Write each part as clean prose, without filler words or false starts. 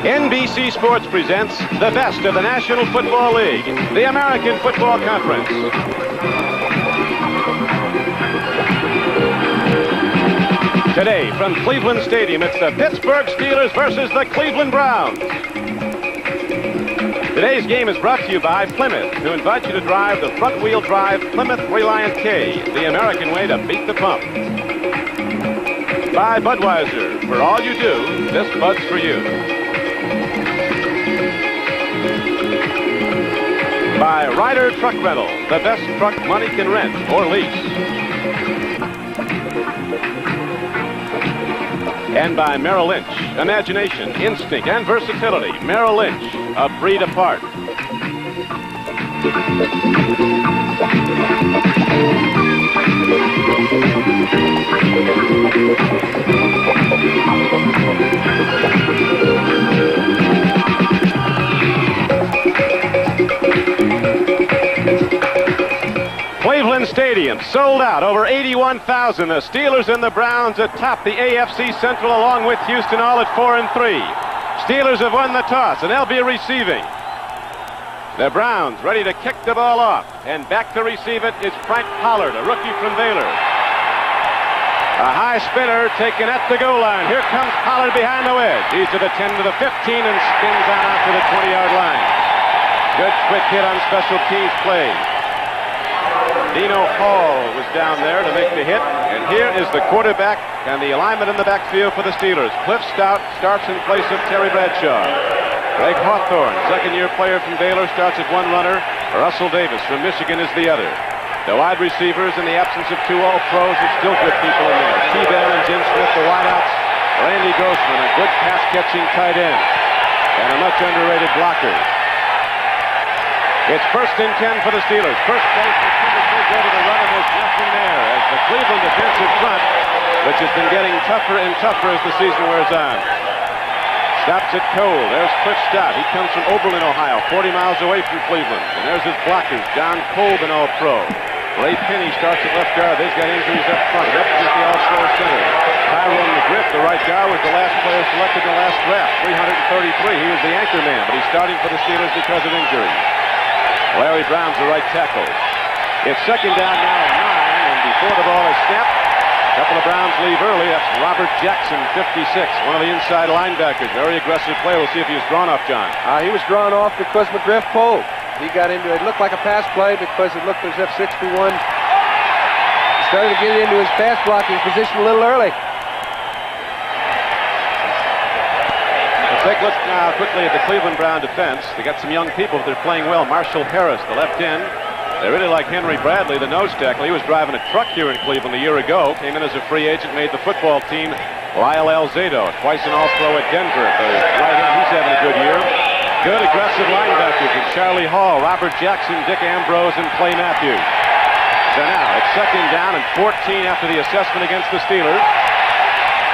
NBC Sports presents the best of the National Football League, the American Football Conference. Today, from Cleveland Stadium, it's the Pittsburgh Steelers versus the Cleveland Browns. Today's game is brought to you by Plymouth, who invite you to drive the front-wheel drive Plymouth Reliant K, the American way to beat the pump. By Budweiser, for all you do, this Bud's for you. By Ryder Truck Rental, the best truck money can rent or lease. And by Merrill Lynch, imagination, instinct, and versatility. Merrill Lynch, a breed apart. Cleveland Stadium sold out, over 81,000. The Steelers and the Browns atop the AFC Central, along with Houston, all at 4-3. Steelers have won the toss, and they'll be receiving. The Browns ready to kick the ball off, and back to receive it is Frank Pollard, a rookie from Baylor. A high spinner taken at the goal line. Here comes Pollard behind the wedge. He's to the 10 to the 15 and spins on out to the 20-yard line. Good quick hit on special teams play. Dino Hall was down there to make the hit, and here is the quarterback and the alignment in the backfield for the Steelers. Cliff Stout starts in place of Terry Bradshaw. Greg Hawthorne, second-year player from Baylor, starts at one runner. Russell Davis from Michigan is the other. The wide receivers, in the absence of two All-Pros, are still good people in there. T-Bell and Jim Smith, the wideouts. Randy Grossman, a good pass-catching tight end, and a much underrated blocker. It's 1st and 10 for the Steelers. First place for Pittsburgh, go to the run, and there's nothing there as the Cleveland defensive front, which has been getting tougher and tougher as the season wears on. Stops it cold. There's Cliff Stout. He comes from Oberlin, Ohio, 40 miles away from Cleveland. And there's his blockers, John Colvin, All-Pro. Ray Penny starts at left guard. They've got injuries up front. Represents the All-Pro center. Tyrone McGriff, the right guard, was the last player selected in the last draft, 333. He was the anchor man, but he's starting for the Steelers because of injury. Larry Brown's the right tackle. It's 2nd down now at 9, and before the ball is snapped, a couple of Browns leave early. That's Robert Jackson, 56, one of the inside linebackers. Very aggressive play. We'll see if he was drawn off, John. He was drawn off because McGriff pulled. He got into it. It looked like a pass play because it looked as if 61 started to get into his pass blocking position a little early. Take a look now quickly at the Cleveland Brown defense. They got some young people. They're playing well. Marshall Harris, the left end. They really like Henry Bradley, the nose tackle. He was driving a truck here in Cleveland a year ago. Came in as a free agent, made the football team. Lyle Alzado, twice an All-Pro at Denver. The right end, he's having a good year. Good aggressive linebackers with Charlie Hall, Robert Jackson, Dick Ambrose, and Clay Matthews. So now it's 2nd down and 14 after the assessment against the Steelers.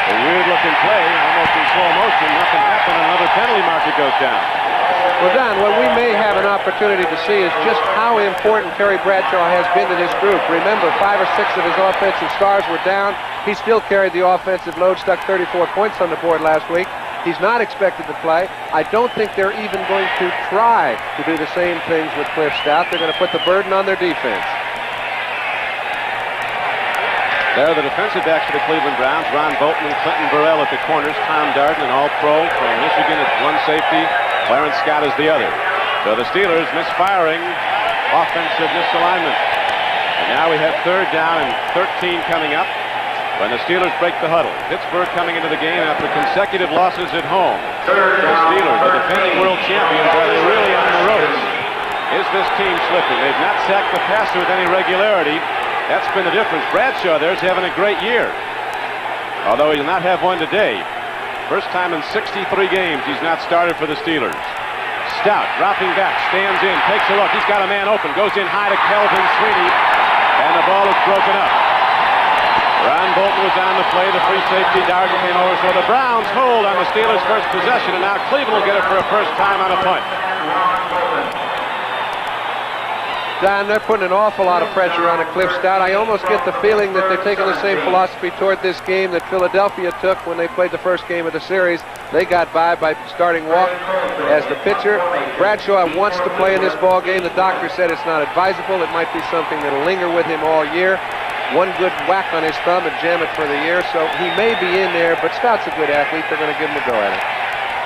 A weird-looking play, almost in slow motion. Nothing happened, and another penalty marker goes down. Well, Don, what we may have an opportunity to see is just how important Terry Bradshaw has been to this group. Remember, 5 or 6 of his offensive stars were down. He still carried the offensive load, stuck 34 points on the board last week. He's not expected to play. I don't think they're even going to try to do the same things with Cliff Stout. They're going to put the burden on their defense. There are the defensive backs for the Cleveland Browns. Ron Bolton and Clinton Burrell at the corners. Tom Darden, an All-Pro from Michigan, at one safety. Clarence Scott is the other. So the Steelers misfiring, offensive misalignment. And now we have 3rd down and 13 coming up when the Steelers break the huddle. Pittsburgh coming into the game after consecutive losses at home. The Steelers, the defending world champions, are they really on the ropes? Is this team slipping? They've not sacked the passer with any regularity. That's been the difference. Bradshaw there's having a great year, although he'll not have one today. First time in 63 games he's not started for the Steelers. Stout dropping back, stands in, takes a look. He's got a man open, goes in high to Kelvin Sweeney, and the ball is broken up. Ron Bolton was on the play. The free safety, Darden, came over. So the Browns hold on the Steelers' first possession, and now Cleveland will get it for a first time on a punt. Don, they're putting an awful lot of pressure on Cliff Stout. I almost get the feeling that they're taking the same philosophy toward this game that Philadelphia took when they played the first game of the series. They got by starting Walk as the pitcher. Bradshaw wants to play in this ball game. The doctor said it's not advisable. It might be something that'll linger with him all year. One good whack on his thumb and jam it for the year, so he may be in there, but Stout's a good athlete. They're going to give him a go at it.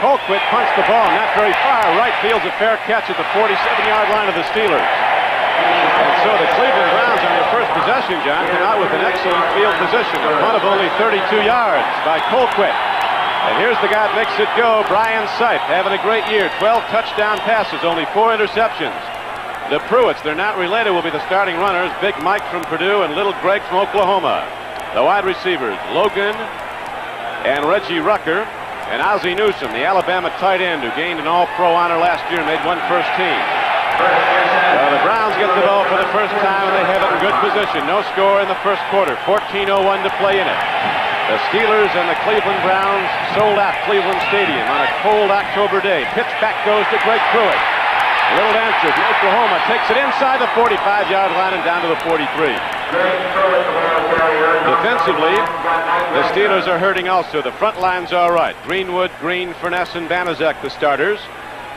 Colquitt punched the ball not very far. Right field's a fair catch at the 47-yard line of the Steelers. And so the Cleveland Browns on their first possession, John, come out with an excellent field position. A punt of only 32 yards by Colquitt. And here's the guy that makes it go, Brian Sipe, having a great year. 12 touchdown passes, only 4 interceptions. The Pruitts, they're not related, will be the starting runners. Big Mike from Purdue and Little Greg from Oklahoma. The wide receivers, Logan and Reggie Rucker. And Ozzie Newsome, the Alabama tight end who gained an All-Pro honor last year and made one first team. So the Browns get the ball for the first time, and they have it in good position. No score in the first quarter. 14:01 to play in it. The Steelers and the Cleveland Browns sold out Cleveland Stadium on a cold October day. Pitch back goes to Greg Pruitt. Little answer from Oklahoma takes it inside the 45-yard line and down to the 43. Defensively, the Steelers are hurting also. The front line's all right. Greenwood, Green, Furness, and Banaszak, the starters.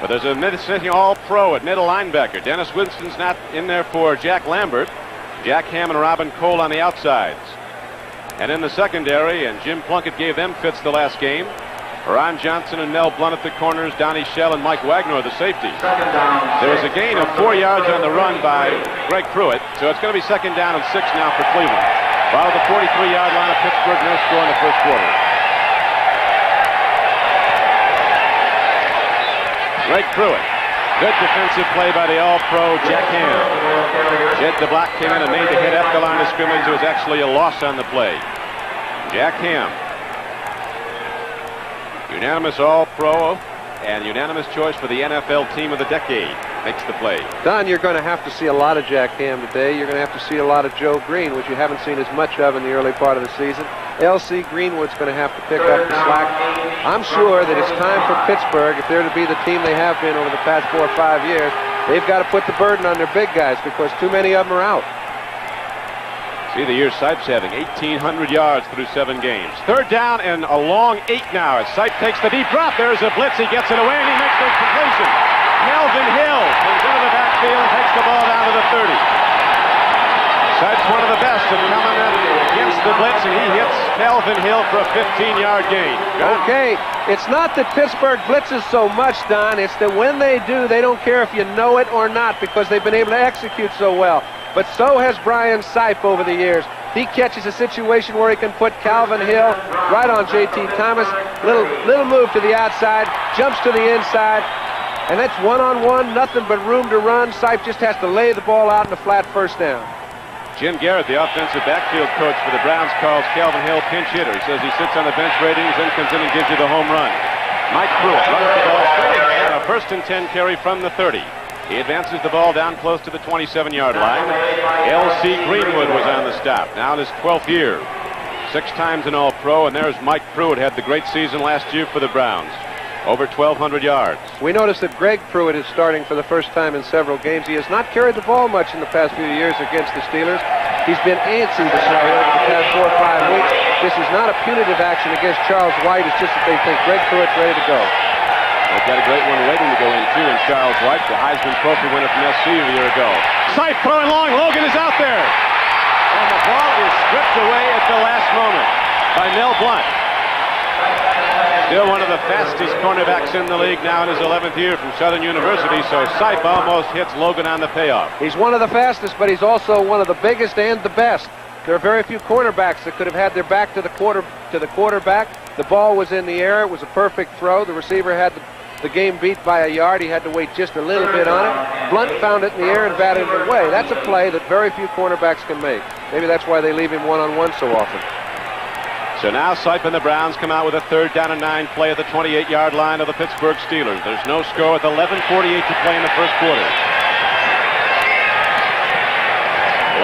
But there's a mid-sitting all-pro at middle linebacker. Dennis Winston's not in there for Jack Lambert. Jack Ham and Robin Cole on the outsides. And in the secondary, and Jim Plunkett gave them fits the last game, Ron Johnson and Mel Blunt at the corners, Donnie Shell and Mike Wagner the safeties. There was a gain of 4 yards on the run by Greg Pruitt, so it's going to be 2nd down and 6 now for Cleveland. While the 43-yard line of Pittsburgh, no score in the first quarter. Greg Pruitt. Good defensive play by the All-Pro Jack Ham. Jed DeBlock came in and made the hit at the line of scrimmage. It was actually a loss on the play. Jack Ham. Unanimous All-Pro and unanimous choice for the NFL Team of the Decade. Makes the play. Don, you're going to have to see a lot of Jack Ham today. You're going to have to see a lot of Joe Green, which you haven't seen as much of in the early part of the season. L.C. Greenwood's going to have to pick up the slack. I'm sure that it's time for Pittsburgh, if they're to be the team they have been over the past 4 or 5 years, they've got to put the burden on their big guys because too many of them are out. See the year Sipes having 1,800 yards through 7 games. 3rd down and a long 8 now as Sipe takes the deep drop. There's a blitz. He gets it away and he makes the completion. Melvin Hill comes into the backfield and takes the ball down to the 30. Sipes one of the best at coming up against the blitz, and he hits Melvin Hill for a 15-yard gain. John? Okay, it's not that Pittsburgh blitzes so much, Don. It's that when they do, they don't care if you know it or not because they've been able to execute so well. But so has Brian Sipe over the years. He catches a situation where he can put Calvin Hill right on J.T. Thomas. Little move to the outside, jumps to the inside, and that's one-on-one, nothing but room to run. Sipe just has to lay the ball out in a flat first down. Jim Garrett, the offensive backfield coach for the Browns, calls Calvin Hill pinch hitter. He says he sits on the bench ratings, then comes in and gives you the home run. Mike Pruitt runs the ball straight ahead on a 1st and 10 carry from the 30. He advances the ball down close to the 27-yard line. L.C. Greenwood was on the stop, now in his 12th year. 6 times an All-Pro, and there's Mike Pruitt, had the great season last year for the Browns. Over 1,200 yards. We noticed that Greg Pruitt is starting for the first time in several games. He has not carried the ball much in the past few years against the Steelers. He's been antsy this year over the past 4 or 5 weeks. This is not a punitive action against Charles White. It's just that they think Greg Pruitt's ready to go. They've got a great one waiting to go in, too, in Charles White, the Heisman Trophy winner from SC a year ago. Sipe throwing long. Logan is out there. And the ball is stripped away at the last moment by Mel Blunt. Still one of the fastest cornerbacks in the league now in his 11th year from Southern University, so Sipe almost hits Logan on the payoff. He's one of the fastest, but he's also one of the biggest and the best. There are very few cornerbacks that could have had their back to the quarterback. The ball was in the air. It was a perfect throw. The receiver had the game beat by a yard. He had to wait just a little bit on it. Blunt found it in the air and batted it away. That's a play that very few cornerbacks can make. Maybe that's why they leave him one-on-one so often. So now Sipe and the Browns come out with a 3rd down and 9 play at the 28-yard line of the Pittsburgh Steelers. There's no score with 11:48 to play in the first quarter.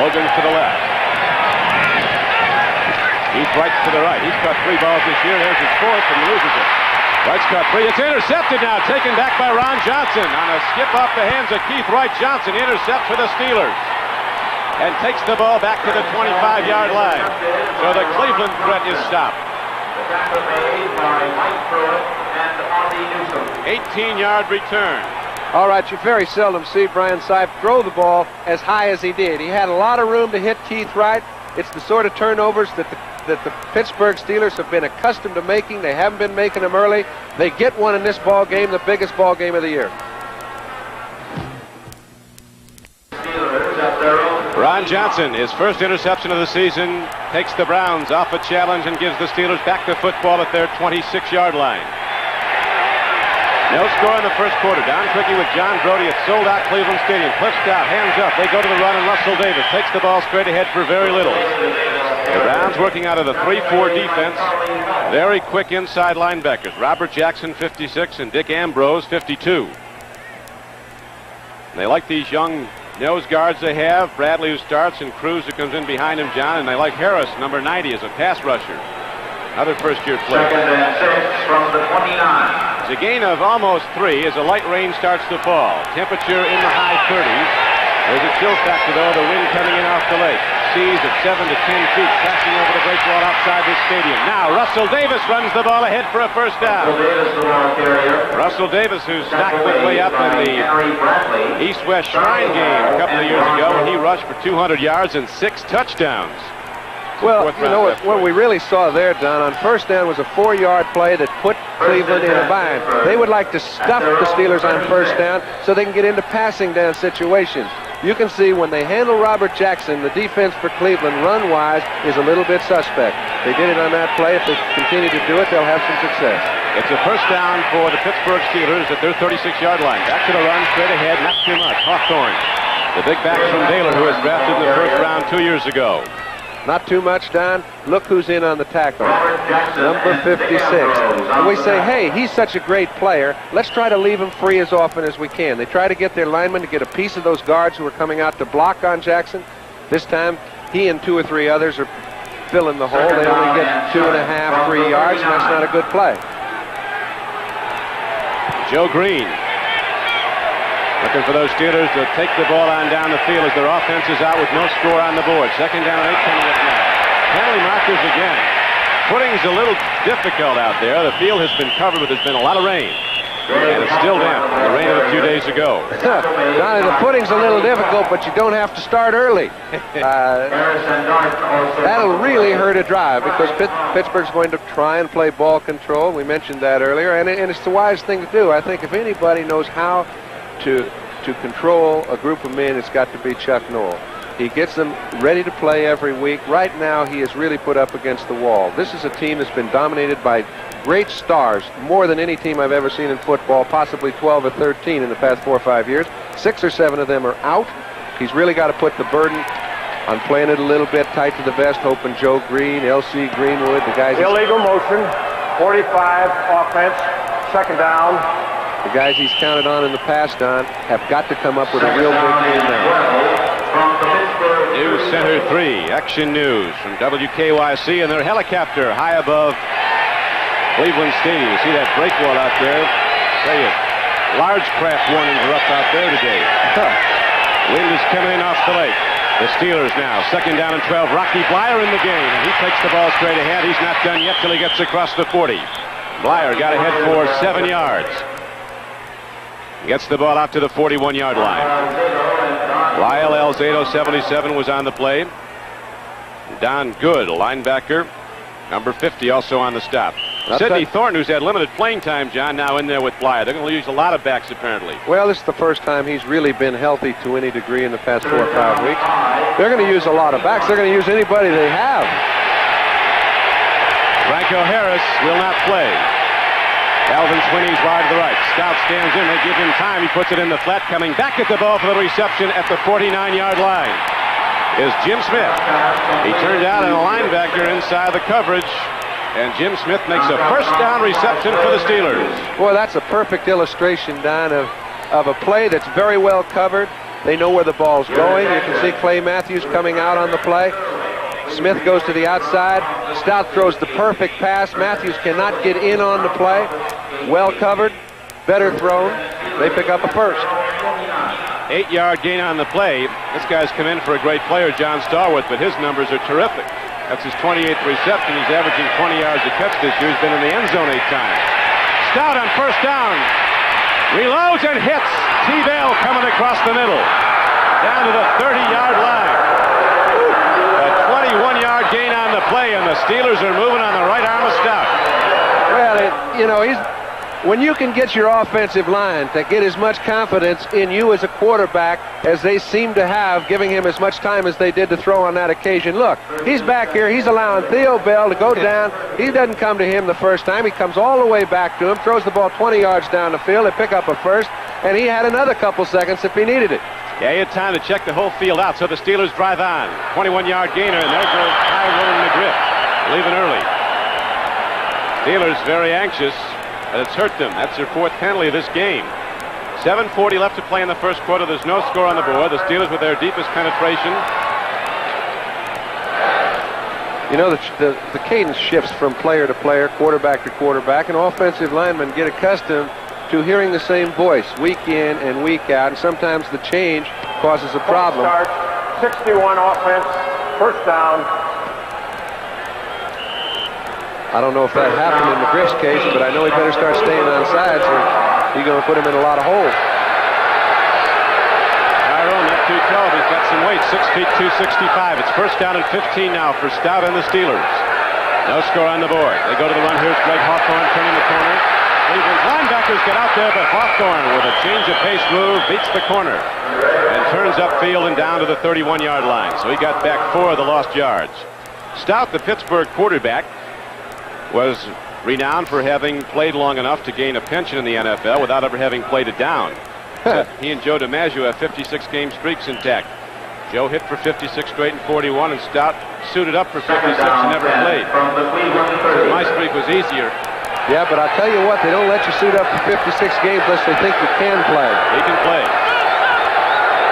Logan to the left. He's right to the right. He's caught 3 balls this year. There's his 4th and loses it. Wright's caught free. It's intercepted now. Taken back by Ron Johnson on a skip off the hands of Keith Wright. Johnson intercepts for the Steelers and takes the ball back to the 25-yard line. So the Cleveland threat is stopped. 18-yard return. All right, you very seldom see Brian Seif throw the ball as high as he did. He had a lot of room to hit Keith Wright. It's the sort of turnovers that the Pittsburgh Steelers have been accustomed to making. They haven't been making them early. They get one in this ball game, the biggest ball game of the year. Ron Johnson, his first interception of the season, takes the Browns off a challenge and gives the Steelers back the football at their 26-yard line. No score in the first quarter. Don Quickie with John Brody at sold-out Cleveland Stadium. Cliff Stout, hands up. They go to the run, and Russell Davis takes the ball straight ahead for very little. The Browns working out of the 3-4 defense. Very quick inside linebackers. Robert Jackson, 56, and Dick Ambrose, 52. And they like these young nose guards they have. Bradley, who starts, and Cruz, who comes in behind him, John. And they like Harris, number 90, as a pass rusher. Another first-year player. 2nd and 6 from the 29. It's a gain of almost 3 as a light rain starts to fall. Temperature in the high 30s. There's a chill factor, though, the wind coming in off the lake. Seas at 7 to 10 feet, crashing over the break wall outside this stadium. Now Russell Davis runs the ball ahead for a first down. Russell Davis, who stacked his way up in the East-West Shrine game a couple of years ago, when he rushed for 200 yards and 6 touchdowns. Well, you know what we really saw there, Don, on first down was a 4-yard play that put Cleveland in a bind. They would like to stuff the Steelers on first down so they can get into passing down situations. You can see when they handle Robert Jackson, the defense for Cleveland run-wise is a little bit suspect. They did it on that play. If they continue to do it, they'll have some success. It's a first down for the Pittsburgh Steelers at their 36-yard line. Back to the run, straight ahead, not too much. Hawthorne, the big back from Baylor, who was drafted in the first round 2 years ago. Not too much, Don. Look who's in on the tackle. Number 56. And we say, hey, he's such a great player. Let's try to leave him free as often as we can. They try to get their linemen to get a piece of those guards who are coming out to block on Jackson. This time, he and 2 or 3 others are filling the hole. They only get 2.5, 3 yards, and that's not a good play. Joe Green looking for those Steelers to take the ball on down the field as their offense is out with no score on the board. 2nd down and 8 coming up now. Penalty markers again. Footing's a little difficult out there. The field has been covered, but there's been a lot of rain. And it's still damp from the rain of a few days ago. Donnie, the footing's a little difficult, but you don't have to start early. That'll really hurt a drive because Pittsburgh's going to try and play ball control. We mentioned that earlier, and it's the wise thing to do. I think if anybody knows how to control a group of men, it's got to be Chuck Noll. He gets them ready to play every week. Right now, he is really put up against the wall. This is a team that's been dominated by great stars, more than any team I've ever seen in football, possibly 12 or 13 in the past 4 or 5 years. 6 or 7 of them are out. He's really got to put the burden on playing it a little bit tight to the vest, hoping Joe Green, L.C. Greenwood, the guys... Illegal motion, 45 offense, 2nd down. The guys he's counted on in the past, Don, have got to come up with a real big game now. News Center 3, Action News from WKYC and their helicopter high above Cleveland Stadium. You see that break wall out there? Tell you, large craft warnings are up out there today. Wind is coming in off the lake. The Steelers now, 2nd down and 12. Rocky Blyer in the game, and he takes the ball straight ahead. He's not done yet till he gets across the 40. Blyer got ahead for 7 yards. Gets the ball out to the 41-yard line. Lyle Alzado, 77, was on the play. Don Good, a linebacker, number 50, also on the stop. Sidney Thornton, who's had limited playing time, John, now in there with Blyer. They're going to use a lot of backs, apparently. Well, this is the first time he's really been healthy to any degree in the past 4 or 5 weeks. They're going to use a lot of backs. They're going to use anybody they have. Franco Harris will not play. Alvin Swinney's wide to the right. Stout stands in. They give him time. He puts it in the flat. Coming back at the ball for the reception at the 49-yard line is Jim Smith. He turned out a linebacker inside the coverage, and Jim Smith makes a first down reception for the Steelers. Boy, that's a perfect illustration, Don, of a play that's very well covered. They know where the ball's going. You can see Clay Matthews coming out on the play. Smith goes to the outside. Stout throws the perfect pass. Matthews cannot get in on the play. well covered, better thrown. They pick up a first. 8-yard gain on the play. This guy's come in for a great player, John Starworth, but his numbers are terrific. That's his 28th reception. He's averaging 20 yards a catch this year. He's been in the end zone 8 times. Stout on first down. Reloads and hits. T-Bell coming across the middle. Down to the 30-yard line. A 21-yard gain on the play, and the Steelers are moving on the right arm of Stout. Well, you know, when you can get your offensive line to get as much confidence in you as a quarterback as they seem to have, giving him as much time as they did to throw on that occasion. Look, he's back here. He's allowing Theo Bell to go down. He doesn't come to him the first time. He comes all the way back to him, throws the ball 20 yards down the field. They pick up a first, and he had another couple seconds if he needed it. Yeah, he had time to check the whole field out, so the Steelers drive on. 21-yard gainer, and there goes Tyrone McGriff, leaving early. Steelers very anxious. And it's hurt them. That's their 4th penalty of this game. 7:40 left to play in the first quarter. There's no score on the board. The Steelers with their deepest penetration. You know, the cadence shifts from player to player, quarterback to quarterback, and offensive linemen get accustomed to hearing the same voice week in and week out, and sometimes the change causes a problem. Start, 61 offense, first down. I don't know if that happened in McGriff's case, but I know he better start staying on sides or he's going to put him in a lot of holes. Tyrone, not too tall. He's got some weight, 6 feet 265. It's first down and 15 now for Stout and the Steelers. No score on the board. They go to the run. Here's Greg Hawthorne turning the corner. Cleveland's linebackers get out there, but Hawthorne with a change of pace move beats the corner and turns upfield and down to the 31-yard line. So he got back 4 of the lost yards. Stout, the Pittsburgh quarterback, was renowned for having played long enough to gain a pension in the NFL without ever having played it down. He and Joe DiMaggio have 56-game streaks intact. Joe hit for 56 straight and 41, and Stout suited up for 56 and never played. My streak was easier. Yeah, but I'll tell you what, they don't let you suit up for 56 games unless they think you can play. He can play.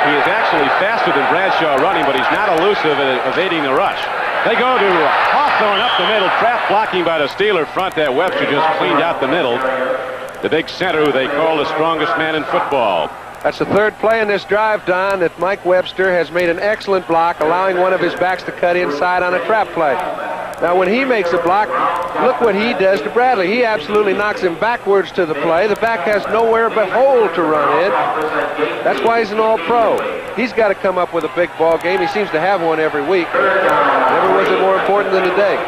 He is actually faster than Bradshaw running, but he's not elusive at evading the rush. They go to Hawthorne up the middle, trap blocking by the Steeler front. That Webster just cleaned out the middle. The big center who they call the strongest man in football. That's the 3rd play in this drive, Don, that Mike Webster has made an excellent block, allowing one of his backs to cut inside on a trap play. Now, when he makes a block, look what he does to Bradley. He absolutely knocks him backwards to the play. The back has nowhere but hole to run in. That's why he's an all-pro. He's got to come up with a big ball game. He seems to have one every week. Never was it more important than today.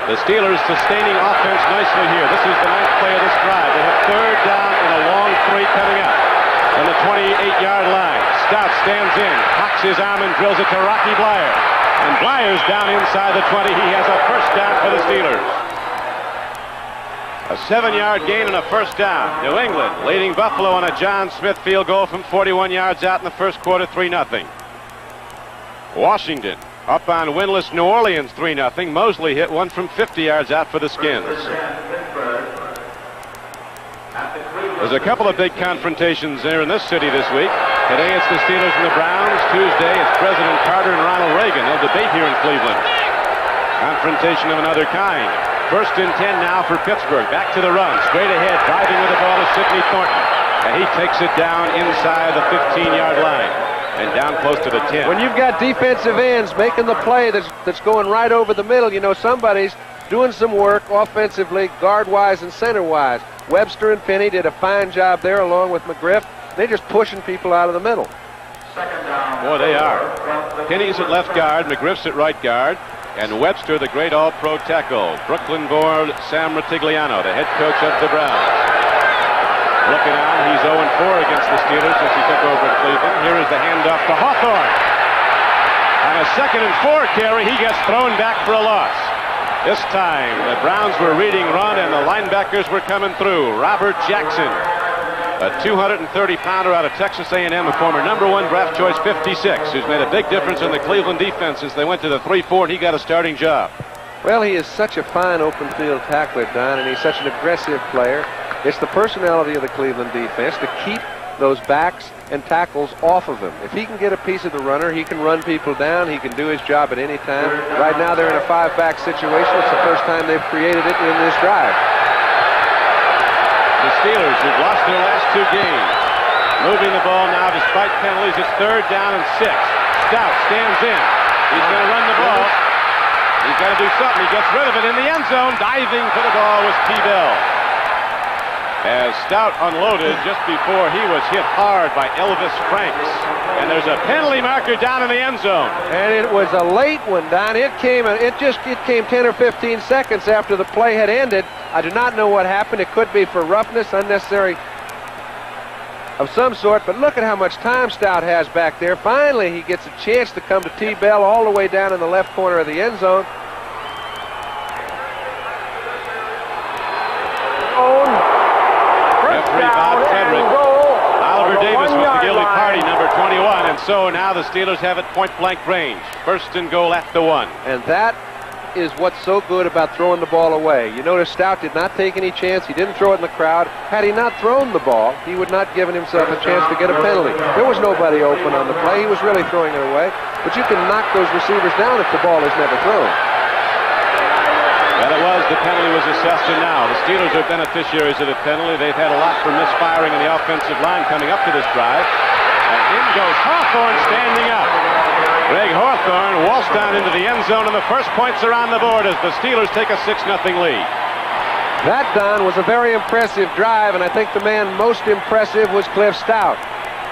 The Steelers sustaining offense nicely here. This is the 9th play of this drive. They have 3rd down and a long 3 coming up on the 28-yard line. Stout stands in, cocks his arm and drills it to Rocky Blyer. And Blyer's down inside the 20. He has a first down for the Steelers. A 7-yard gain and a first down. New England leading Buffalo on a John Smith field goal from 41 yards out in the first quarter, 3-0. Washington up on winless New Orleans, 3-0. Mosley hit one from 50 yards out for the Skins. There's a couple of big confrontations there in this city this week. Today it's the Steelers and the Browns. Tuesday it's President Carter and Ronald Reagan. They'll debate here in Cleveland. Confrontation of another kind. 1st and 10 now for Pittsburgh. Back to the run. Straight ahead. Driving with the ball is Sidney Thornton. And he takes it down inside the 15-yard line. And down close to the 10. When you've got defensive ends making the play that's going right over the middle, you know somebody's doing some work offensively, guard-wise and center-wise. Webster and Penny did a fine job there along with McGriff. They're just pushing people out of the middle. Boy, they are. Penny's at left guard, McGriff's at right guard, and Webster, the great all-pro tackle. Brooklyn-born Sam Ratigliano, the head coach of the Browns. Looking on, he's 0-4 against the Steelers since he took over at Cleveland. Here is the handoff to Hawthorne. On a 2nd and 4 carry, he gets thrown back for a loss. This time, the Browns were reading run, and the linebackers were coming through. Robert Jackson, a 230-pounder out of Texas A&M, a former #1 draft choice 56, who's made a big difference in the Cleveland defense since they went to the 3-4, and he got a starting job. Well, he is such a fine open field tackler, Don, and he's such an aggressive player. It's the personality of the Cleveland defense to keep those backs and tackles off of him. If he can get a piece of the runner, he can run people down. He can do his job at any time. Right now, they're in a 5-back situation. It's the first time they've created it in this drive. the Steelers, who've lost their last 2 games. Moving the ball now despite penalties. It's 3rd down and 6. Stout stands in. He's going to run the ball. He's got to do something. He gets rid of it in the end zone. Diving for the ball was T-Bell. As Stout unloaded just before he was hit hard by Elvis Franks. And there's a penalty marker down in the end zone. And it was a late one, Don. It came 10 or 15 seconds after the play had ended. I do not know what happened. It could be for roughness, unnecessary of some sort, but look at how much time Stout has back there. Finally, he gets a chance to come to T-Bell all the way down in the left corner of the end zone. Referee Bob Tedrick. Oliver Davis with the guilty party, number 21, and so now the Steelers have it point-blank range. 1st and goal at the 1. And that is what's so good about throwing the ball away. You notice Stout did not take any chance. He didn't throw it in the crowd. Had he not thrown the ball, he would not given himself a chance to get a penalty. There was nobody open on the play. He was really throwing it away. But you can knock those receivers down if the ball is never thrown. Well, it was. The penalty was assessed, and now the Steelers are beneficiaries of the penalty. They've had a lot for misfiring in the offensive line coming up to this drive. And in goes Hawthorne standing up. Greg Hawthorne waltzed down into the end zone, and the first points are on the board as the Steelers take a 6-0 lead. That, Don, was a very impressive drive, and I think the man most impressive was Cliff Stout.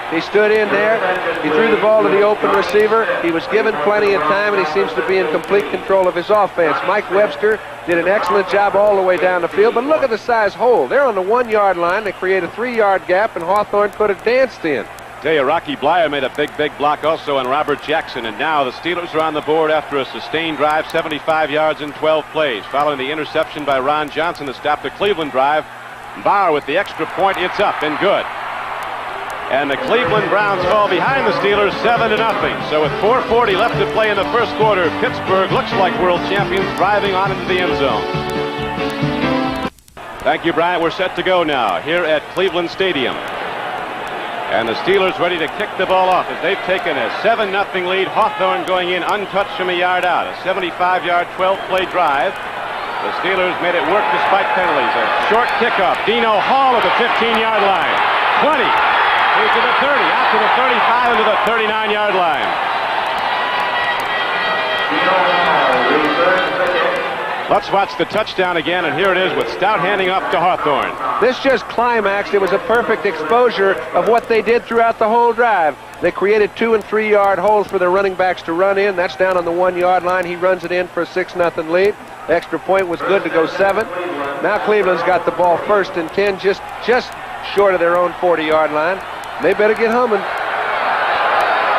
He stood in there. He threw the ball to the open receiver. He was given plenty of time, and he seems to be in complete control of his offense. Mike Webster did an excellent job all the way down the field, but look at the size hole. They're on the 1-yard line. They create a 3-yard gap, and Hawthorne could have danced in. Tell you, Rocky Blyer made a big block also on Robert Jackson, and now the Steelers are on the board after a sustained drive, 75 yards in 12 plays. Following the interception by Ron Johnson to stop the Cleveland drive, Bauer with the extra point, it's up and good. And the Cleveland Browns fall behind the Steelers 7-0. So with 4:40 left to play in the first quarter, Pittsburgh looks like world champions, driving on into the end zone. Thank you, Bryant. We're set to go now here at Cleveland Stadium. And the Steelers ready to kick the ball off as they've taken a 7-0 lead. Hawthorne going in untouched from a yard out. A 75-yard, 12-play drive. The Steelers made it work despite penalties. A short kickoff. Dino Hall at the 15-yard line. 20. Here's to the 30. Out to the 35 and to the 39-yard line. Let's watch the touchdown again, and here it is with Stout handing off to Hawthorne. This just climaxed. It was a perfect exposure of what they did throughout the whole drive. They created 2- and 3-yard holes for their running backs to run in. That's down on the 1-yard line. He runs it in for a 6-0 lead. The extra point was good to go 7. Now Cleveland's got the ball 1st and 10, just short of their own 40-yard line. They better get humming.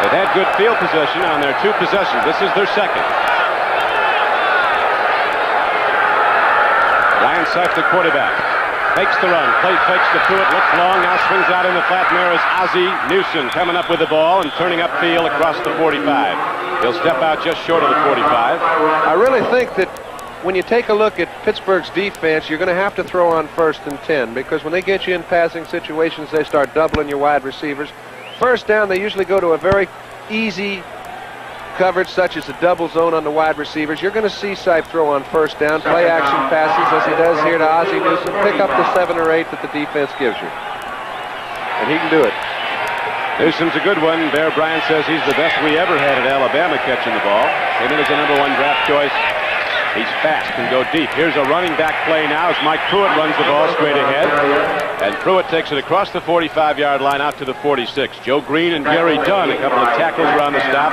They've had good field possession on their 2 possessions. This is their 2nd. Ryan Seif, the quarterback, fakes the run, fakes the Pruitt, looks long, now swings out in the flat mirror as Ozzie Newsom coming up with the ball and turning upfield across the 45. He'll step out just short of the 45. I really think that when you take a look at Pittsburgh's defense, you're going to have to throw on 1st and 10, because when they get you in passing situations, they start doubling your wide receivers. 1st down, they usually go to a very easy coverage, such as a double zone on the wide receivers. You're going to see Seif throw on 1st down, play action passes as he does here to Ozzie Newsom, pick up the 7 or 8 that the defense gives you. And he can do it. Newsom's a good one. Bear Bryant says he's the best we ever had at Alabama catching the ball. Came in as a #1 draft choice. He's fast, can go deep. Here's a running back play now as Mike Pruitt runs the ball straight ahead. And Pruitt takes it across the 45-yard line out to the 46. Joe Green and Gary Dunn, a couple of tackles around the stop.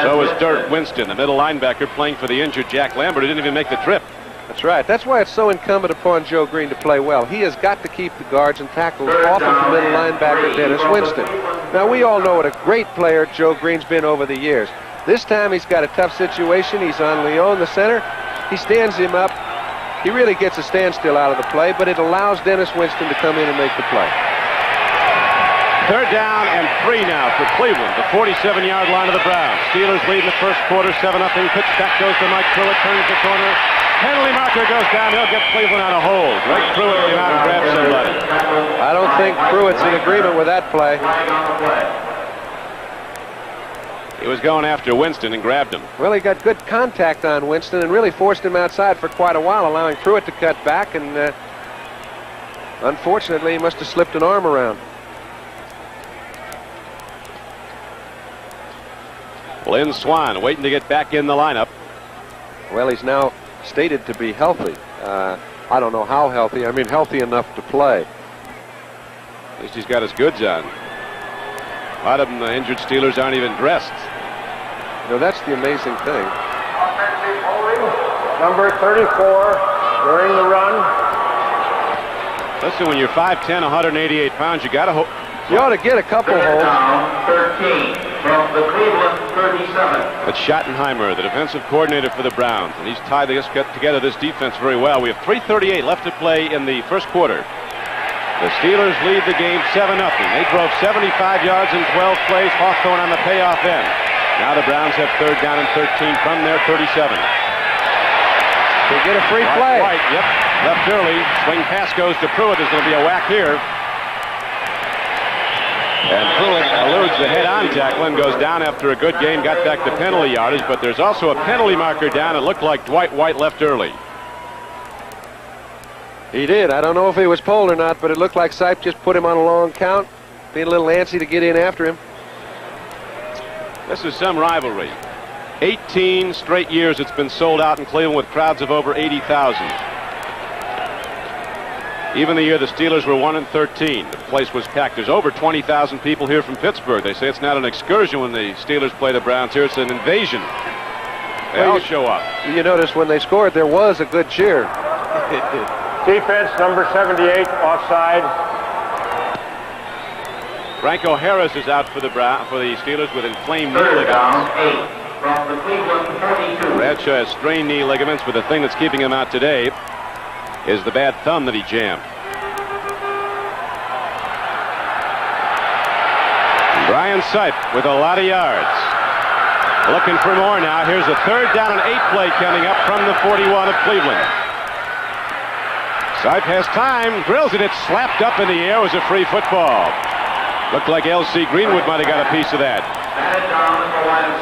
So is Dirk Winston, the middle linebacker, playing for the injured Jack Lambert, who didn't even make the trip. That's right. That's why it's so incumbent upon Joe Green to play well. He has got to keep the guards and tackles off of the middle linebacker, Dennis Winston. Now, we all know what a great player Joe Green's been over the years. This time he's got a tough situation. He's on Leon, the center. He stands him up. He really gets a standstill out of the play, but it allows Dennis Winston to come in and make the play. 3rd down and 3 now for Cleveland, the 47-yard line of the Browns. Steelers lead in the first quarter, 7-0. Pitch back goes to Mike Pruitt, turns the corner. Penalty marker goes down. He'll get Cleveland on a hold. Greg Pruitt came out and grabbed somebody. I don't think Pruitt's in agreement with that play. He was going after Winston and grabbed him. Well, he got good contact on Winston and really forced him outside for quite a while, allowing Pruitt to cut back. And Unfortunately, he must have slipped an arm around. Lynn Swan waiting to get back in the lineup. Well, he's now stated to be healthy. I don't know how healthy. I mean, healthy enough to play. At least he's got his goods on. A lot of them, the injured Steelers, aren't even dressed. You know, that's the amazing thing. Number 34 during the run. Listen, when you're 5'10", 188 pounds, you got to hope. You ought to get a couple Third holds. down, 13 from the Cleveland 37. It's Schottenheimer, the defensive coordinator for the Browns, and he's tied together this defense very well. We have 3:38 left to play in the first quarter. The Steelers lead the game 7-0. They drove 75 yards in 12 plays. Hawthorne on the payoff end. Now the Browns have third down and 13 from their 37. They get a free play. White, yep, left early. Swing pass goes to Pruitt. There's going to be a whack here. And Pruitt eludes the head-on tackle and goes down after a good game, got back to penalty yardage, but there's also a penalty marker down. It looked like Dwight White left early. He did. I don't know if he was pulled or not, but it looked like Sipe just put him on a long count, being a little antsy to get in after him. This is some rivalry. 18 straight years it's been sold out in Cleveland with crowds of over 80,000. Even the year the Steelers were 1-13, the place was packed. There's over 20,000 people here from Pittsburgh. They say it's not an excursion when the Steelers play the Browns here. It's an invasion. They all show up. You notice when they scored, there was a good cheer. Defense, number 78, offside. Franco Harris is out for the Steelers with inflamed knee Third ligaments. down, 8 from the Cleveland 42. Bradshaw has strained knee ligaments, but the thing that's keeping him out today is the bad thumb that he jammed. Brian Sipe with a lot of yards. Looking for more now. Here's a third down and 8 play coming up from the 41 of Cleveland. Sipe has time, drills it. It's slapped up in the air. It was a free football. Looked like L.C. Greenwood might have got a piece of that.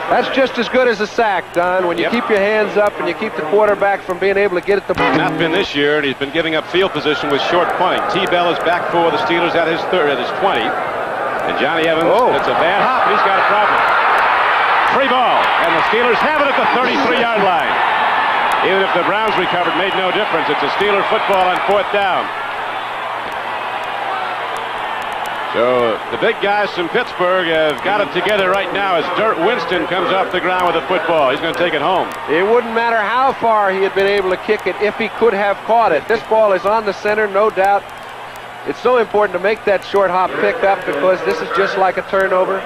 That's just as good as a sack, Don, when you keep your hands up and you keep the quarterback from being able to get at the ball. Not been this year, and he's been giving up field position with short punting. T-Bell is back for the Steelers at his 20. And Johnny Evans, it's a bad hop. He's got a problem. Free ball, and the Steelers have it at the 33-yard line. Even if the Browns recovered, made no difference. It's a Steeler football on 4th down. So the big guys from Pittsburgh have got it together right now as Dirt Winston comes off the ground with a football. He's going to take it home. It wouldn't matter how far he had been able to kick it if he could have caught it. This ball is on the center, no doubt. It's so important to make that short hop pick up because this is just like a turnover.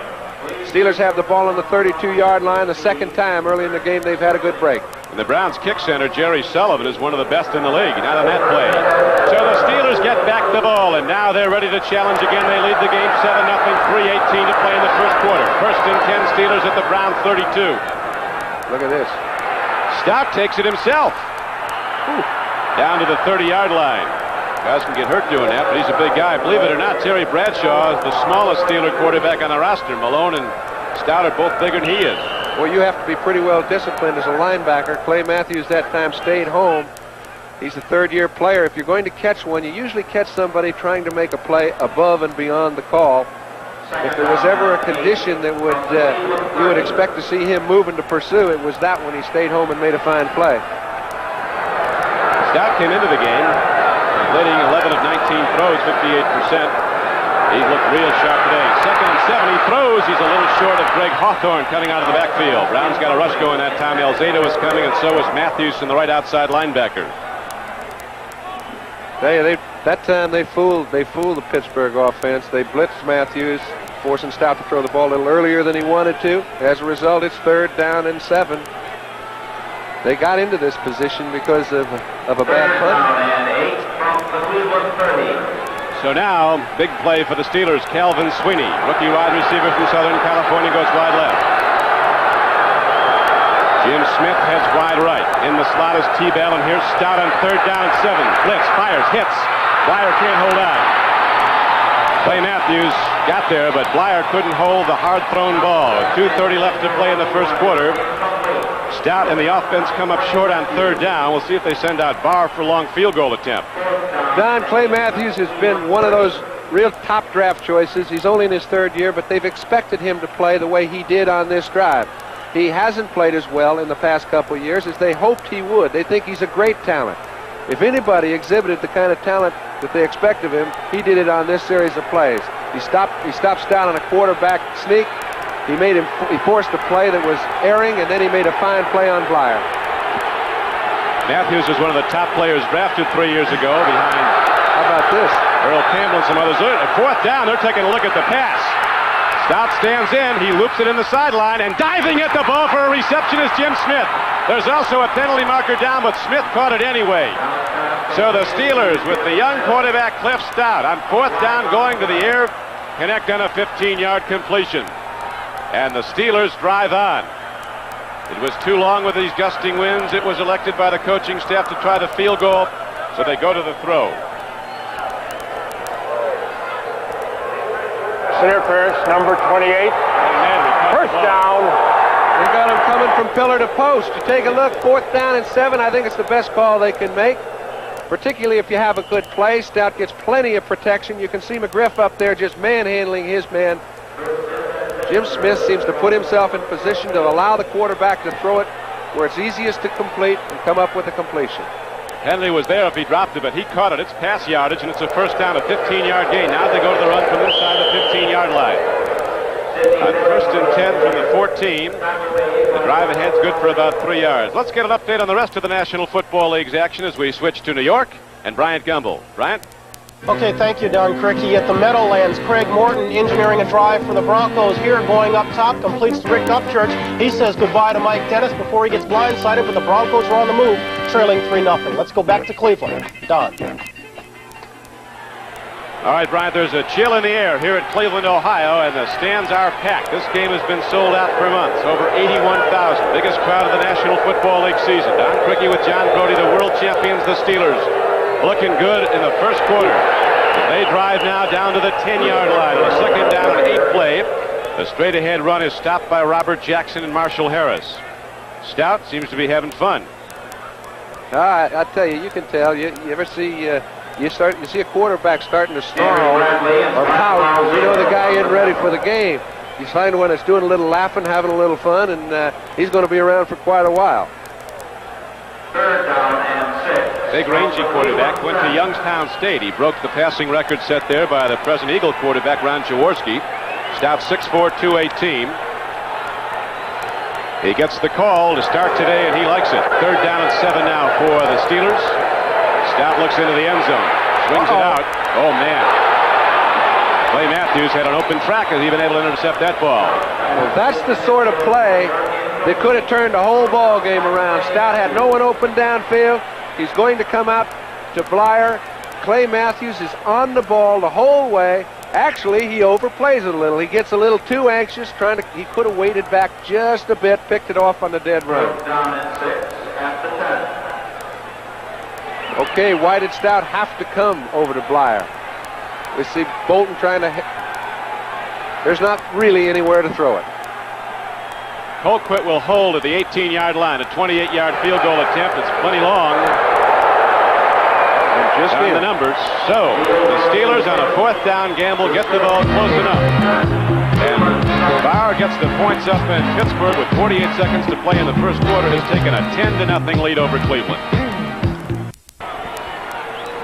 Steelers have the ball on the 32-yard line. The second time early in the game they've had a good break. And the Browns kick center, Jerry Sullivan, is one of the best in the league. Not on that play. So the Steelers get back the ball, and now they're ready to challenge again. They lead the game 7-0, 3:18 to play in the first quarter. First and 10 Steelers at the Brown 32. Look at this. Stout takes it himself. Down to the 30-yard line. Guys can get hurt doing that, but he's a big guy. Believe it or not, Terry Bradshaw is the smallest Steeler quarterback on the roster. Malone and Stout are both bigger than he is. Well, you have to be pretty well disciplined as a linebacker. Clay Matthews that time stayed home. He's a third-year player. If you're going to catch one, you usually catch somebody trying to make a play above and beyond the call. If there was ever a condition that you would expect to see him moving to pursue, it was that when he stayed home and made a fine play. Stout came into the game completing 11 of 19 throws, 58%. He's looked real sharp today. Second and 7, he throws. He's a little short of Greg Hawthorne coming out of the backfield. Brown's got a rush going that time. Alzado is coming, and so is Matthews from the right outside linebacker. That time they fooled the Pittsburgh offense. They blitzed Matthews, forcing Stout to throw the ball a little earlier than he wanted to. As a result, it's 3rd down and 7. They got into this position because of a bad punt. And 8 from the Cleveland 30. So now, big play for the Steelers. Calvin Sweeney, rookie wide receiver from Southern California, goes wide left. Jim Smith has wide right. In the slot is T-Bell, and here's Stout on 3rd down and 7. Blitz, fires, hits. Dwyer can't hold on. Clay Matthews got there, but Blyer couldn't hold the hard-thrown ball. 2:30 left to play in the first quarter. Stout and the offense come up short on third down. We'll see if they send out Barr for a long field goal attempt. Don, Clay Matthews has been one of those real top draft choices. He's only in his third year, but they've expected him to play the way he did on this drive. He hasn't played as well in the past couple of years as they hoped he would. They think he's a great talent. If anybody exhibited the kind of talent that they expect of him, he did it on this series of plays. He stopped Stout on a quarterback sneak. He forced a play that was erring, and then he made a fine play on Blyer. Matthews was one of the top players drafted 3 years ago behind How about this? Earl Campbell and some others. At fourth down, they're taking a look at the pass. Stout stands in. He loops it in the sideline, and diving at the ball for a reception is Jim Smith. There's also a penalty marker down, but Smith caught it anyway. So the Steelers, with the young quarterback Cliff Stout, on fourth down going to the air, connect on a 15-yard completion. And the Steelers drive on. It was too long with these gusting winds. It was elected by the coaching staff to try the field goal, so they go to the throw. Interference, number 28. First down. They got him coming from pillar to post. You take a look, fourth down and 7. I think it's the best call they can make, particularly if you have a good play. Stout gets plenty of protection. You can see McGriff up there just manhandling his man. Jim Smith seems to put himself in position to allow the quarterback to throw it where it's easiest to complete and come up with a completion. Henley was there if he dropped it, but he caught it. It's pass yardage, and it's a first down, a 15-yard gain. Now they go to the run from this side of the 15-yard line. On first and 10 from the 14. The drive ahead's good for about 3 yards. Let's get an update on the rest of the National Football League's action as we switch to New York and Bryant Gumbel. Bryant? Okay, thank you, Don Crickey. At the Meadowlands, Craig Morton engineering a drive for the Broncos here, going up top, completes to Rick Upchurch. He says goodbye to Mike Dennis before he gets blindsided, but the Broncos are on the move, trailing 3-0. Let's go back to Cleveland. Don. All right, Bryant, there's a chill in the air here at Cleveland, Ohio, and the stands are packed. This game has been sold out for months, over 81,000. Biggest crowd of the National Football League season. Don Crickey with John Brody, the world champions, the Steelers, looking good in the first quarter. They drive now down to the 10-yard line on a second down and 8 play. The straight-ahead run is stopped by Robert Jackson and Marshall Harris. Stout seems to be having fun. I tell you, you can tell. You ever see you see a quarterback starting to snarl or pout, you know the guy isn't ready for the game. You find one that's doing a little laughing, having a little fun, and he's going to be around for quite a while. Third down and 6. Big rangy quarterback, went to Youngstown State. He broke the passing record set there by the present Eagle quarterback, Ron Jaworski. Stout 6'4", 218. He gets the call to start today, and he likes it. Third down and 7 now for the Steelers. Stout looks into the end zone, swings it out. Oh, man. Clay Matthews had an open track. Has he been able to intercept that ball? Well, that's the sort of play that could have turned the whole ball game around. Stout had no one open downfield. He's going to come out to Blyer. Clay Matthews is on the ball the whole way. Actually, he overplays it a little. He gets a little too anxious, he could have waited back just a bit, picked it off on the dead run. Down and 6 at the 10. Okay, why did Stout have to come over to Blyer? We see Bolton trying to there's not really anywhere to throw it. Colquitt will hold at the 18-yard line, a 28-yard field goal attempt. It's plenty long. And just on the numbers. So the Steelers on a fourth down gamble get the ball close enough. And Bauer gets the points up, and Pittsburgh, with 48 seconds to play in the first quarter, has taken a 10-0 lead over Cleveland.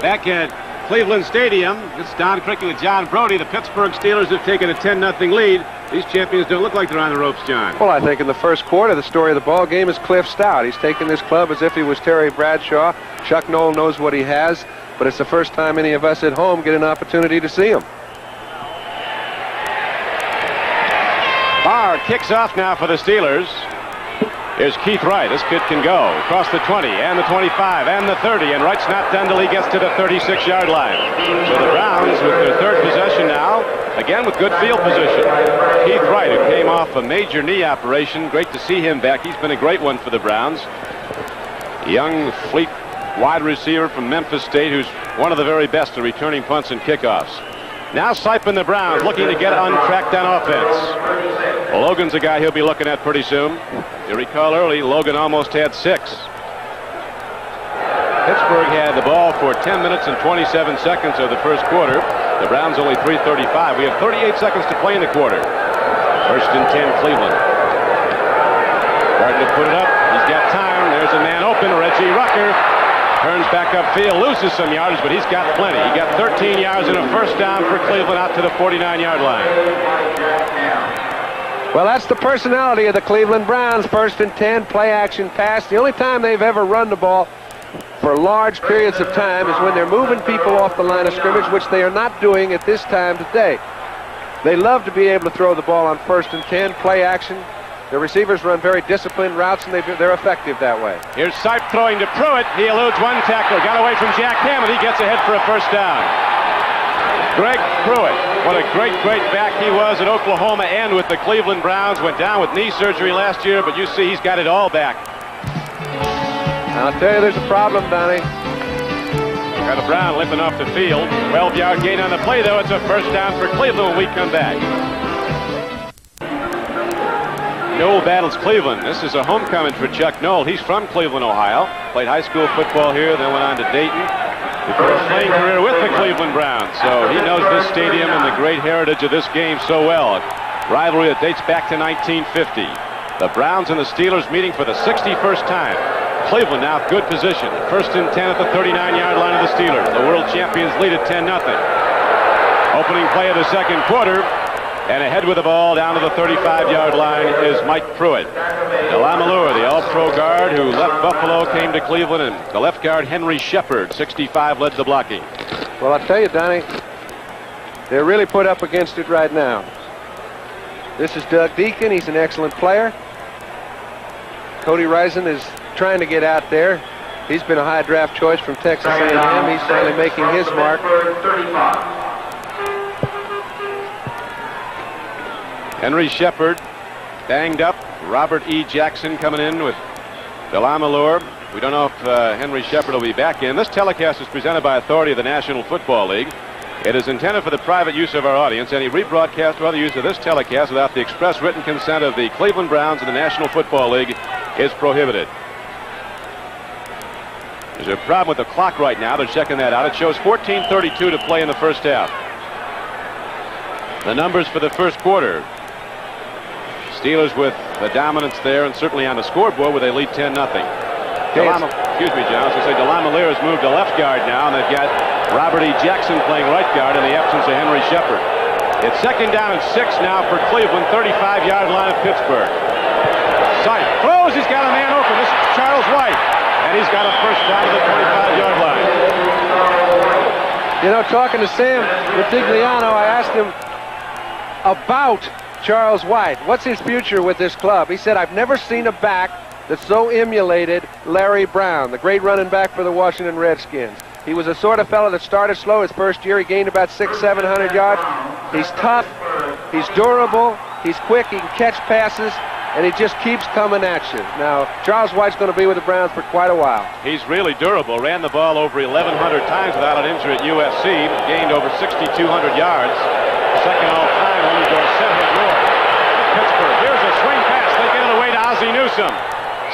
Back at Cleveland Stadium, it's Don Crickey with John Brody. The Pittsburgh Steelers have taken a 10-0 lead. These champions don't look like they're on the ropes, John. Well, I think in the first quarter, the story of the ball game is Cliff Stout. He's taken this club as if he was Terry Bradshaw. Chuck Noll knows what he has, but it's the first time any of us at home get an opportunity to see him. Barr kicks off now for the Steelers. Here's Keith Wright. This kid can go across the 20 and the 25 and the 30, and Wright's not done till he gets to the 36-yard line. So the Browns with their third possession now, again with good field position. Keith Wright, who came off a major knee operation, great to see him back. He's been a great one for the Browns. Young, fleet wide receiver from Memphis State, who's one of the very best at returning punts and kickoffs. Now Sipe and the Browns looking to get untracked on offense. Well, Logan's a guy he'll be looking at pretty soon. You recall early, Logan almost had 6. Pittsburgh had the ball for 10 minutes and 27 seconds of the first quarter. The Browns only 3:35. We have 38 seconds to play in the quarter. First and 10, Cleveland. Starting to put it up. He's got time. There's a man open. Reggie Rucker turns back upfield, loses some yardage, but he's got plenty. He got 13 yards and a first down for Cleveland out to the 49-yard line. Well, that's the personality of the Cleveland Browns. First and 10, play action pass. The only time they've ever run the ball for large periods of time is when they're moving people off the line of scrimmage, which they are not doing at this time today. They love to be able to throw the ball on first and 10, play action. The receivers run very disciplined routes, and they're effective that way. Here's Sipe throwing to Pruitt. He eludes one tackler. Got away from Jack Hammond. He gets ahead for a first down. Greg Pruitt, what a great back he was at Oklahoma and with the Cleveland Browns. Went down with knee surgery last year, but you see he's got it all back. I'll tell you, there's a problem, Donnie. Got a Brown limping off the field. 12-yard gain on the play, though. It's a first down for Cleveland when we come back. Knoll battles Cleveland. This is a homecoming for Chuck Knoll. He's from Cleveland, Ohio. Played high school football here, then went on to Dayton. Before his playing career with the Cleveland Browns. So he knows this stadium and the great heritage of this game so well. A rivalry that dates back to 1950. The Browns and the Steelers meeting for the 61st time. Cleveland now good position. First and 10 at the 39-yard line of the Steelers. The world champions lead at 10-0. Opening play of the second quarter. And ahead with the ball down to the 35-yard line is Mike Pruitt. Delamalure, the all-pro guard who left Buffalo, came to Cleveland, and the left guard Henry Shepard, 65, led the blocking. Well, I'll tell you, Donnie, they're really put up against it right now. This is Doug Deacon. He's an excellent player. Cody Risen is trying to get out there. He's been a high draft choice from Texas A&M. He's finally making his mark. Henry Shepard banged up. Robert E. Jackson coming in with Delamalure. We don't know if Henry Shepard will be back in. This telecast is presented by authority of the National Football League. It is intended for the private use of our audience. Any rebroadcast or other use of this telecast without the express written consent of the Cleveland Browns and the National Football League is prohibited. There's a problem with the clock right now. They're checking that out. It shows 14:32 to play in the first half. The numbers for the first quarter. Steelers with the dominance there, and certainly on the scoreboard where they lead 10-0. Excuse me, John. I was going to say Delamalure has moved to left guard now, and they've got Robert E. Jackson playing right guard in the absence of Henry Shepard. It's second down and 6 now for Cleveland, 35-yard line of Pittsburgh. Sipe throws. He's got a man open. This is Charles White, and he's got a first down to the 25-yard line. You know, talking to Sam Vitigliano, I asked him about Charles White. What's his future with this club? He said, I've never seen a back that so emulated Larry Brown, the great running back for the Washington Redskins. He was a sort of fellow that started slow. His first year, he gained about 600-700 yards. He's tough, he's durable, he's quick, he can catch passes, and he just keeps coming at you. Now, Charles White's going to be with the Browns for quite a while. He's really durable. Ran the ball over 1,100 times without an injury at USC. Gained over 6,200 yards. Second all-time, only Dorset more. Pittsburgh. Here's a swing pass. They get it away to Ozzie Newsome.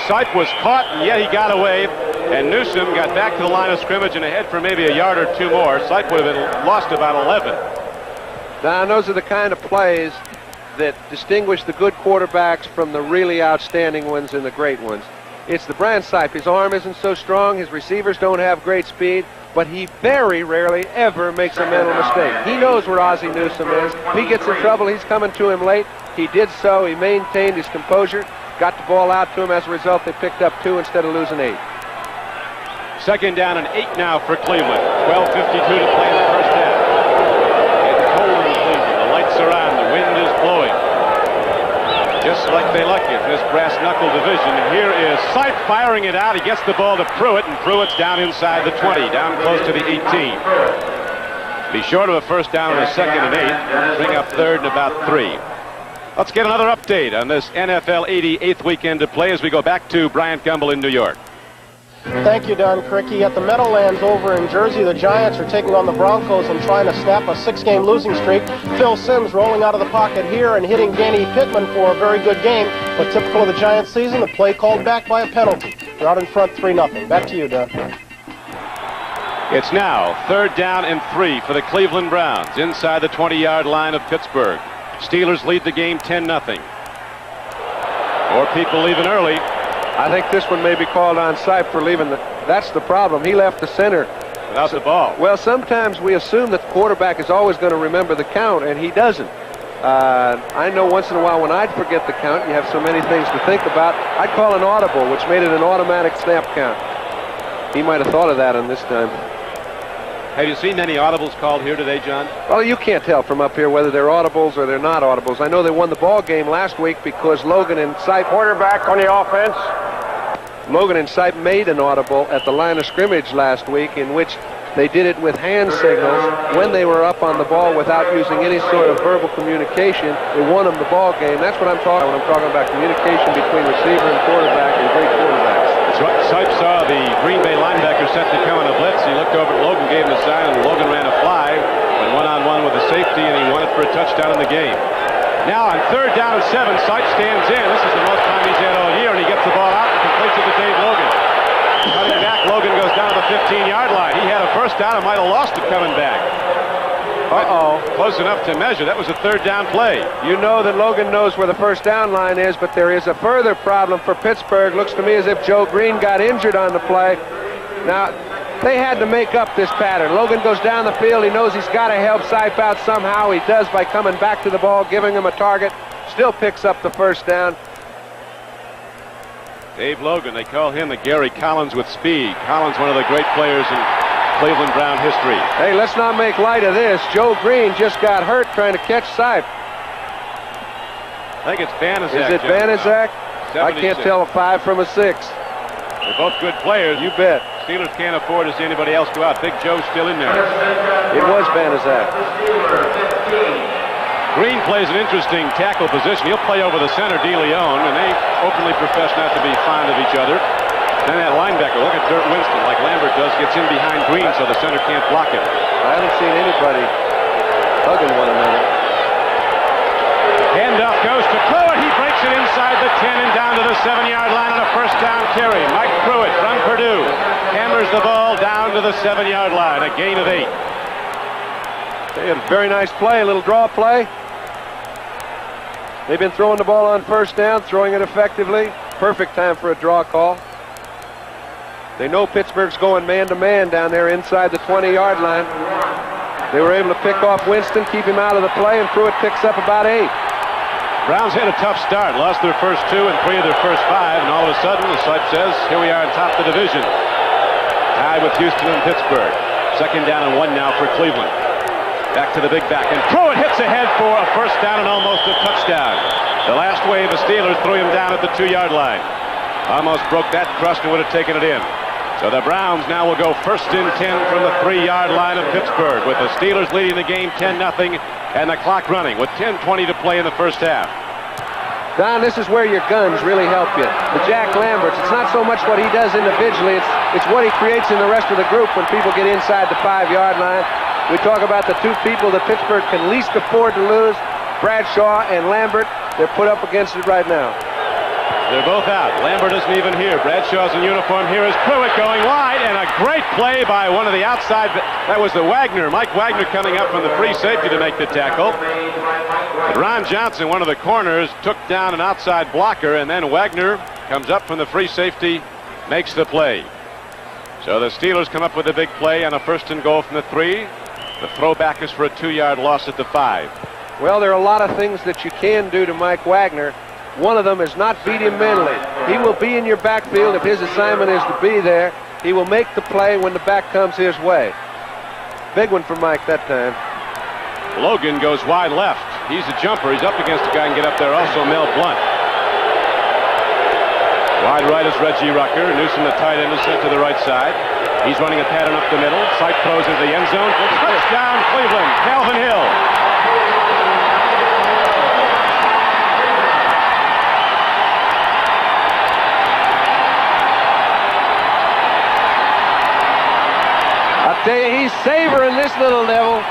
Sipe was caught, and yet he got away. And Newsome got back to the line of scrimmage and ahead for maybe a yard or two more. Sipe would have been lost about 11. Now, those are the kind of plays that distinguish the good quarterbacks from the really outstanding ones and the great ones. It's the Brand Sipe. His arm isn't so strong. His receivers don't have great speed. But he very rarely ever makes a mental mistake. He knows where Ozzie Newsome is. If he gets in trouble, he's coming to him late. He did so. He maintained his composure. Got the ball out to him. As a result, they picked up 2 instead of losing 8. Second down and 8 now for Cleveland. 12:52 to play in the first half. It's cold in Cleveland. The lights are on. The wind is blowing. Just like they like it in this brass knuckle division. And here is Sipe firing it out. He gets the ball to Pruitt, and Pruitt's down inside the 20, down close to the 18. Be short of a first down and a second and 8. Bring up third and about 3. Let's get another update on this NFL 88th weekend to play as we go back to Bryant Gumbel in New York. Thank you, Don Cricky. At the Meadowlands over in Jersey, the Giants are taking on the Broncos and trying to snap a 6-game losing streak. Phil Simms rolling out of the pocket here and hitting Danny Pittman for a very good game. But typical of the Giants season, the play called back by a penalty. They're out in front 3-0. Back to you, Don. It's now 3rd down and 3 for the Cleveland Browns inside the 20-yard line of Pittsburgh. Steelers lead the game 10-0. More people leaving early. I think this one may be called onside for leaving. That's the problem. He left the center without the ball. Well, sometimes we assume that the quarterback is always going to remember the count, and he doesn't. I know once in a while when I'd forget the count, you have so many things to think about. I'd call an audible, which made it an automatic snap count. He might have thought of that on this time. Have you seen any audibles called here today, John? Well, you can't tell from up here whether they're audibles or they're not audibles. I know they won the ball game last week because Logan and Sipe, Quarterback on the offense. Logan and Sipe made an audible at the line of scrimmage last week in which they did it with hand signals when they were up on the ball without using any sort of verbal communication. It won them the ball game. That's what I'm talking about when I'm talking about communication between receiver and quarterback and great quarterbacks. Sipe saw the Green Bay linebacker set to come on a blitz. He looked over at Logan, gave him a sign, and Logan ran a fly, went one-on-one with the safety, and he won it for a touchdown in the game. Now on 3rd down and 7, Sipe stands in. This is the most time he's had all year, and he gets the ball out and completes it to Dave Logan. Cutting back, Logan goes down to the 15-yard line. He had a first down and might have lost it coming back. Close enough to measure. That was a 3rd down play. You know that Logan knows where the first down line is, but there is a further problem for Pittsburgh. Looks to me as if Joe Green got injured on the play. Now, they had to make up this pattern. Logan goes down the field. He knows he's got to help Sipe out somehow. He does by coming back to the ball, giving him a target. Still picks up the first down. Dave Logan, they call him the Gary Collins with speed. Collins, one of the great players in Cleveland Brown history. Hey, let's not make light of this. Joe Green just got hurt trying to catch Sipe. I think it's Banaszak. Is it Banaszak? I can't tell a 5 from a 6. They're both good players. You bet. Steelers can't afford to see anybody else go out. Big Joe's still in there. It was Banaszak. Green plays an interesting tackle position. He'll play over the center, DeLeon, and they openly profess not to be fond of each other. Then that linebacker, look at Dirt Winston, like Lambert does, gets in behind Green so the center can't block him. I haven't seen anybody hugging one another. Handoff goes to Pruitt. He breaks it inside the 10 and down to the 7-yard line on a first down carry. Mike Pruitt from Purdue hammers the ball down to the 7-yard line, a gain of 8. They had a very nice play, a little draw play. They've been throwing the ball on first down, throwing it effectively. Perfect time for a draw call. They know Pittsburgh's going man-to-man down there inside the 20-yard line. They were able to pick off Winston, keep him out of the play, and Pruitt picks up about 8. Browns had a tough start, lost their first 2 and 3 of their first 5, and all of a sudden, the Sipe says, here we are on top of the division. Tied with Houston and Pittsburgh. 2nd down and 1 now for Cleveland. Back to the big back, and Pruitt hits ahead for a first down and almost a touchdown. The last wave of Steelers threw him down at the 2-yard line. Almost broke that crust and would have taken it in. So the Browns now will go 1st and 10 from the 3-yard line of Pittsburgh, with the Steelers leading the game 10-0 and the clock running with 10:20 to play in the first half. Don, this is where your guns really help you. The Jack Lamberts, it's not so much what he does individually, it's what he creates in the rest of the group when people get inside the 5-yard line. We talk about the 2 people that Pittsburgh can least afford to lose, Bradshaw and Lambert. They're put up against it right now. They're both out. Lambert isn't even here. Bradshaw's in uniform. Here is Pruitt going wide, and a great play by one of the outside. That was the Wagner. Mike Wagner coming up from the free safety to make the tackle. But Ron Johnson, one of the corners, took down an outside blocker, and then Wagner comes up from the free safety, makes the play. So the Steelers come up with a big play on a 1st and goal from the 3. The throwback is for a 2-yard loss at the 5. Well, there are a lot of things that you can do to Mike Wagner. One of them is not beat him mentally. He will be in your backfield if his assignment is to be there. He will make the play when the back comes his way. Big one for Mike that time. Logan goes wide left. He's a jumper. He's up against a guy and get up there. Also Mel Blunt. Wide right is Reggie Rucker. Newsom, the tight end, is sent to the right side. He's running a pattern up the middle. Sipe throws into the end zone. Touchdown, Cleveland. Calvin Hill. tell you, he's savoring this little devil.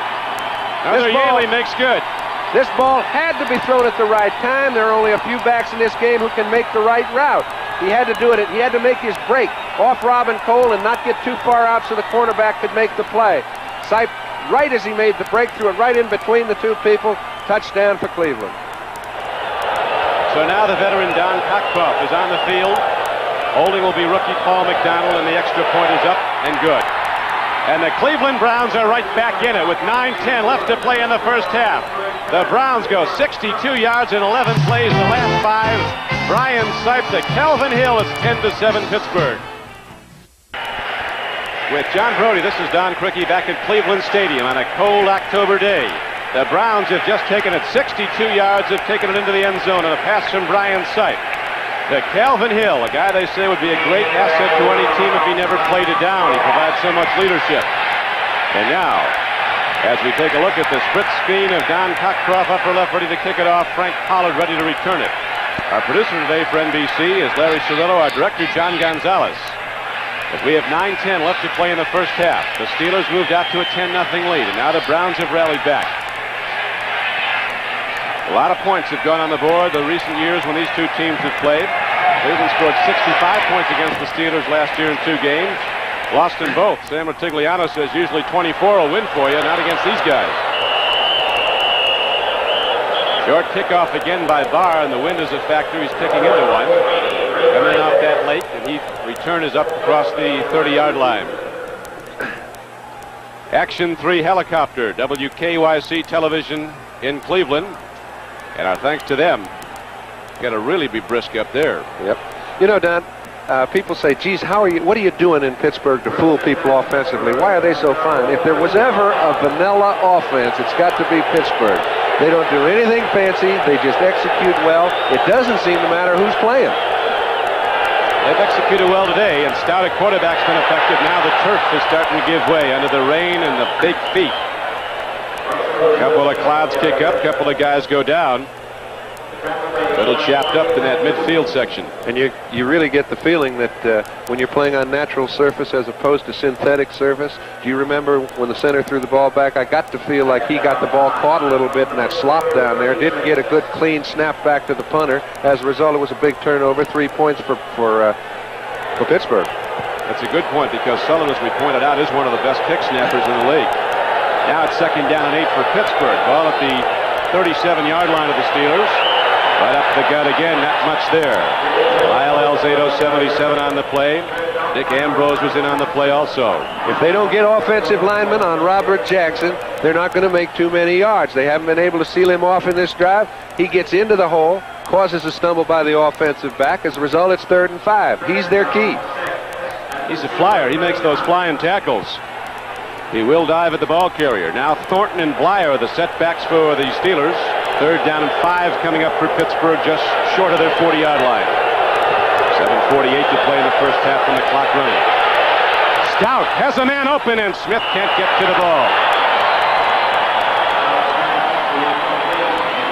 Another Yaley makes good. This ball had to be thrown at the right time. There are only a few backs in this game who can make the right route. He had to do it. He had to make his break off Robin Cole and not get too far out so the cornerback could make the play. Sipe, right as he made the break, threw it right in between the two people. Touchdown for Cleveland. So now the veteran Don Cockcroft is on the field. Holding will be rookie Paul McDonald, and the extra point is up and good. And the Cleveland Browns are right back in it with 9:10 left to play in the first half. The Browns go 62 yards in 11 plays the last 5. Brian Sipe to Calvin Hill. It's 10-7 Pittsburgh. With John Brody, this is Don Criqui back at Cleveland Stadium on a cold October day. The Browns have just taken it 62 yards, have taken it into the end zone, and a pass from Brian Sipe to Calvin Hill, a guy they say would be a great asset to any team if he never played it down. He provides so much leadership. And now, as we take a look at the split screen of Don Cockcroft, upper left, ready to kick it off, Frank Pollard ready to return it. Our producer today for NBC is Larry Cirillo, our director John Gonzalez. As we have 9:10 left to play in the first half, the Steelers moved out to a 10-0 lead, and now the Browns have rallied back. A lot of points have gone on the board the recent years when these two teams have played. Cleveland scored 65 points against the Steelers last year in 2 games. Lost in both. Sam Rutigliano says usually 24 will win for you, not against these guys. Short kickoff again by Barr, and the wind is a factor. He's kicking into one. Coming off that late, and he return is up across the 30-yard line. Action 3 helicopter, WKYC television in Cleveland. And our thanks to them. Got to really be brisk up there. Yep. You know, Don, people say, geez, what are you doing in Pittsburgh to fool people offensively? Why are they so fine? If there was ever a vanilla offense, it's got to be Pittsburgh. They don't do anything fancy. They just execute well. It doesn't seem to matter who's playing. They've executed well today, and stout at quarterback's been effective. Now the turf is starting to give way under the rain and the big feet. A couple of clouds kick up, couple of guys go down. A little chapped up in that midfield section. And you really get the feeling that when you're playing on natural surface as opposed to synthetic surface. Do you remember when the center threw the ball back? I got to feel like he got the ball caught a little bit in that slop down there. Didn't get a good clean snap back to the punter. As a result, it was a big turnover. 3 points for Pittsburgh. That's a good point, because Sullivan, as we pointed out, is one of the best kick snappers in the league. Now it's 2nd down and 8 for Pittsburgh. Ball at the 37-yard line of the Steelers. Right up the gut again, not much there. Lyle Alzado, 77 on the play. Dick Ambrose was in on the play also. If they don't get offensive linemen on Robert Jackson, they're not going to make too many yards. They haven't been able to seal him off in this drive. He gets into the hole, causes a stumble by the offensive back. As a result, it's 3rd and 5. He's their key. He's a flyer. He makes those flying tackles. He will dive at the ball carrier. Now Thornton and Blyer are the setbacks for the Steelers. 3rd down and 5 coming up for Pittsburgh, just short of their 40-yard line. 7:48 to play in the first half and the clock running. Stout has a man open, and Smith can't get to the ball.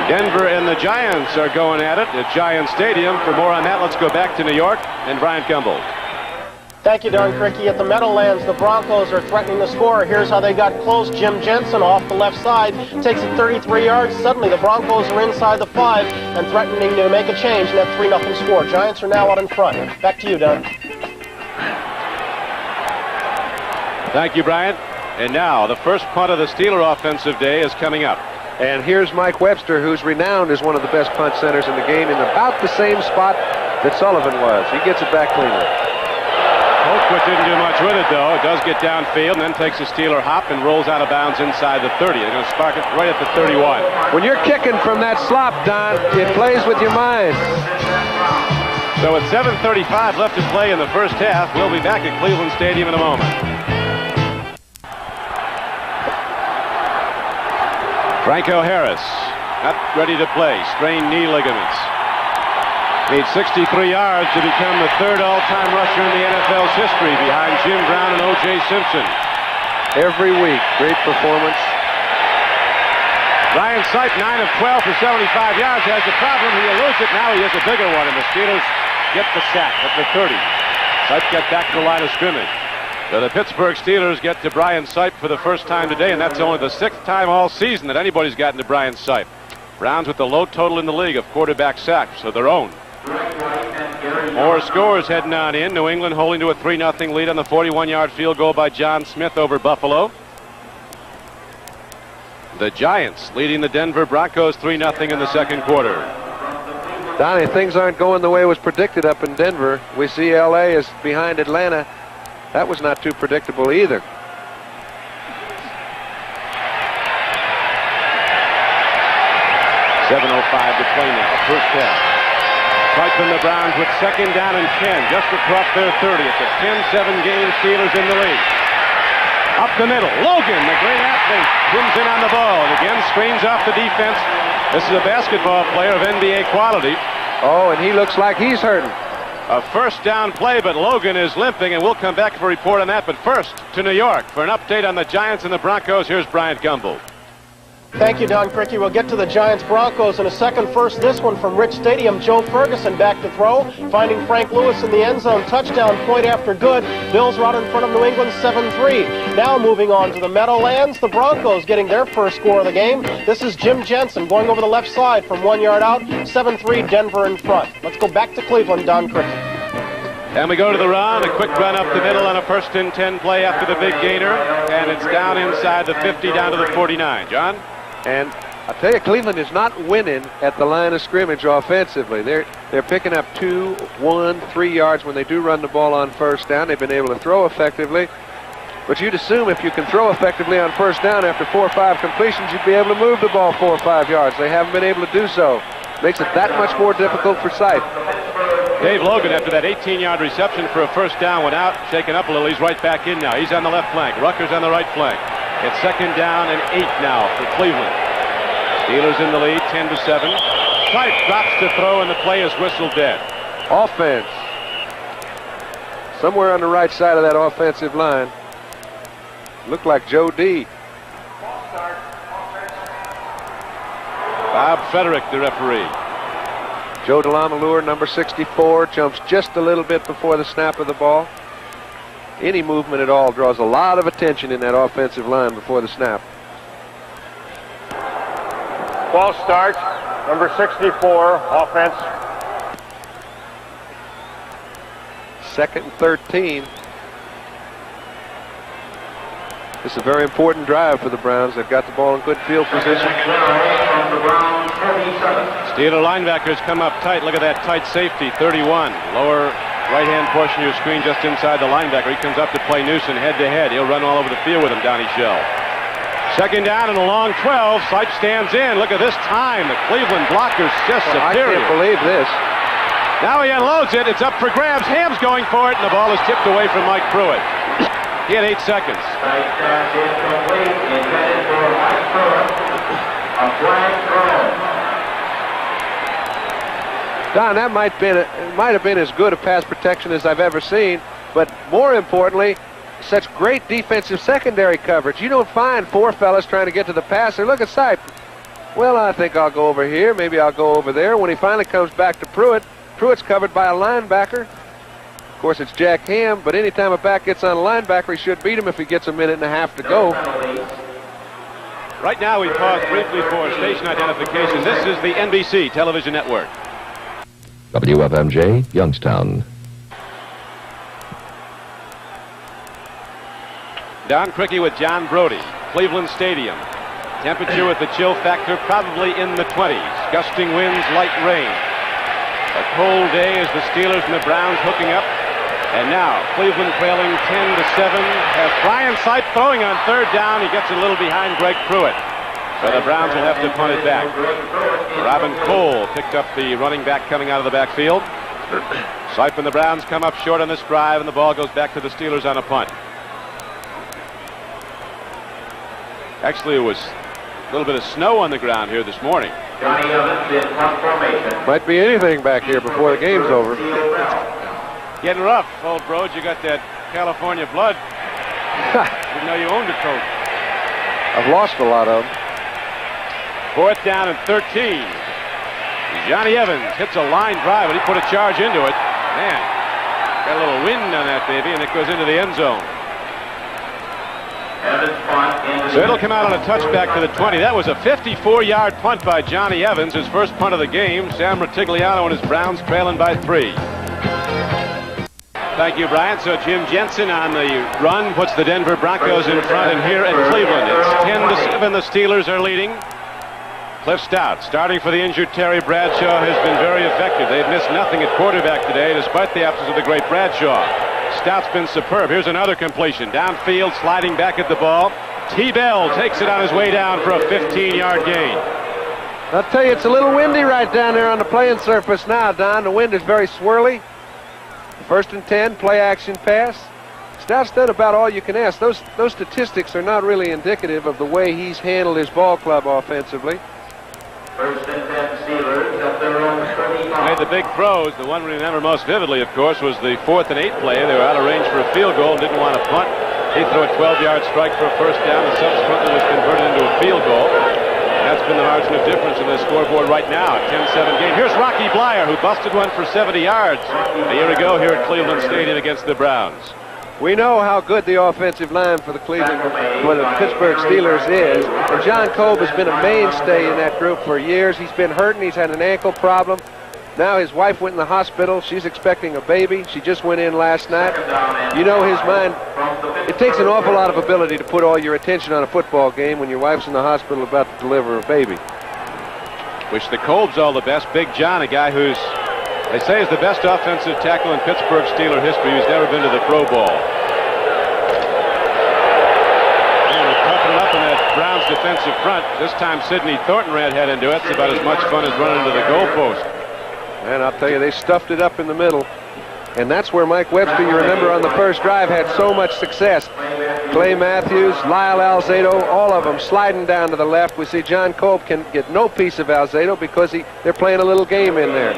Denver and the Giants are going at it at Giant Stadium. For more on that, let's go back to New York and Bryant Gumbel. Thank you, Don Criqui. At the Meadowlands, the Broncos are threatening the score. Here's how they got close. Jim Jensen off the left side takes it 33 yards. Suddenly, the Broncos are inside the 5 and threatening to make a change in that 3-0 score. Giants are now out in front. Back to you, Don. Thank you, Bryant. And now, the first punt of the Steeler offensive day is coming up. And here's Mike Webster, who's renowned as one of the best punt centers in the game, in about the same spot that Sullivan was. He gets it back cleanly. Colquitt didn't do much with it, though. It does get downfield and then takes a Steeler hop and rolls out of bounds inside the 30. They're going to spark it right at the 31. When you're kicking from that slop, Don, it plays with your mind. So with 7:35 left to play in the first half, we'll be back at Cleveland Stadium in a moment. Franco Harris, not ready to play. Strained knee ligaments. Needs 63 yards to become the 3rd all-time rusher in the NFL's history, behind Jim Brown and O.J. Simpson. Every week, great performance. Brian Sipe, 9 of 12 for 75 yards. Has a problem. He'll lose it. Now he has a bigger one, and the Steelers get the sack at the 30. Sipe got back to the line of scrimmage. So the Pittsburgh Steelers get to Brian Sipe for the first time today, and that's only the 6th time all season that anybody's gotten to Brian Sipe. Browns with the low total in the league of quarterback sacks of their own. More scores heading on in. New England holding to a 3-0 lead on the 41-yard field goal by John Smith over Buffalo. The Giants leading the Denver Broncos 3-0 in the second quarter. Donnie, things aren't going the way it was predicted up in Denver. We see L.A. is behind Atlanta. That was not too predictable either. 7:05 to play now. First half. Sipe and the Browns with 2nd down and 10, just across their 30. It's a 10-7 game. Steelers in the lead. Up the middle, Logan, the great athlete, pins in on the ball. And again, screens off the defense. This is a basketball player of NBA quality. Oh, and he looks like he's hurting. A first down play, but Logan is limping, and we'll come back for a report on that. But first, to New York for an update on the Giants and the Broncos. Here's Bryant Gumbel. Thank you, Don Criqui. We'll get to the Giants-Broncos in a second. First, this one from Rich Stadium. Joe Ferguson back to throw, finding Frank Lewis in the end zone. Touchdown, point after good. Bills are out in front of New England 7-3. Now moving on to the Meadowlands. The Broncos getting their first score of the game. This is Jim Jensen going over the left side from 1 yard out. 7-3, Denver in front. Let's go back to Cleveland, Don Criqui. And we go to the run, a quick run up the middle on a 1st and 10 play after the big gainer. And it's down inside the 50, down to the 49. John? And I'll tell you, Cleveland is not winning at the line of scrimmage offensively. They're picking up 2, 1, 3 yards when they do run the ball on first down. They've been able to throw effectively. But you'd assume if you can throw effectively on first down after 4 or 5 completions, you'd be able to move the ball 4 or 5 yards. They haven't been able to do so. Makes it that much more difficult for Sipe. Dave Logan, after that 18-yard reception for a first down, went out, shaken up a little. He's right back in now. He's on the left flank. Rucker's on the right flank. It's 2nd down and 8 now for Cleveland. Steelers in the lead, 10-7. Sipe drops to throw, and the play is whistled dead. Offense. Somewhere on the right side of that offensive line. Looked like Joe D. Bob Frederick, the referee. Joe DeLamalure, number 64, jumps just a little bit before the snap of the ball. Any movement at all draws a lot of attention in that offensive line before the snap. Ball start, number 64, offense. 2nd and 13. This is a very important drive for the Browns. They've got the ball in good field position. Steeler linebackers come up tight. Look at that tight safety, 31. Lower right-hand portion of your screen just inside the linebacker. He comes up to play Newsom head-to-head. He'll run all over the field with him, Donnie Shell. 2nd down and a long 12. Sipe stands in. Look at this time. The Cleveland blocker's just superior. I can't believe this. Now he unloads it. It's up for grabs. Ham's going for it, and the ball is tipped away from Mike Pruitt. He had 8 seconds. Don, that might have been as good a pass protection as I've ever seen, but more importantly, such great defensive secondary coverage. You don't find 4 fellas trying to get to the passer. Look at Sipe. Well, I think I'll go over here. Maybe I'll go over there. When he finally comes back to Pruitt, Pruitt's covered by a linebacker. Of course, it's Jack Ham, but anytime a back gets on a linebacker, he should beat him if he gets a minute and a half to go. Right now, we pause briefly for station identification. This is the NBC television network. WFMJ, Youngstown. Don Criqui with John Brody, Cleveland Stadium. Temperature with the chill factor probably in the 20s. Gusting winds, light rain. A cold day as the Steelers and the Browns hooking up. And now, Cleveland trailing 10-7. Has Brian Sipe throwing on 3rd down. He gets a little behind Greg Pruitt. So the Browns will have to punt it back. Robin Cole picked up the running back coming out of the backfield. Sipe and the Browns come up short on this drive, and the ball goes back to the Steelers on a punt. Actually, it was a little bit of snow on the ground here this morning. Might be anything back here before the game's over. Getting rough, old Broad. You got that California blood. Didn't know you owned a coat. I've lost a lot of them. 4th down and 13. Johnny Evans hits a line drive, but he put a charge into it. Man, got a little wind on that baby, and it goes into the end zone. So it'll come out on a touchback to the 20. That was a 54-yard punt by Johnny Evans, his first punt of the game. Sam Rutigliano and his Browns trailing by 3. Thank you, Brian. So Jim Jensen on the run puts the Denver Broncos in front, and here in Cleveland, it's 10-7. The Steelers are leading. Cliff Stout, starting for the injured Terry Bradshaw, has been very effective. They've missed nothing at quarterback today, despite the absence of the great Bradshaw. Stout's been superb. Here's another completion. Downfield, sliding back at the ball. T-Bell takes it on his way down for a 15-yard gain. I'll tell you, it's a little windy right down there on the playing surface now, Don. The wind is very swirly. 1st and 10, play action pass. Stout's done about all you can ask. Those statistics are not really indicative of the way he's handled his ball club offensively. 1st and 10 Steelers at their own 35. Made the big throws. The one we remember most vividly, of course, was the 4th and 8 play. They were out of range for a field goal and didn't want to punt. He threw a 12-yard strike for a first down and subsequently was converted into a field goal. That's been the margin of difference in the scoreboard right now. 10-7 game. Here's Rocky Blyer, who busted one for 70 yards a year ago here at Cleveland Stadium against the Browns. We know how good the offensive line for the Pittsburgh Steelers is. And John Kolb has been a mainstay in that group for years. He's been hurting. He's had an ankle problem. Now his wife went in the hospital. She's expecting a baby. She just went in last night. You know his mind. It takes an awful lot of ability to put all your attention on a football game when your wife's in the hospital about to deliver a baby. Wish the Kolbs all the best. Big John, a guy who's, they say, is the best offensive tackle in Pittsburgh Steeler history, who's never been to the Pro Bowl. And we're pumping it up in that Browns defensive front. This time Sidney Thornton ran head into it. It's about as much fun as running to the goalpost. And I'll tell you, they stuffed it up in the middle. And that's where Mike Webster, you remember on the first drive, had so much success. Clay Matthews, Lyle Alzado, all of them sliding down to the left. We see John Kolb can get no piece of Alzado because they're playing a little game in there.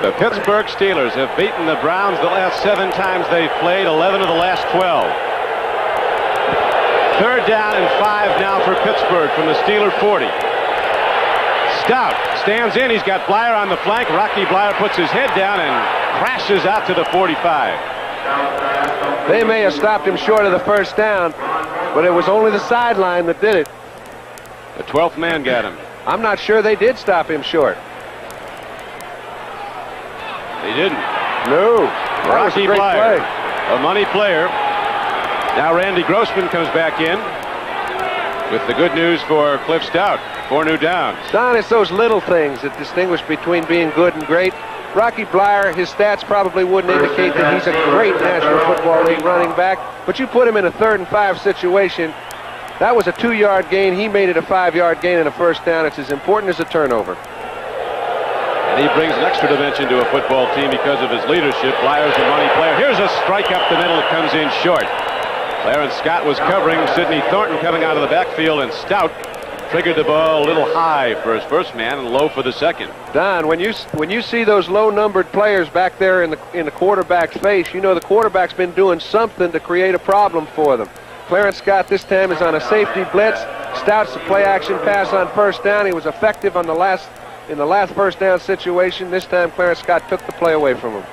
The Pittsburgh Steelers have beaten the Browns the last 7 times they've played, 11 of the last 12. 3rd down and 5 now for Pittsburgh from the Steeler 40. Stout stands in. He's got Blyer on the flank. Rocky Blyer puts his head down and crashes out to the 45. They may have stopped him short of the first down, but it was only the sideline that did it. The 12th man got him. I'm not sure they did stop him short. They didn't. No. Rocky Blyer, a money player. Now Randy Grossman comes back in with the good news for Cliff Stout. 4 new downs. Don, it's those little things that distinguish between being good and great. Rocky Blyer, his stats probably wouldn't indicate that he's a great National Football League running back, but you put him in a 3rd and 5 situation. That was a 2-yard gain. He made it a 5-yard gain and a first down. It's as important as a turnover. And he brings an extra dimension to a football team because of his leadership. Blyer's a money player. Here's a strike up the middle. It comes in short. Clarence Scott was covering. Sidney Thornton coming out of the backfield, and Stout triggered the ball a little high for his first man and low for the second. Don, when you see those low-numbered players back there in the quarterback's face, you know the quarterback's been doing something to create a problem for them. Clarence Scott this time is on a safety blitz. Stout's a play-action pass on first down. He was effective on in the last first down situation. This time Clarence Scott took the play away from him.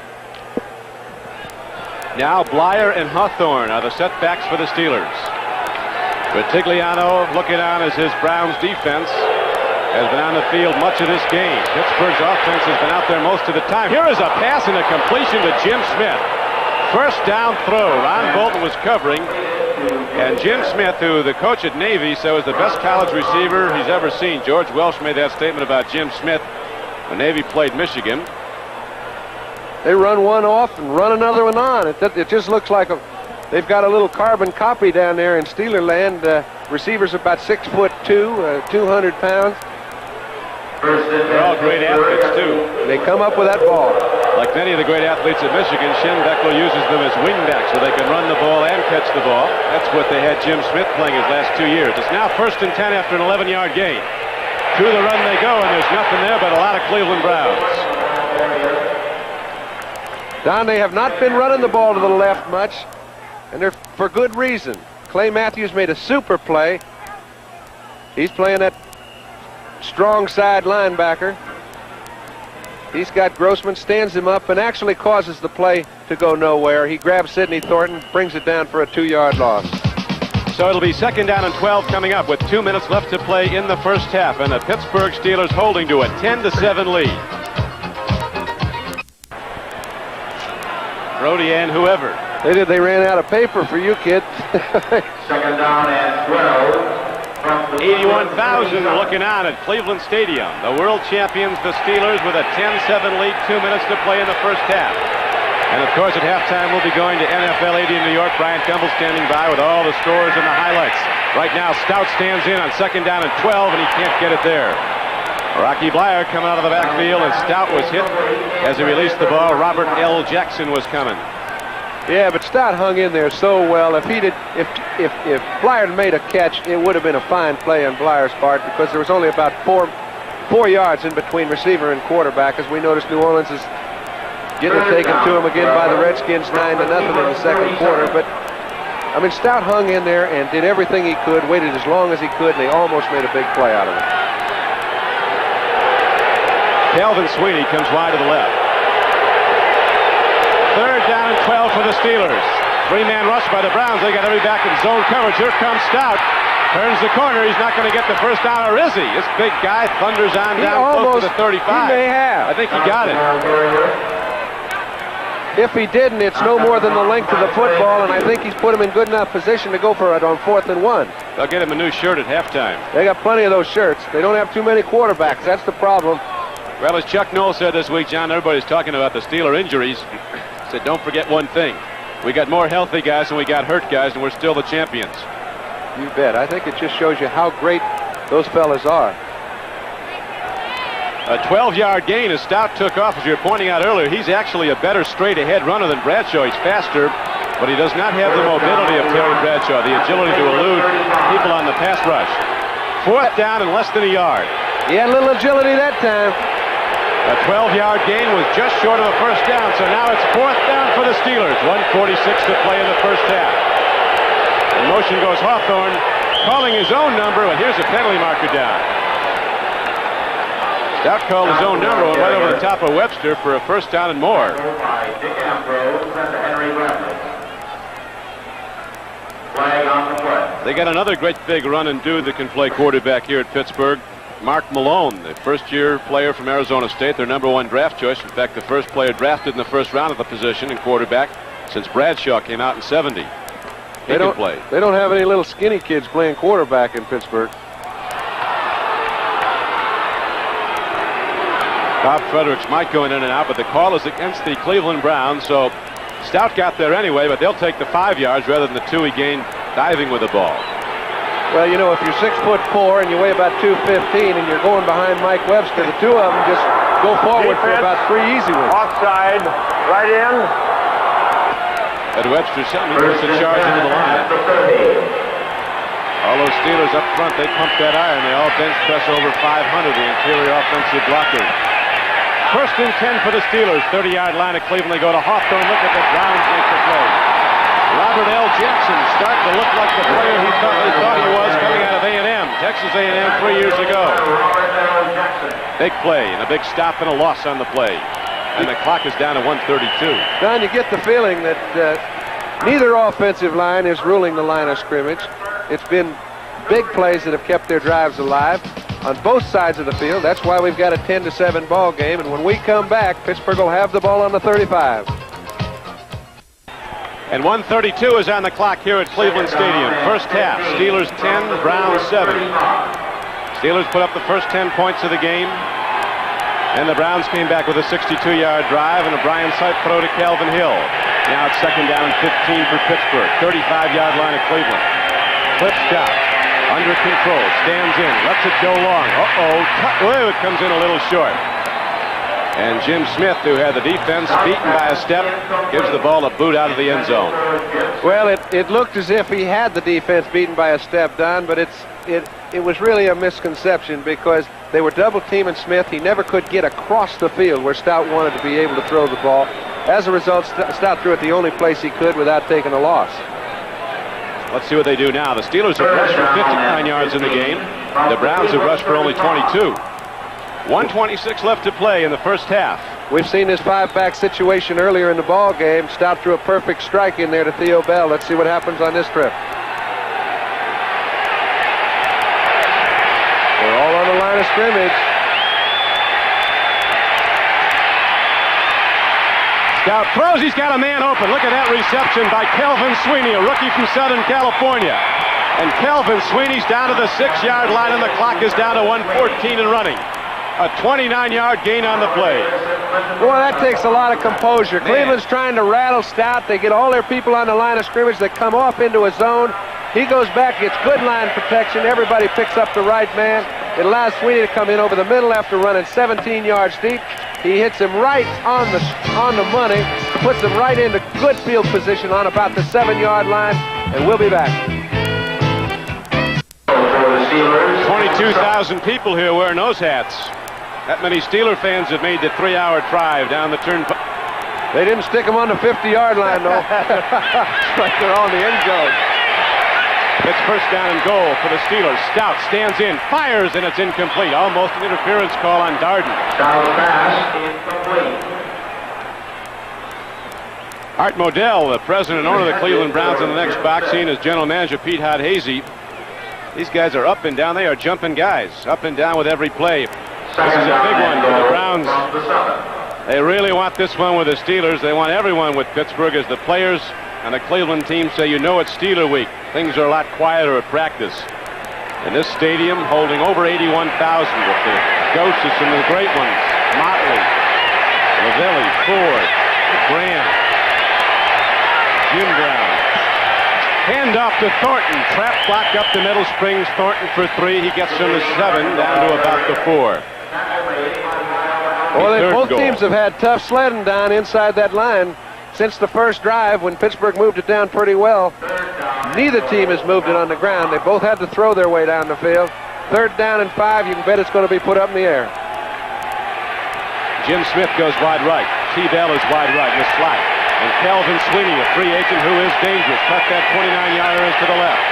Now Blyer and Hawthorne are the setbacks for the Steelers. Rutigliano looking on as his Browns defense has been on the field much of this game. Pittsburgh's offense has been out there most of the time. Here is a pass and a completion to Jim Smith. First down throw. Ron Bolton was covering. And Jim Smith, who the coach at Navy said was the best college receiver he's ever seen. George Welsh made that statement about Jim Smith when Navy played Michigan. They run one off and run another one on. It just looks like they've got a little carbon copy down there in Steeler land. Receivers about 6'2", 200 pounds. They're all great athletes, too. They come up with that ball. Like many of the great athletes at Michigan, Schenbeckler uses them as wingbacks so they can run the ball and catch the ball. That's what they had Jim Smith playing his last 2 years. It's now 1st and 10 after an 11-yard gain. Through the run they go, and there's nothing there but a lot of Cleveland Browns. Don, they have not been running the ball to the left much, and they're for good reason. Clay Matthews made a super play. He's playing that strong side linebacker. He's got Grossman, stands him up, and actually causes the play to go nowhere. He grabs Sidney Thornton, brings it down for a 2-yard loss. So it'll be 2nd down and 12 coming up with 2 minutes left to play in the first half, and the Pittsburgh Steelers holding to a 10-7 lead. Brody and whoever. They ran out of paper for you, kid. 2nd down and 12. 81,000 looking on at Cleveland Stadium. The world champions, the Steelers, with a 10-7 lead, 2 minutes to play in the first half. And of course, at halftime, we'll be going to NFL 80 in New York. Brian Campbell standing by with all the scores and the highlights. Right now, Stout stands in on 2nd down and 12, and he can't get it there. Rocky Bleier coming out of the backfield, and Stout was hit as he released the ball. Robert L. Jackson was coming. Yeah, but Stout hung in there so well. If Bleier had made a catch, it would have been a fine play on Bleier's part, because there was only about four yards in between receiver and quarterback, as we noticed New Orleans is getting it taken to him again by the Redskins 9-0 in the second quarter. But I mean, Stout hung in there and did everything he could, waited as long as he could, and they almost made a big play out of it. Calvin Sweeney comes wide to the left. 3rd down and 12 for the Steelers. 3-man rush by the Browns. They got every back in zone coverage. Here comes Stout. Turns the corner. He's not going to get the first down, or is he? This big guy thunders on down close to the 35. He may have. I think he got it. If he didn't, it's no more than the length of the football, and I think he's put him in good enough position to go for it on 4th and 1. They'll get him a new shirt at halftime. They got plenty of those shirts. They don't have too many quarterbacks. That's the problem. Well, as Chuck Noll said this week, John, everybody's talking about the Steeler injuries. He said, don't forget one thing. We got more healthy guys than we got hurt guys, and we're still the champions. You bet. I think it just shows you how great those fellas are. A 12-yard gain as Stout took off. As you were pointing out earlier, he's actually a better straight-ahead runner than Bradshaw. He's faster, but he does not have the mobility of Terry Bradshaw, the agility to elude people on the pass rush. 4th down and less than a yard. He had a little agility that time. A 12-yard gain was just short of a first down, so now it's 4th down for the Steelers. 1:46 to play in the first half. In motion goes Hawthorne, calling his own number, and here's a penalty marker down. Stout called his own number, went right over the top of Webster for a first down and more. They got another great big running dude that can play quarterback here at Pittsburgh. Mark Malone, the first-year player from Arizona State, their #1 draft choice. In fact, the first player drafted in the first round of the position in quarterback since Bradshaw came out in '70. They don't play. They don't have any little skinny kids playing quarterback in Pittsburgh. Bob Fredericks might go in and out, but the call is against the Cleveland Browns, so Stout got there anyway, but they'll take the 5 yards rather than the 2 he gained diving with the ball. Well, you know, if you're 6'4" and you weigh about 215 and you're going behind Mike Webster, the two of them just go forward for about 3 easy ones. Offside, right in. Ed Webster suddenly puts the charge into the line. All those Steelers up front, they pump that iron. They all bench press over 500, the interior offensive blockers. 1st and 10 for the Steelers. 30-yard line of Cleveland. They go to Hawthorne. Look at the Browns make the play. Robert L. Jackson starting to look like the player they thought he was coming out of A&M. Texas A&M 3 years ago. Big play and a big stop and a loss on the play. And the clock is down to 1:32. Don, you get the feeling that neither offensive line is ruling the line of scrimmage. It's been big plays that have kept their drives alive on both sides of the field. That's why we've got a 10-7 ball game. And when we come back, Pittsburgh will have the ball on the 35. And 1:32 is on the clock here at Cleveland Stadium. First half, Steelers 10, Browns 7. Steelers put up the first 10 points of the game. And the Browns came back with a 62-yard drive and a Brian Sipe throw to Calvin Hill. Now it's 2nd down and 15 for Pittsburgh. 35-yard line of Cleveland. Clip stop. Under control. Stands in. Lets it go long. Uh-oh. It comes in a little short. And Jim Smith, who had the defense beaten by a step, gives the ball a boot out of the end zone. Well, it looked as if he had the defense beaten by a step, Don, but it was really a misconception because they were double-teaming Smith. He never could get across the field where Stout wanted to be able to throw the ball. As a result, Stout threw it the only place he could without taking a loss. Let's see what they do now. The Steelers have rushed for 59 yards in the game. The Browns have rushed for only 22. 1:26 left to play in the first half. We've seen this 5-back situation earlier in the ball game. Stout threw a perfect strike in there to Theo Bell. Let's see what happens on this trip. They're all on the line of scrimmage. Stout throws. He's got a man open. Look at that reception by Kelvin Sweeney, a rookie from Southern California. And Kelvin Sweeney's down to the 6-yard line, and the clock is down to 1:14 and running. A 29-yard gain on the play. Boy, that takes a lot of composure. Cleveland's trying to rattle Stout. They get all their people on the line of scrimmage. They come off into a zone. He goes back, gets good line protection. Everybody picks up the right man. It allows Sweeney to come in over the middle after running 17 yards deep. He hits him right on the money, puts him right into good field position on about the 7-yard line, and we'll be back. 22,000 people here wearing those hats. That many Steeler fans have made the 3-hour drive down the turnpike. They didn't stick him on the 50-yard line, though. Like they're on the end zone. It's first down and goal for the Steelers. Stout stands in, fires, and it's incomplete. Almost an interference call on Darden. Foul pass incomplete. Art Modell, the president and owner of the Cleveland Browns, in the next box scene is general manager Pete Hazy. These guys are up and down. They are jumping guys, up and down with every play. This is a big one for the Browns. They really want this one with the Steelers. They want everyone with Pittsburgh, as the players and the Cleveland team say, you know, it's Steeler week. Things are a lot quieter at practice. In this stadium, holding over 81,000 with the ghosts of some of the great ones. Motley, Lavelli, Ford, Graham, Jim Brown. Hand off to Thornton. Trap block up the middle. Springs Thornton for 3. He gets from the 7 down to about the 4. Well, both teams have had tough sledding down inside that line since the first drive when Pittsburgh moved it down pretty well. Neither team has moved it on the ground. They both had to throw their way down the field. 3rd down and 5, you can bet it's going to be put up in the air. Jim Smith goes wide right. T. Bell is wide right in the slot. And Kelvin Sweeney, a free agent who is dangerous, cut that 29-yarder to the left.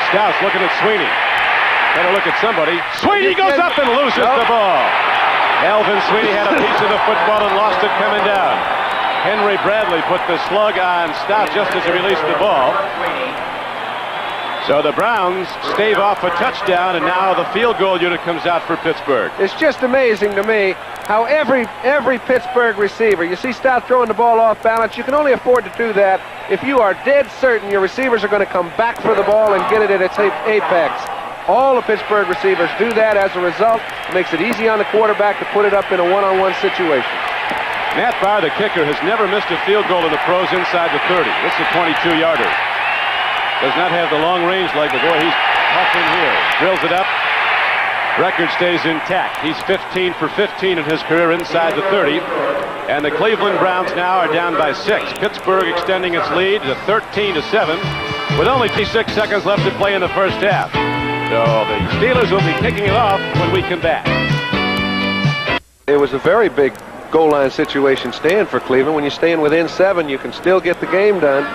Stout's looking at Sweeney. Better look at somebody. Sweeney goes up and loses the ball. Kelvin Sweeney had a piece of the football and lost it coming down. Henry Bradley put the slug on Stout just as he released the ball. So the Browns stave off a touchdown, and now the field goal unit comes out for Pittsburgh. It's just amazing to me how every Pittsburgh receiver, you see Stout throwing the ball off balance. You can only afford to do that if you are dead certain your receivers are going to come back for the ball and get it at its apex. All the Pittsburgh receivers do that. As a result, it makes it easy on the quarterback to put it up in a one-on-one situation. Matt Barr, the kicker, has never missed a field goal in the pros inside the 30. This is a 22-yarder. Does not have the long range leg, but boy, he's tough in here. Drills it up. Record stays intact. He's 15 for 15 in his career inside the 30. And the Cleveland Browns now are down by 6. Pittsburgh extending its lead to 13-7 with only 6 seconds left to play in the first half. So the Steelers will be kicking it off when we come back. It was a very big goal line situation stand for Cleveland. When you stand within 7, you can still get the game done.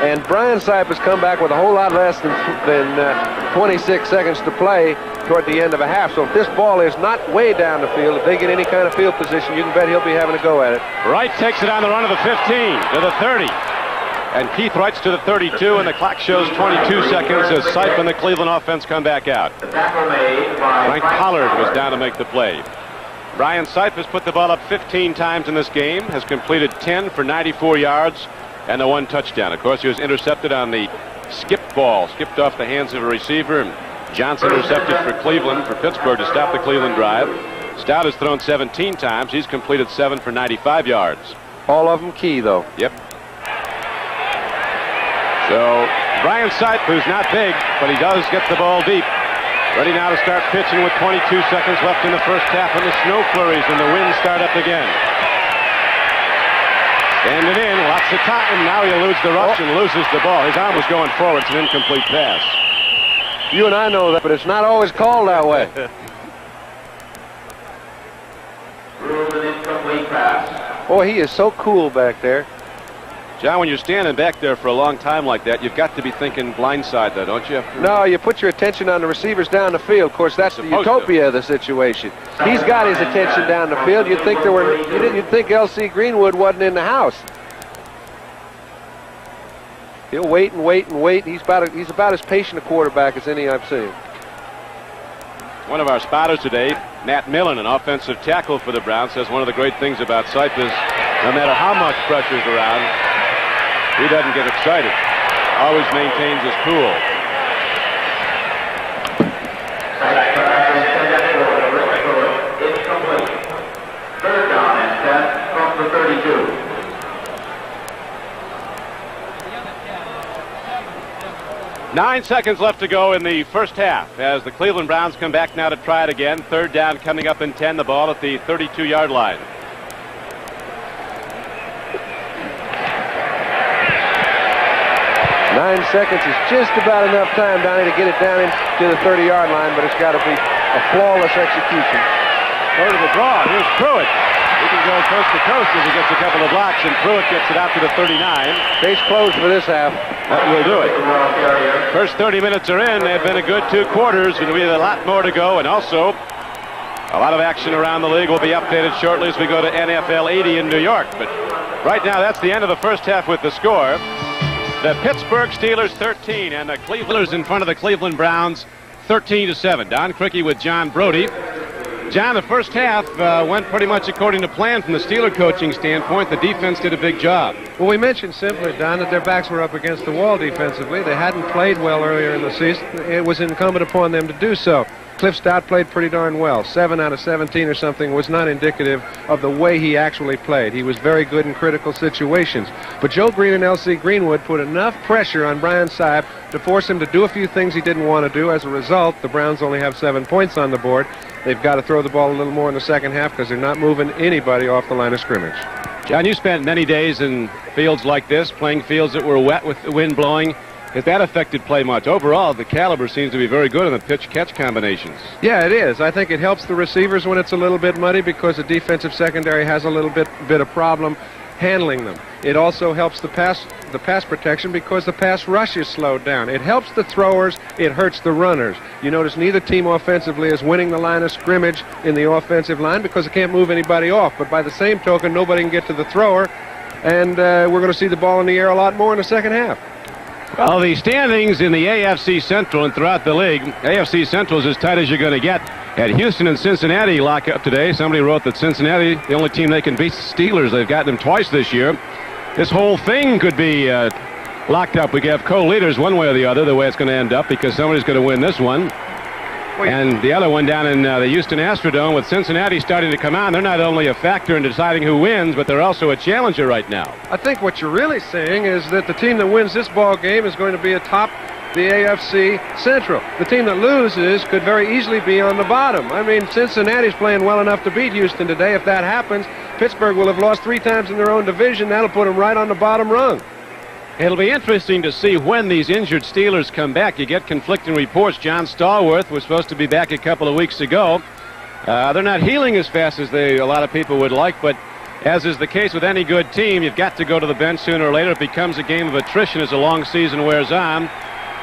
And Brian Sipe has come back with a whole lot less than 26 seconds to play toward the end of a half. So if this ball is not way down the field, if they get any kind of field position, you can bet he'll be having a go at it. Wright takes it on the run of the 15 to the 30. And Keith Wright's to the 32, and the clock shows 22 seconds as Sipe and the Cleveland offense come back out. Frank Pollard was down to make the play. Brian Sipe has put the ball up 15 times in this game, has completed 10 for 94 yards and the 1 touchdown. Of course, he was intercepted on the skipped ball, skipped off the hands of a receiver, and Johnson intercepted for Cleveland, for Pittsburgh to stop the Cleveland drive. Stout has thrown 17 times. He's completed 7 for 95 yards. All of them key, though. Yep. So Brian Sipe, who's not big, but he does get the ball deep. Ready now to start pitching with 22 seconds left in the first half, and the snow flurries and the winds start up again. Standing in, lots of time. Now he eludes the rush and loses the ball. His arm was going forward. It's an incomplete pass. You and I know that, but it's not always called that way. Ruled an incomplete pass. Boy, he is so cool back there. John, when you're standing back there for a long time like that, you've got to be thinking blindside, though, don't you? No, you put your attention on the receivers down the field. Of course, that's the utopia of the situation. He's got his attention down the field. You'd think you'd think L.C. Greenwood wasn't in the house. He'll wait and wait and wait. He's about as patient a quarterback as any I've seen. One of our spotters today, Matt Millen, an offensive tackle for the Browns, says one of the great things about Sipe is no matter how much pressure's around, he doesn't get excited. Always maintains his cool. Third down and 10 from the 32. Nine seconds left to go in the first half as the Cleveland Browns come back now to try it again. Third down coming up in 10, the ball at the 32-yard line. 9 seconds is just about enough time, Donnie, to get it down into the 30-yard line, but it's got to be a flawless execution. Go to the draw. Here's Pruitt. He can go coast to coast as he gets a couple of blocks, and Pruitt gets it out to the 39. Case closed for this half. That will do it. First 30 minutes are in. They've been a good 2 quarters. Going to be a lot more to go, and also a lot of action around the league will be updated shortly as we go to NFL 80 in New York. But right now, that's the end of the first half with the score. The Pittsburgh Steelers 13 and the Clevelanders in front of the Cleveland Browns 13-7. Don Criqui with John Brody. John, the first half went pretty much according to plan from the Steeler coaching standpoint. The defense did a big job. Well, we mentioned simply, Don, that their backs were up against the wall defensively. They hadn't played well earlier in the season. It was incumbent upon them to do so. Cliff Stout played pretty darn well. 7 out of 17 or something was not indicative of the way he actually played. He was very good in critical situations. But Joe Green and L.C. Greenwood put enough pressure on Brian Sipe to force him to do a few things he didn't want to do. As a result, the Browns only have 7 points on the board. They've got to throw the ball a little more in the second half because they're not moving anybody off the line of scrimmage. John, you spent many days in fields like this, playing fields that were wet with the wind blowing. Has that affected play much? Overall, the caliber seems to be very good on the pitch-catch combinations. Yeah, it is. I think it helps the receivers when it's a little bit muddy because the defensive secondary has a little bit of problem handling them. It also helps the pass protection because the pass rush is slowed down. It helps the throwers. It hurts the runners. You notice neither team offensively is winning the line of scrimmage in the offensive line because they can't move anybody off. But by the same token, nobody can get to the thrower, and we're going to see the ball in the air a lot more in the second half. Well, the standings in the AFC Central and throughout the league, AFC Central is as tight as you're going to get. At Houston and Cincinnati lock up today. Somebody wrote that Cincinnati, the only team they can beat, the Steelers. They've gotten them twice this year. This whole thing could be locked up. We could have co-leaders one way or the other, the way it's going to end up, because somebody's going to win this one. And the other one down in the Houston Astrodome with Cincinnati starting to come on. They're not only a factor in deciding who wins, but they're also a challenger right now. I think what you're really saying is that the team that wins this ball game is going to be atop the AFC Central. The team that loses could very easily be on the bottom. I mean, Cincinnati's playing well enough to beat Houston today. If that happens, Pittsburgh will have lost 3 times in their own division. That'll put them right on the bottom rung. It'll be interesting to see when these injured Steelers come back. You get conflicting reports. John Stallworth was supposed to be back a couple of weeks ago. They're not healing as fast as a lot of people would like, but as is the case with any good team, you've got to go to the bench sooner or later. It becomes a game of attrition as the long season wears on.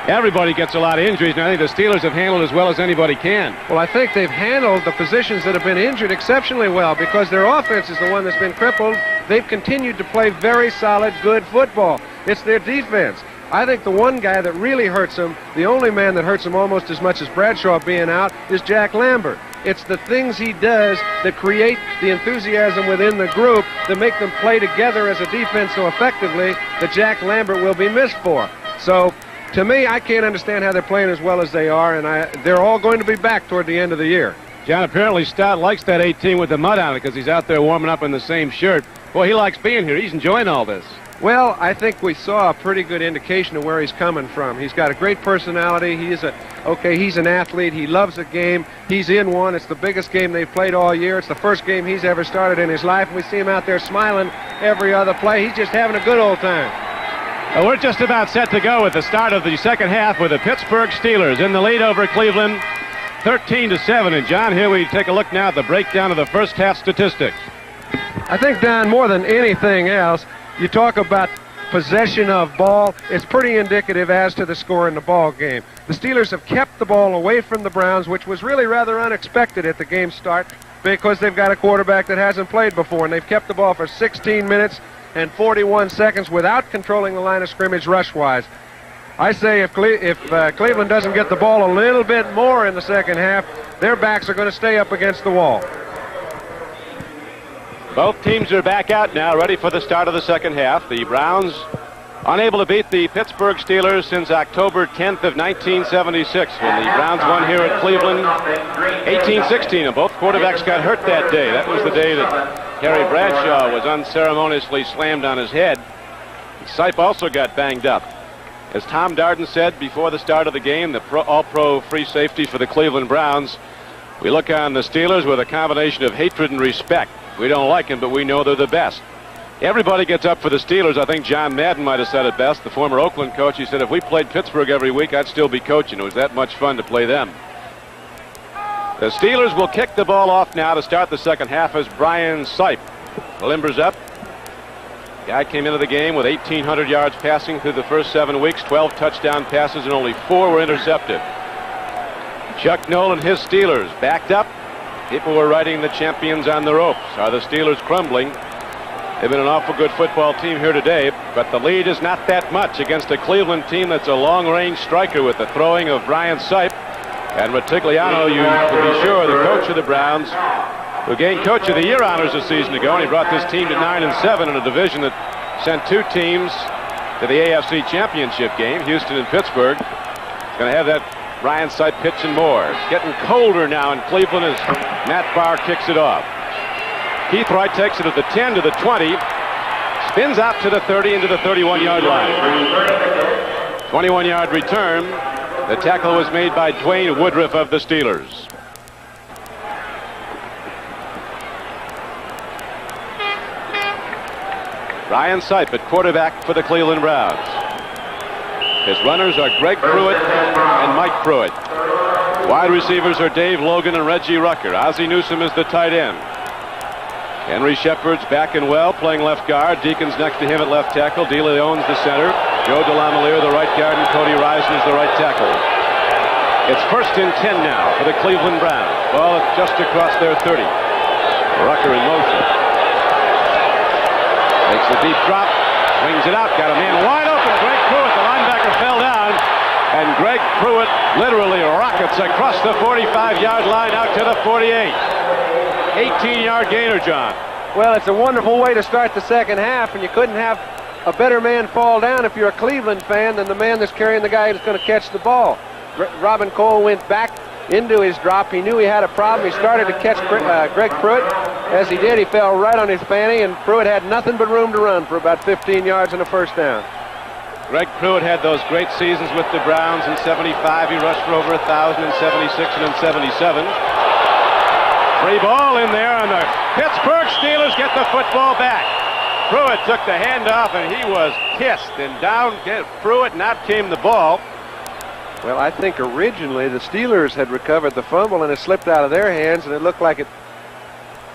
Everybody gets a lot of injuries, and I think the Steelers have handled as well as anybody can. Well, I think they've handled the positions that have been injured exceptionally well because their offense is the one that's been crippled. They've continued to play very solid, good football. It's their defense. I think the one guy that really hurts them, the only man that hurts them almost as much as Bradshaw being out, is Jack Lambert. It's the things he does that create the enthusiasm within the group that make them play together as a defense so effectively that Jack Lambert will be missed for. So, to me, I can't understand how they're playing as well as they are, and they're all going to be back toward the end of the year. John, apparently Stout likes that 18 with the mud on it because he's out there warming up in the same shirt. Boy, he likes being here. He's enjoying all this. Well, I think we saw a pretty good indication of where he's coming from. He's got a great personality. He's an athlete. He loves the game. He's in one. It's the biggest game they've played all year. It's the first game he's ever started in his life. We see him out there smiling every other play. He's just having a good old time. We're just about set to go with the start of the second half with the Pittsburgh Steelers in the lead over Cleveland, 13-7. And John, here we take a look now at the breakdown of the first half statistics. I think, Don, more than anything else, you talk about possession of ball is pretty indicative as to the score in the ball game. The Steelers have kept the ball away from the Browns, which was really rather unexpected at the game start because they've got a quarterback that hasn't played before, and they've kept the ball for 16 minutes and 41 seconds without controlling the line of scrimmage rush-wise. I say if Cleveland doesn't get the ball a little bit more in the second half, their backs are going to stay up against the wall. Both teams are back out now, ready for the start of the second half. The Browns unable to beat the Pittsburgh Steelers since October 10th of 1976, when the Browns won here at Cleveland 18-16, and both quarterbacks got hurt that day. That was the day that Terry Bradshaw was unceremoniously slammed on his head. Sipe also got banged up. As Tom Darden said before the start of the game, the all-pro free safety for the Cleveland Browns, we look on the Steelers with a combination of hatred and respect. We don't like them, but we know they're the best. Everybody gets up for the Steelers. I think John Madden might have said it best, the former Oakland coach. He said, if we played Pittsburgh every week, I'd still be coaching. It was that much fun to play them. The Steelers will kick the ball off now to start the second half as Brian Sipe limbers up. Guy came into the game with 1,800 yards passing through the first 7 weeks, 12 touchdown passes, and only 4 were intercepted. Chuck Noll and his Steelers backed up. People were writing the champions on the ropes. Are the Steelers crumbling? They've been an awful good football team here today, but the lead is not that much against a Cleveland team that's a long-range striker with the throwing of Brian Sipe. And Ratigliano, you can be sure, the coach of the Browns, who gained Coach of the Year honors a season ago, and he brought this team to 9-7 in a division that sent 2 teams to the AFC Championship game, Houston and Pittsburgh. He's going to have that Brian Sipe pitching more. It's getting colder now in Cleveland as Matt Barr kicks it off. Keith Wright takes it at the 10 to the 20, spins out to the 30 into the 31-yard line. 21-yard return. The tackle was made by Dwayne Woodruff of the Steelers. Brian Sipe at quarterback for the Cleveland Browns. His runners are Greg Pruitt and Mike Pruitt. Wide receivers are Dave Logan and Reggie Rucker. Ozzie Newsome is the tight end. Henry Shepard's back and well, playing left guard. Deacon's next to him at left tackle. De Leon's the center. Joe DeLamielleure, the right guard, and Cody Risen is the right tackle. It's 1st and 10 now for the Cleveland Browns. Ball just across their 30. Rucker in motion. Makes a deep drop, swings it out, got a man wide open. Greg Pruitt, the linebacker, fell down, and Greg Pruitt literally rockets across the 45-yard line out to the 48. 18-yard gainer, John. Well, it's a wonderful way to start the second half, and you couldn't have a better man fall down if you're a Cleveland fan than the man that's carrying the guy who's going to catch the ball. Robin Cole went back into his drop. He knew he had a problem. He started to catch Greg Pruitt. As he did, he fell right on his fanny, and Pruitt had nothing but room to run for about 15 yards and a first down. Greg Pruitt had those great seasons with the Browns in '75. He rushed for over 1,000 in '76 and in '77. Free ball in there, and the Pittsburgh Steelers get the football back. Pruitt took the handoff, and he was kissed, and down Pruitt, and out came the ball. Well, I think originally the Steelers had recovered the fumble, and it slipped out of their hands, and it looked like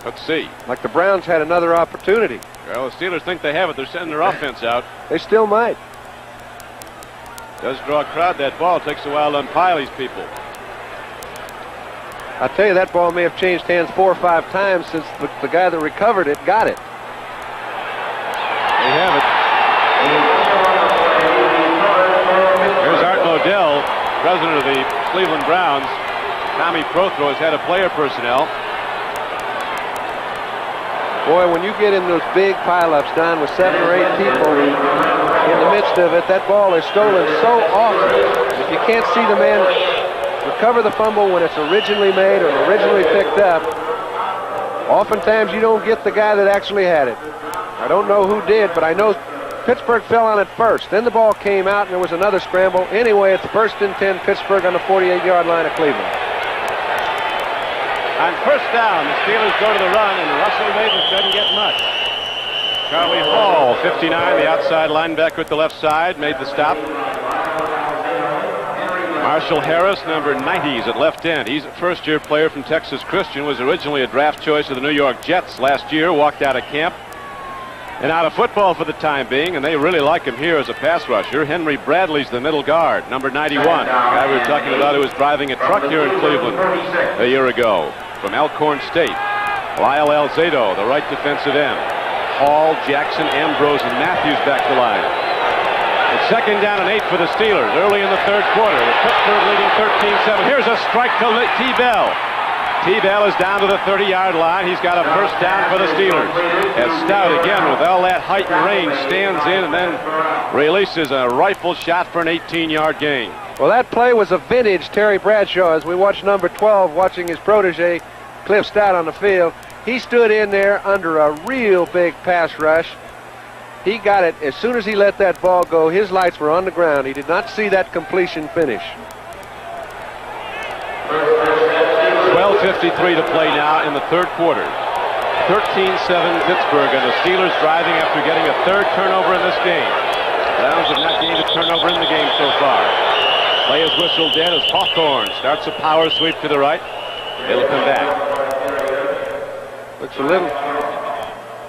Let's see. like the Browns had another opportunity. Well, the Steelers think they have it. They're sending their offense out. They still might. Does draw a crowd. That ball takes a while to unpile these people. I tell you, that ball may have changed hands 4 or 5 times since the guy that recovered it got it. They have it. Here's Art Modell, president of the Cleveland Browns. Tommy Prothro has had a player personnel. Boy, when you get in those big pileups down with 7 or 8 people in the midst of it, that ball is stolen so often. If you can't see the man recover the fumble when it's originally made or originally picked up, oftentimes you don't get the guy that actually had it. I don't know who did, but I know Pittsburgh fell on it first. Then the ball came out and there was another scramble. Anyway, it's 1st and 10, Pittsburgh on the 48-yard line of Cleveland. On first down, the Steelers go to the run, and Russell Davis doesn't get much. Charlie Hall, 59, the outside linebacker at the left side, made the stop. Marshall Harris, number 90s at left end. He's a first-year player from Texas Christian, was originally a draft choice of the New York Jets last year, walked out of camp. And out of football for the time being, and they really like him here as a pass rusher. Henry Bradley's the middle guard, number 91. The guy we were talking about who was driving a truck here in Cleveland a year ago. From Elkhorn State, Lyle Alzado, the right defensive end. Hall, Jackson, Ambrose, and Matthews back to line. It's 2nd down and 8 for the Steelers early in the 3rd quarter. With Pittsburgh leading 13-7. Here's a strike to T-Bell. T-Bell is down to the 30-yard line. He's got a first down for the Steelers. As Stout, again, with all that height and range, stands in and then releases a rifle shot for an 18-yard gain. Well, that play was a vintage Terry Bradshaw as we watch number 12 watching his protege, Cliff Stout, on the field. He stood in there under a real big pass rush. He got it as soon as he let that ball go. His lights were on the ground. He did not see that completion finish. 12:53 to play now in the 3rd quarter. 13-7 Pittsburgh, and the Steelers driving after getting a 3rd turnover in this game. Browns have not gained a turnover in the game so far. Play is whistled dead as Hawthorne starts a power sweep to the right. It'll come back.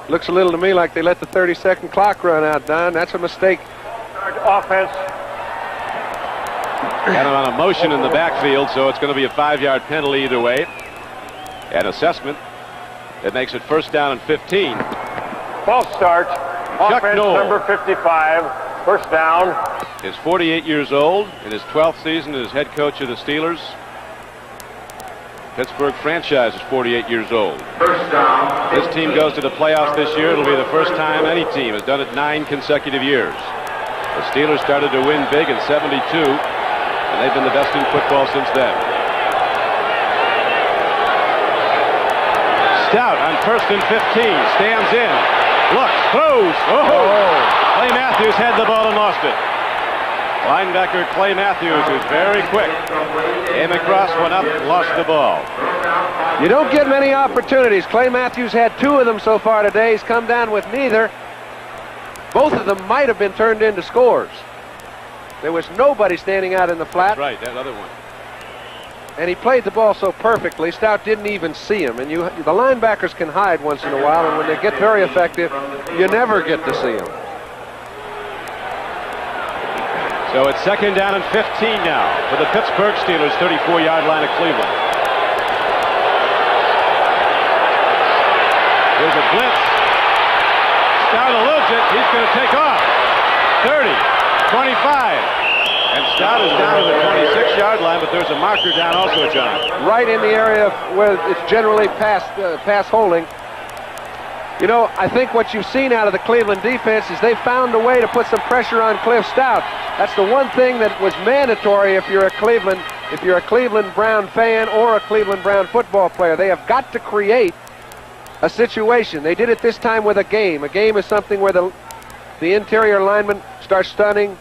Looks a little to me like they let the 30-second clock run out, Don. That's a mistake. Offense. Got him on a motion in the backfield, so it's going to be a 5-yard penalty either way. An assessment that makes it 1st down and 15. False start. Chuck Offense Noll. number 55. 1st down. Is 48 years old in his 12th season as head coach of the Steelers. Pittsburgh franchise is 48 years old. 1st down. This team goes to the playoffs this year. It'll be the first time any team has done it 9 consecutive years. The Steelers started to win big in '72, and they've been the best in football since then. Stout on 1st and 15, stands in, looks, throws. Clay Matthews had the ball and lost it. Linebacker Clay Matthews, who's very quick, came across, went up, lost the ball. You don't get many opportunities. Clay Matthews had 2 of them so far today. He's come down with neither. Both of them might have been turned into scores. There was nobody standing out in the flat. That's right, that other one. And he played the ball so perfectly, Stout didn't even see him. And the linebackers can hide once in a while, and when they get very effective, you never get to see them. So it's 2nd down and 15 now for the Pittsburgh Steelers, 34-yard line of Cleveland. Here's a blitz. Stout eludes it. He's going to take off. 30, 25. And Stout is down to the 26-yard line, but there's a marker down also, John. Right in the area where it's generally pass holding. You know, I think what you've seen out of the Cleveland defense is they found a way to put some pressure on Cliff Stout. That's the one thing that was mandatory if you're a Cleveland Brown fan or a Cleveland Brown football player. They have got to create a situation. They did it this time with a game. A game is something where the interior linemen start stunning,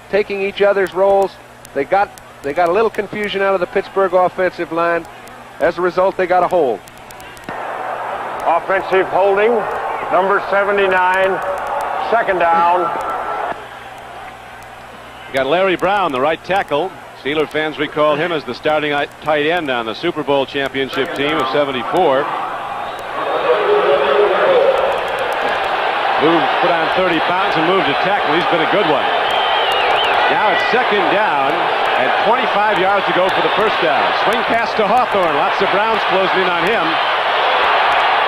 taking each other's roles. They got a little confusion out of the Pittsburgh offensive line. As a result, they got a hold. Offensive holding, number 79, 2nd down. Got Larry Brown, the right tackle. Steeler fans recall him as the starting tight end on the Super Bowl championship team of '74. Put on 30 pounds and moved to tackle. He's been a good one. Now it's 2nd down and 25 yards to go for the 1st down. Swing pass to Hawthorne. Lots of Browns closing in on him.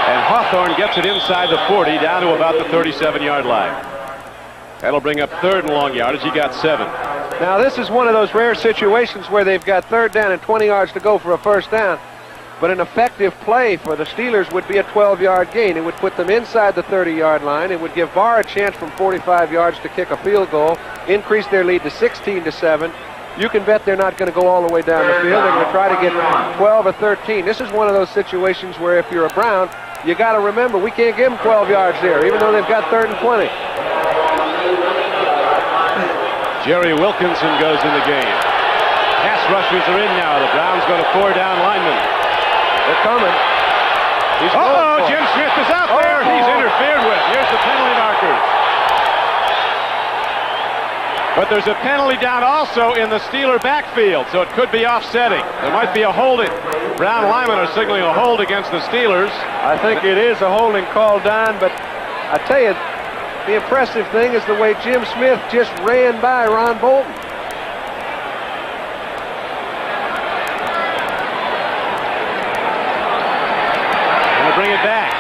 And Hawthorne gets it inside the 40, down to about the 37-yard line. That'll bring up 3rd and long yardage. He got 7. Now, this is one of those rare situations where they've got 3rd down and 20 yards to go for a 1st down. But an effective play for the Steelers would be a 12-yard gain. It would put them inside the 30-yard line. It would give Barr a chance from 45 yards to kick a field goal, increase their lead to 16-7. You can bet they're not going to go all the way down the field. They're going to try to get 12 or 13. This is one of those situations where if you're a Brown, you got to remember, we can't give them 12 yards there, even though they've got 3rd and 20. Jerry Wilkinson goes in the game. Pass rushers are in now. The Browns go to 4 down linemen. They're coming. Jim Smith is out there. He's interfered with. Here's the penalty markers. But there's a penalty down also in the Steeler backfield, so it could be offsetting. There might be a holding. Brown linemen are signaling a hold against the Steelers. I think it is a holding call, Don, but I tell you, The impressive thing is the way Jim Smith just ran by Ron Bolton. Bring it back.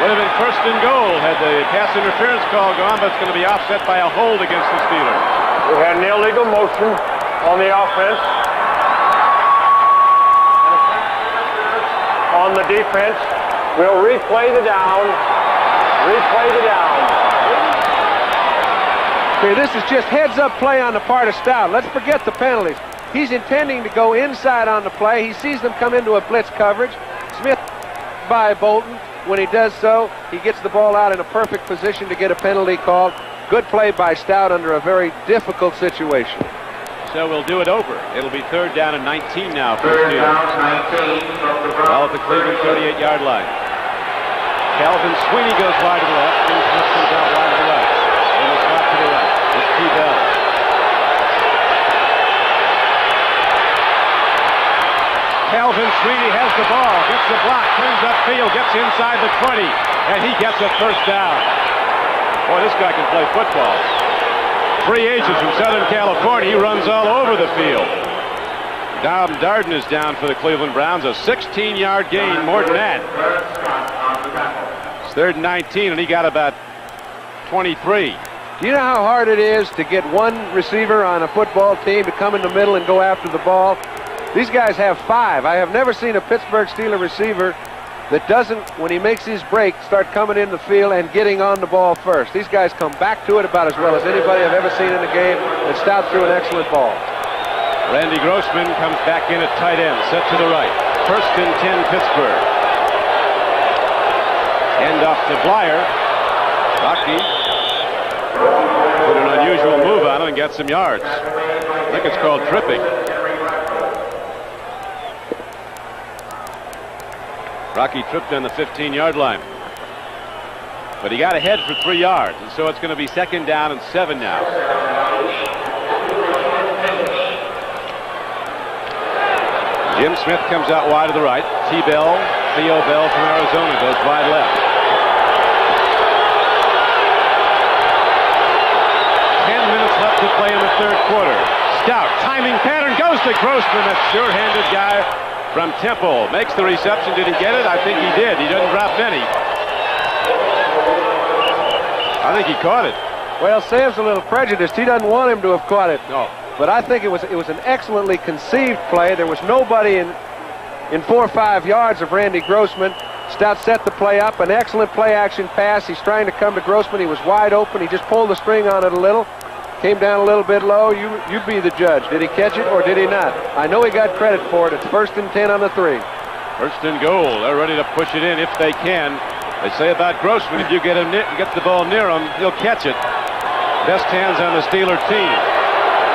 Would have been first and goal had the pass interference call gone, but it's going to be offset by a hold against the Steelers. We had an illegal motion on the offense. On the defense, we'll replay the down. Replay the down. Okay, this is just heads-up play on the part of Stout. Let's forget the penalties. He's intending to go inside on the play. He sees them come into a blitz coverage. Smith by Bolton. When he does so, he gets the ball out in a perfect position to get a penalty called. Good play by Stout under a very difficult situation. So we'll do it over. It'll be 3rd down and 19 now for the Third Steelers. down, 19 from the Ball at the Cleveland 38-yard line. Calvin Sweeney goes wide to the left. Jim Smith comes out wide to the right. In the slot to the right. It's T. Bell. Calvin Sweeney has the ball, gets the block, turns upfield, gets inside the 20, and he gets a first down. Boy, this guy can play football. Free agent from Southern California, he runs all over the field. Dom Darden is down for the Cleveland Browns, a 16-yard gain, more than that. It's 3rd and 19, and he got about 23. Do you know how hard it is to get one receiver on a football team to come in the middle and go after the ball? These guys have 5. I have never seen a Pittsburgh Steeler receiver that doesn't, when he makes his break, start coming in the field and getting on the ball first. These guys come back to it about as well as anybody I've ever seen in a game, and Stout threw an excellent ball. Randy Grossman comes back in at tight end, set to the right. 1st and 10 Pittsburgh. End off to Blyer. Rocky put an unusual move on him and got some yards. I think it's called tripping. Rocky tripped on the 15-yard line. But he got ahead for 3 yards, and so it's going to be 2nd down and 7 now. Jim Smith comes out wide to the right. T. Bell, Theo Bell from Arizona goes wide left. 10 minutes left to play in the 3rd quarter. Stout, timing pattern, goes to Grossman, that sure-handed guy from Temple. Makes the reception. Did he get it? I think he did. He doesn't drop many. I think he caught it. Well, Sam's a little prejudiced. He doesn't want him to have caught it. No. But I think it was an excellently conceived play. There was nobody in 4 or 5 yards of Randy Grossman. Stout set the play up. An excellent play-action pass. He's trying to come to Grossman. He was wide open. He just pulled the string on it a little. Came down a little bit low. You be the judge. Did he catch it or did he not? I know he got credit for it. It's 1st and 10 on the 3. 1st and goal. They're ready to push it in if they can. They say about Grossman, if you get the ball near him, he'll catch it. Best hands on the Steeler team.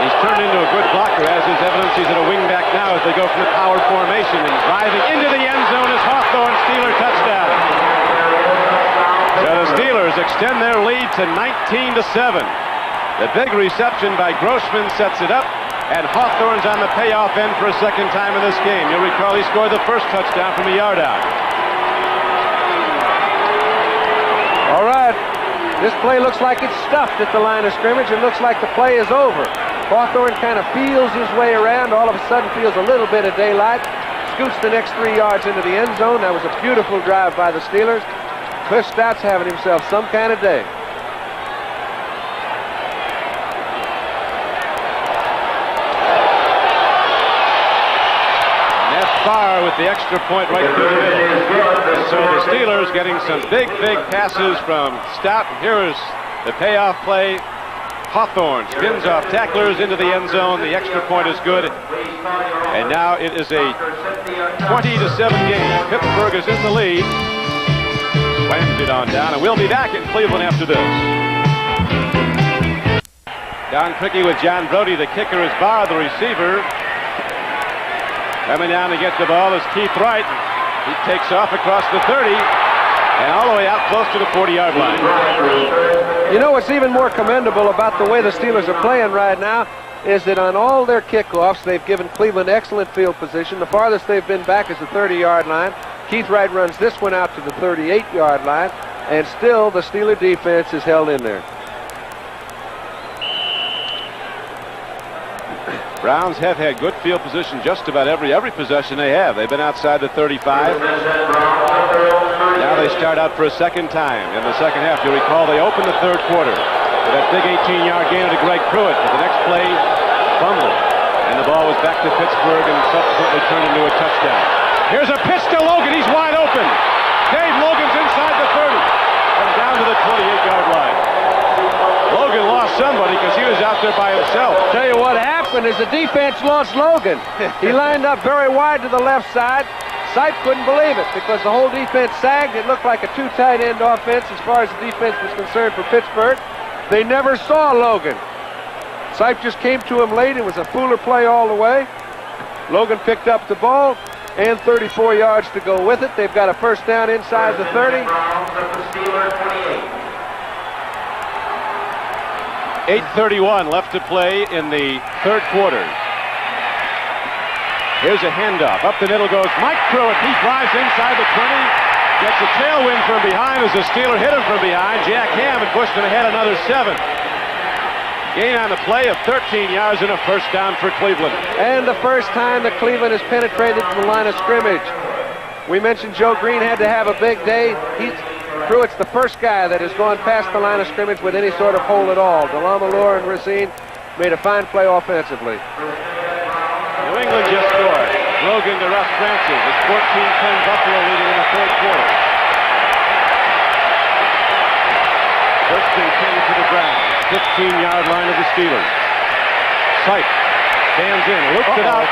He's turned into a good blocker, as is evidence he's at a wing back now as they go from the power formation, and driving into the end zone is Hawthorne. Steeler touchdown. So the Steelers extend their lead to 19-7. The big reception by Grossman sets it up, and Hawthorne's on the payoff end for a 2nd time in this game. You'll recall he scored the first touchdown from a yard out. All right. This play looks like it's stuffed at the line of scrimmage. It looks like the play is over. Hawthorne kind of feels his way around. All of a sudden feels a little bit of daylight. Scoots the next 3 yards into the end zone. That was a beautiful drive by the Steelers. Cliff Stout's having himself some kind of day. Far with the extra point right through the middle. So the Steelers getting some big passes from Stout. Here is the payoff play. Hawthorne spins off tacklers into the end zone. The extra point is good. And now it is a 20-7 game. Pittsburgh is in the lead. Slams it on down, and we'll be back in Cleveland after this. Don Cricky with John Brody. The kicker is Barr, the receiver. Coming down to get the ball is Keith Wright. He takes off across the 30 and all the way out close to the 40-yard line. You know what's even more commendable about the way the Steelers are playing right now is that on all their kickoffs, they've given Cleveland excellent field position. The farthest they've been back is the 30-yard line. Keith Wright runs this one out to the 38-yard line. and still the Steeler defense is held in there. Browns have had good field position just about every possession they have. They've been outside the 35. Now they start out for a second time in the second half. You'll recall they opened the third quarter with that big 18-yard gain to Greg Pruitt. But the next play, fumble. And the ball was back to Pittsburgh and subsequently turned into a touchdown. Here's a pitch to Logan. He's wide open. Dave Logan's inside the 30 and down to the 28-yard line. Logan lost somebody because he was out there by himself. Tell you what happened is the defense lost Logan. He lined up very wide to the left side. Sipe couldn't believe it because the whole defense sagged. It looked like a two tight end offense as far as the defense was concerned for Pittsburgh. They never saw Logan. Sipe just came to him late. It was a fooler play all the way. Logan picked up the ball and 34 yards to go with it. They've got a first down inside the 30. 8:31 left to play in the third quarter. Here's a handoff. Up the middle goes Mike Pruitt. He drives inside the 20. Gets a tailwind from behind as the Steeler hit him from behind. Jack Ham and pushed him ahead another 7. Gain on the play of 13 yards and a first down for Cleveland. And the first time that Cleveland has penetrated the line of scrimmage. We mentioned Joe Green had to have a big day. Pruitt's the first guy that has gone past the line of scrimmage with any sort of hole at all. Delamalore and Racine made a fine play offensively. New England just scored. Logan to Russ Francis. It's 14-10 Buffalo leading in the third quarter. First and 10 for the Browns. 15-yard line of the Steelers. Sipe stands in, loops it out.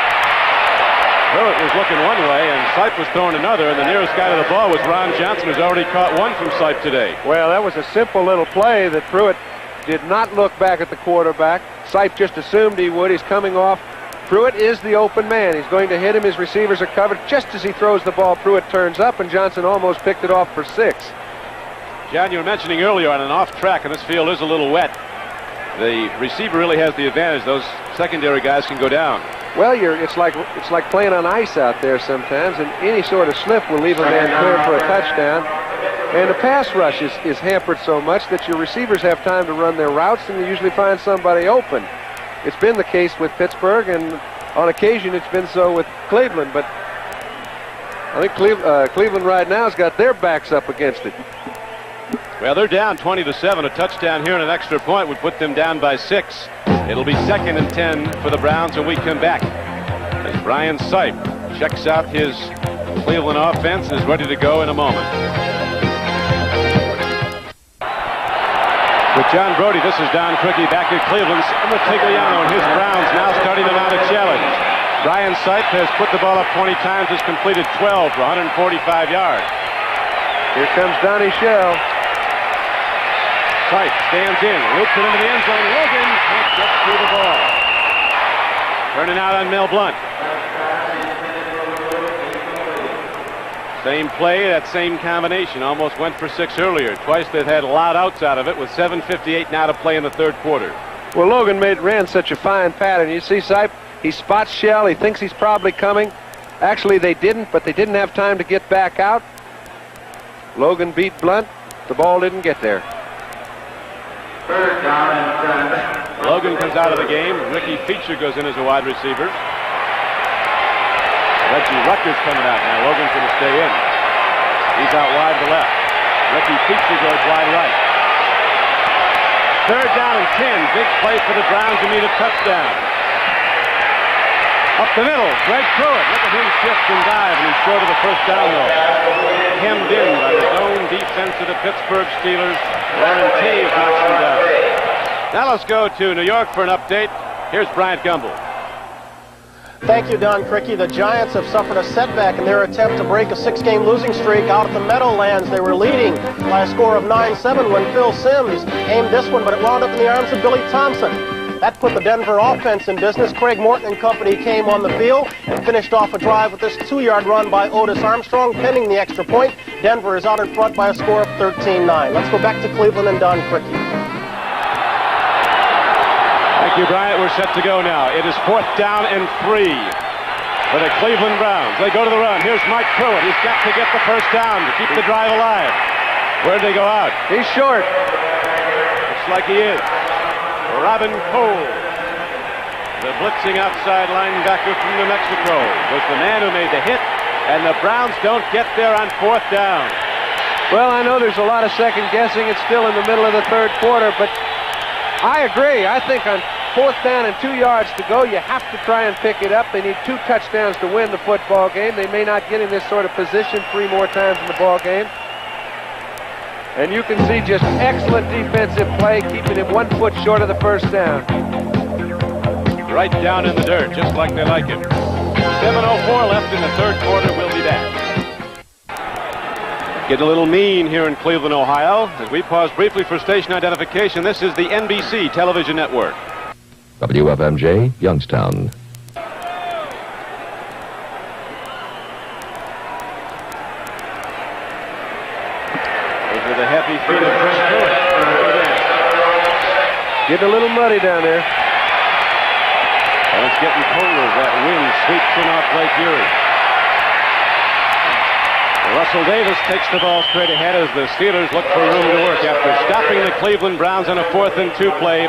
Pruitt was looking one way, and Sipe was throwing another, and the nearest guy to the ball was Ron Johnson, who's already caught one from Sipe today. Well, that was a simple little play that Pruitt did not look back at the quarterback. Sipe just assumed he would. He's coming off. Pruitt is the open man. He's going to hit him. His receivers are covered. Just as he throws the ball, Pruitt turns up, and Johnson almost picked it off for 6. John, you were mentioning earlier on an off track, and this field is a little wet. The receiver really has the advantage. Those secondary guys can go down. Well, it's like playing on ice out there sometimes, and any sort of slip will leave a man clear for a touchdown. And the pass rush is hampered so much that your receivers have time to run their routes, and you usually find somebody open. It's been the case with Pittsburgh, and on occasion it's been so with Cleveland. But I think Cleveland right now has got their backs up against it. Well, they're down 20-7. A touchdown here and an extra point would put them down by 6. It'll be 2nd and 10 for the Browns when we come back. As Brian Sipe checks out his Cleveland offense and is ready to go in a moment. With John Brody, this is Don Criqui back at Cleveland. Tigliano and his Browns now starting to mount a challenge. Brian Sipe has put the ball up 20 times, has completed 12 for 145 yards. Here comes Donnie Shell. Sipe stands in, loops it into the end zone. Logan can't get through the ball. Turning out on Mel Blount. Same play, that same combination. Almost went for 6 earlier. Twice they've had a lot outs out of it with 7:58 now to play in the third quarter. Well, Logan ran such a fine pattern. You see Sipe, he spots Shell. He thinks he's probably coming. Actually, they didn't, but they didn't have time to get back out. Logan beat Blount. The ball didn't get there. Third down and 10. Logan comes out of the game. Ricky Feature goes in as a wide receiver. Reggie Rutgers coming out now. Logan's going to stay in. He's out wide to the left. Ricky Feature goes wide right. Third down and 10. Big play for the Browns to need a touchdown. Up the middle, Greg Pruitt. Look at him shift and dive, and he's short of the first down, though. Hemmed in by the zone defense of the Pittsburgh Steelers. Warren Taves knocks him down. Now let's go to New York for an update. Here's Bryant Gumbel. Thank you, Don Criqui. The Giants have suffered a setback in their attempt to break a 6-game losing streak out at the Meadowlands. They were leading by a score of 9-7 when Phil Simms aimed this one, but it wound up in the arms of Billy Thompson. That put the Denver offense in business. Craig Morton and company came on the field and finished off a drive with this 2-yard run by Otis Armstrong, pending the extra point. Denver is out in front by a score of 13-9. Let's go back to Cleveland and Don Criqui. Thank you, Bryant. We're set to go now. It is 4th down and 3 for the Cleveland Browns. They go to the run. Here's Mike Pruitt. He's got to get the first down to keep the drive alive. Where'd they go out? He's short. Looks like he is. Robin Cole, the blitzing outside linebacker from New Mexico, was the man who made the hit, and the Browns don't get there on 4th down. Well, I know there's a lot of second guessing. It's still in the middle of the 3rd quarter, but I agree. I think on 4th down and 2 yards to go, you have to try and pick it up. They need 2 touchdowns to win the football game. They may not get in this sort of position 3 more times in the ball game. And you can see just excellent defensive play, keeping him 1 foot short of the 1st down. Right down in the dirt, just like they like it. 7:04 left in the 3rd quarter. We'll be back. Getting a little mean here in Cleveland, Ohio. As we pause briefly for station identification, this is the NBC television network. WFMJ, Youngstown. Those are the happy feet of Chris Stewart. Getting a little muddy down there. And it's getting colder as that wind sweeps in off Lake Erie. Russell Davis takes the ball straight ahead as the Steelers look for room to work. After stopping the Cleveland Browns on a 4th and 2 play,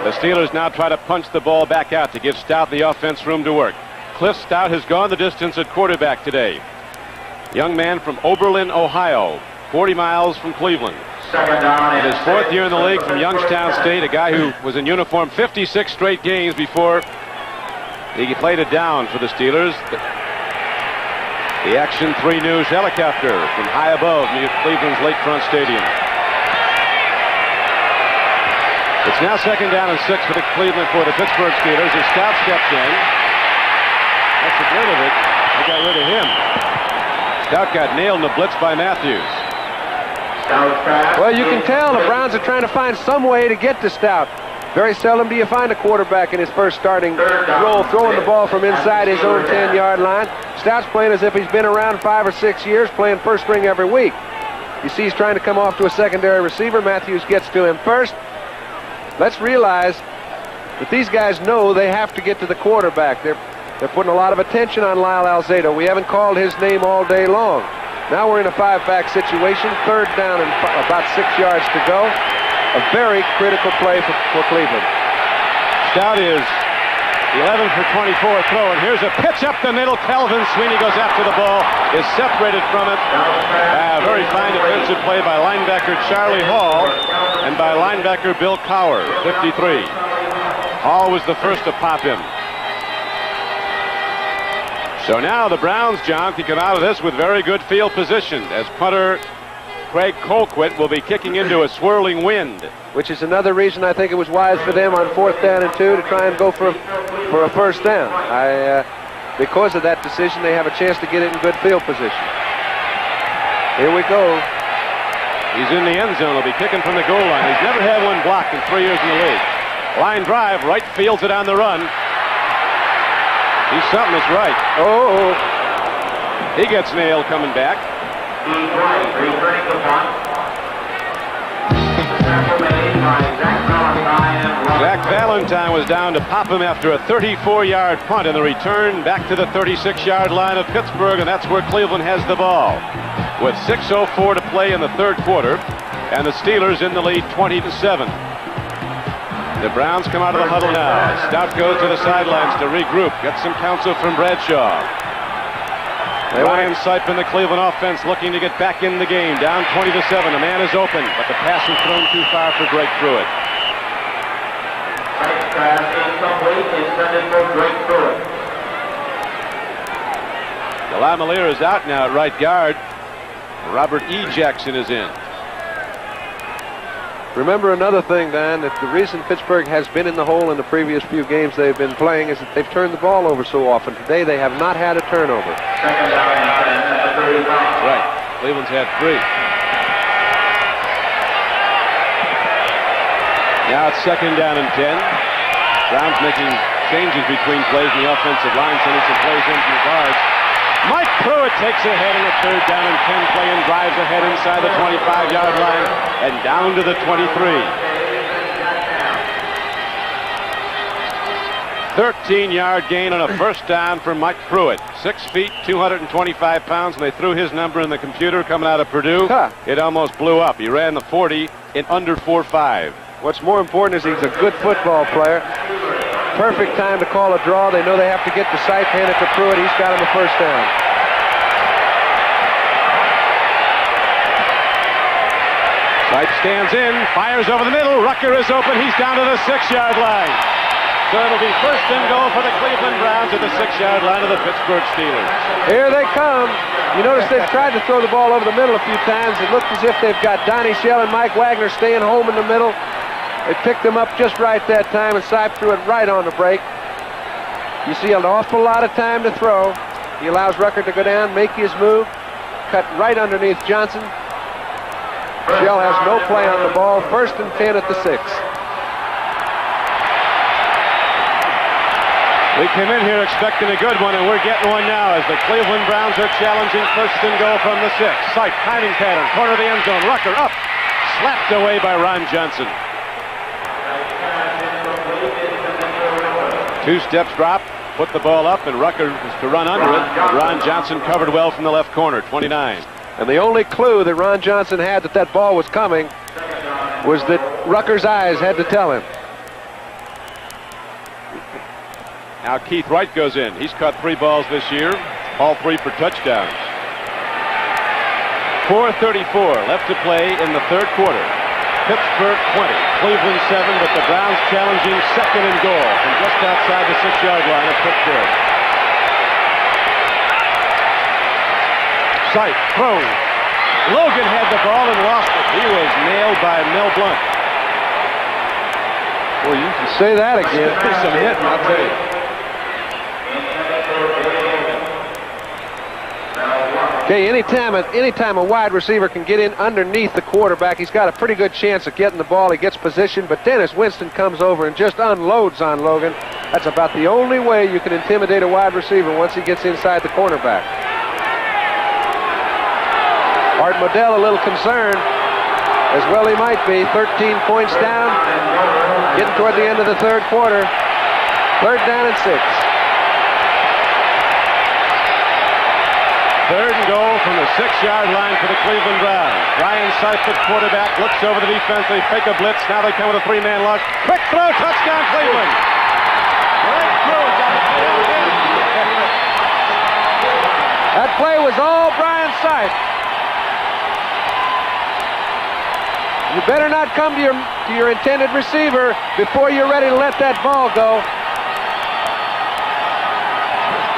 the Steelers now try to punch the ball back out to give Stout the offense room to work. Cliff Stout has gone the distance at quarterback today. Young man from Oberlin, Ohio, 40 miles from Cleveland. In his 4th year in the league from Youngstown State, a guy who was in uniform 56 straight games before he played it down for the Steelers. The Action 3 News helicopter from high above near Cleveland's Lakefront Stadium. It's now 2nd down and 6 for the Pittsburgh Steelers as Stout steps in. That's the good of it. They got rid of him. Stout got nailed in the blitz by Matthews. Well, you can tell the Browns are trying to find some way to get to Stout. Very seldom do you find a quarterback in his first starting role throwing the ball from inside his own 10-yard line. Stout's playing as if he's been around 5 or 6 years, playing first string every week. You see he's trying to come off to a secondary receiver. Matthews gets to him first. Let's realize that these guys know they have to get to the quarterback. They're putting a lot of attention on Lyle Alzado. We haven't called his name all day long. Now we're in a 5-back situation, 3rd down and about 6 yards to go. A very critical play for Cleveland. Stout is 11 for 24 throw, and here's a pitch up the middle. Calvin Sweeney goes after the ball, is separated from it. Very fine defensive play by linebacker Charlie Hall and by linebacker Bill Cower, 53. Hall was the first to pop him. So now the Browns, John, can come out of this with very good field position as punter Craig Colquitt will be kicking into a swirling wind. Which is another reason I think it was wise for them on 4th down and 2 to try and go for a 1st down. Because of that decision, they have a chance to get it in good field position. Here we go. He's in the end zone. He'll be kicking from the goal line. He's never had one blocked in 3 years in the league. Line drive, right fields it on the run. He's something that's right. Oh. He gets nailed coming back. Zach Valentine was down to pop him after a 34-yard punt in the return back to the 36-yard line of Pittsburgh, and that's where Cleveland has the ball. With 6:04 to play in the 3rd quarter, and the Steelers in the lead 20-7. The Browns come out of the huddle now. Stout goes to the sidelines to regroup. Gets some counsel from Bradshaw. Ryan Sipe in the Cleveland offense looking to get back in the game. Down 20-7. A man is open, but the pass is thrown too far for Drake Pruitt. Lamalier is out now at right guard. Robert E. Jackson is in. Remember another thing, Dan, that the reason Pittsburgh has been in the hole in the previous few games they've been playing is that they've turned the ball over so often. Today they have not had a turnover. Right. Cleveland's had 3. Now it's 2nd down and 10. Browns making changes between plays in the offensive line, sending some plays in from the guards. Mike Pruitt takes ahead in a 3rd down and 10 play and drives ahead inside the 25-yard line and down to the 23. 13-yard gain on a first down for Mike Pruitt. 6 feet, 225 pounds, and they threw his number in the computer coming out of Purdue. Huh. It almost blew up. He ran the 40 in under 4.5. What's more important is he's a good football player. Perfect time to call a draw. They know they have to get the sight, hand it to Pruitt. He's got him the first down. Sight stands in, fires over the middle. Rucker is open. He's down to the 6-yard line. So it'll be first and goal for the Cleveland Browns at the 6-yard line of the Pittsburgh Steelers. Here they come. You notice they've tried to throw the ball over the middle a few times. It looked as if they've got Donnie Shell and Mike Wagner staying home in the middle. They picked them up just right that time, and Sipe threw it right on the break. You see an awful lot of time to throw. He allows Rucker to go down, make his move, cut right underneath Johnson. Shell has no play on the ball. First and 10 at the 6. We came in here expecting a good one, and we're getting one now as the Cleveland Browns are challenging first and goal from the 6. Sight, timing pattern, corner of the end zone. Rucker up, slapped away by Ron Johnson. 2 steps drop, put the ball up, and Rucker is to run under it. Ron Johnson covered well from the left corner, 29. And the only clue that Ron Johnson had that that ball was coming was that Rucker's eyes had to tell him. Now Keith Wright goes in. He's caught 3 balls this year, all 3 for touchdowns. 4:34 left to play in the 3rd quarter. Pittsburgh 20, Cleveland 7, but the Browns challenging second and goal from just outside the 6-yard line of Pittsburgh. Sight, throws. Logan had the ball and lost it. He was nailed by Mel Blunt. Well, you can say that again. There's some hitting, I'll tell you. Okay, anytime a wide receiver can get in underneath the quarterback, he's got a pretty good chance of getting the ball. He gets positioned, but Dennis Winston comes over and just unloads on Logan. That's about the only way you can intimidate a wide receiver once he gets inside the cornerback. Art Modell a little concerned, as well he might be. 13 points down, getting toward the end of the 3rd quarter. 3rd down and 6. 3rd and goal from the 6-yard line for the Cleveland Browns. Brian Sipe, the quarterback, looks over the defense. They fake a blitz. Now they come with a 3-man rush. Quick throw, touchdown Cleveland. Right through down the field. That play was all Brian Sipe. You better not come to your intended receiver before you're ready to let that ball go.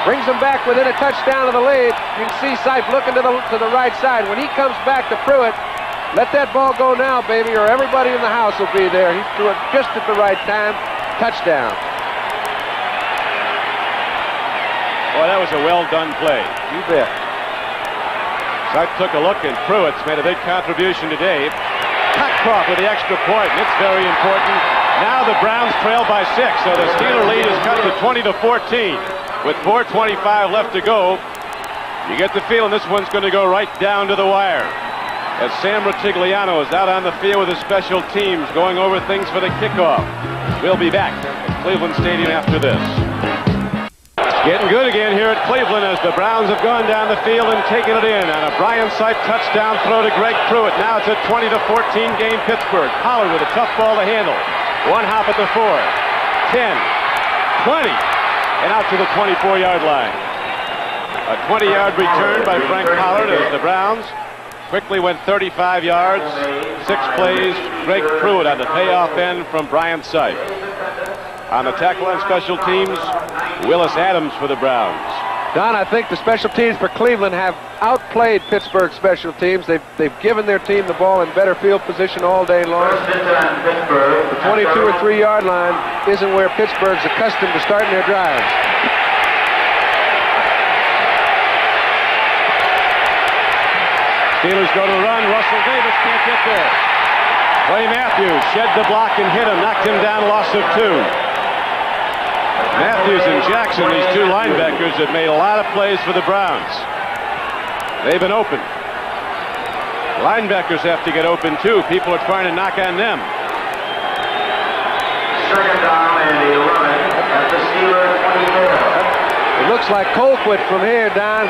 Brings them back within a touchdown of the lead. You can see Sipe looking to the right side. When he comes back to Pruitt, let that ball go now, baby, or everybody in the house will be there. He threw it just at the right time. Touchdown. Boy, that was a well-done play. You bet. Sipe took a look, and Pruitt's made a big contribution today. Cockcroft with the extra point, and it's very important. Now the Browns trail by 6, so the Steeler lead is cut to 20-14. With 4:25 left to go, you get the feeling this one's going to go right down to the wire. As Sam Rutigliano is out on the field with his special teams going over things for the kickoff. We'll be back at Cleveland Stadium after this. It's getting good again here at Cleveland as the Browns have gone down the field and taken it in on a Brian Sipe touchdown throw to Greg Pruitt. Now it's a 20-14 game Pittsburgh. Pollard with a tough ball to handle. One hop at the 4, 10, 20. And out to the 24-yard line. A 20-yard return by Frank Pollard as the Browns quickly went 35 yards. 6 plays. Greg Pruitt on the payoff end from Brian Sipe. On the tackle on special teams, Willis Adams for the Browns. Don, I think the special teams for Cleveland have outplayed Pittsburgh special teams. They've given their team the ball in better field position all day long. The 22 or 3-yard line isn't where Pittsburgh's accustomed to starting their drives. Steelers go to run. Russell Davis can't get there. Clay Matthews shed the block and hit him, knocked him down, loss of 2. Matthews and Jackson, these 2 linebackers, have made a lot of plays for the Browns. They've been open. Linebackers have to get open too. People are trying to knock on them. 2nd down and 11. That at the Steeler 24. It looks like Colquitt from here, Don,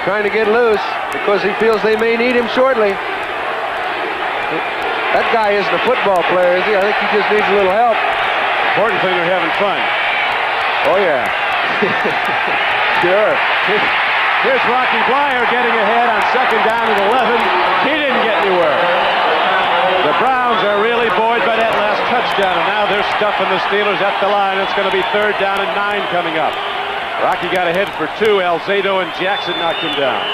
trying to get loose because he feels they may need him shortly. That guy isn't a football player, is he? I think he just needs a little help. Important thing, they're having fun. Oh, yeah. Sure. Here's Rocky Bleier getting ahead on 2nd down and 11. He didn't get anywhere. The Browns are really buoyed by that last touchdown, and now they're stuffing the Steelers at the line. It's going to be 3rd down and 9 coming up. Rocky got ahead for 2. Alzado and Jackson knocked him down.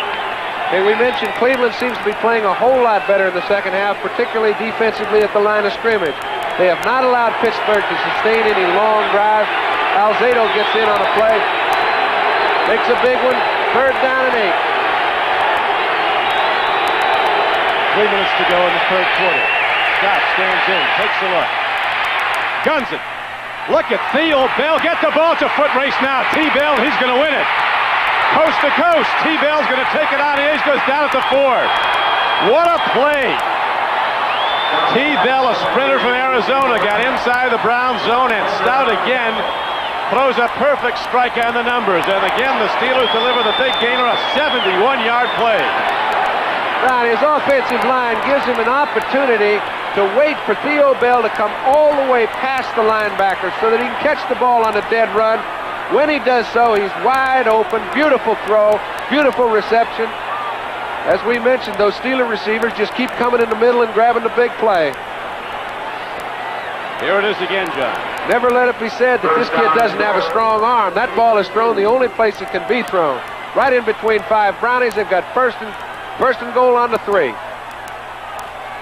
Hey, we mentioned Cleveland seems to be playing a whole lot better in the second half, particularly defensively at the line of scrimmage. They have not allowed Pittsburgh to sustain any long drives. Alzado gets in on a play, makes a big one, 3rd down and 8. 3 minutes to go in the 3rd quarter. Scott stands in, takes a look. Guns it. Look at Theo Bell. Get the ball. It's a foot race now. T-Bell, he's going to win it. Coast to coast. T-Bell's going to take it out. He goes down at the 4. What a play. T-Bell, a sprinter from Arizona, got inside the Brown zone, and Stout again throws a perfect strike on the numbers. And again, the Steelers deliver the big gainer, a 71-yard play. Now, his offensive line gives him an opportunity to wait for Theo Bell to come all the way past the linebacker so that he can catch the ball on a dead run. When he does so, he's wide open. Beautiful throw, beautiful reception. As we mentioned, those Steeler receivers just keep coming in the middle and grabbing the big play. Here it is again, John. Never let it be said that this kid doesn't have a strong arm. That ball is thrown the only place it can be thrown. Right in between 5 Brownies. They've got first and goal on the 3.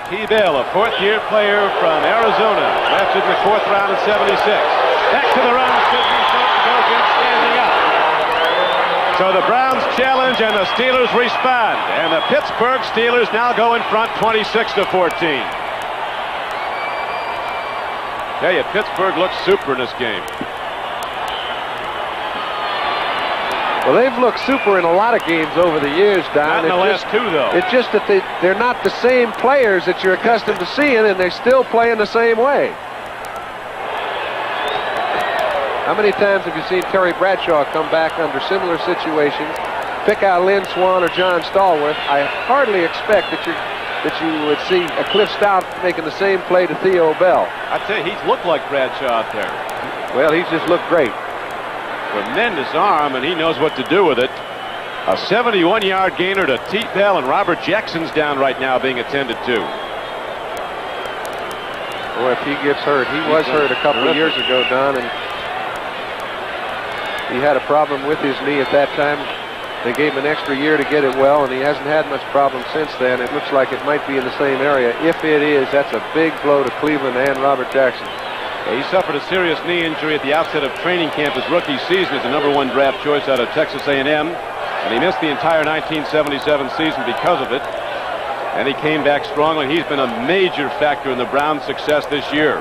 T-Bell, a 4th-year player from Arizona, drafted in the 4th round in '76. Back to the run, goes in standing up. So the Browns challenge and the Steelers respond. And the Pittsburgh Steelers now go in front 26-14. Tell you, Pittsburgh looks super in this game. Well, they've looked super in a lot of games over the years, Don. Not in the last 2, though. It's just that they're not the same players that you're accustomed to seeing, and they're still playing the same way. How many times have you seen Terry Bradshaw come back under similar situations, pick out Lynn Swan or John Stallworth? I hardly expect that you would see a Cliff Stout making the same play to Theo Bell. I tell you, he's looked like Bradshaw out there. Well, he's just looked great. Tremendous arm, and he knows what to do with it. A 71-yard gainer to T-Bell, and Robert Jackson's down right now being attended to. Boy, if he gets hurt, he was hurt a couple of years ago, Don, and he had a problem with his knee at that time. They gave him an extra year to get it well, and he hasn't had much problem since then. It looks like it might be in the same area. If it is, that's a big blow to Cleveland and Robert Jackson. He suffered a serious knee injury at the outset of training camp his rookie season as the #1 draft choice out of Texas A&M, and he missed the entire 1977 season because of it. And he came back strongly. He's been a major factor in the Browns' success this year.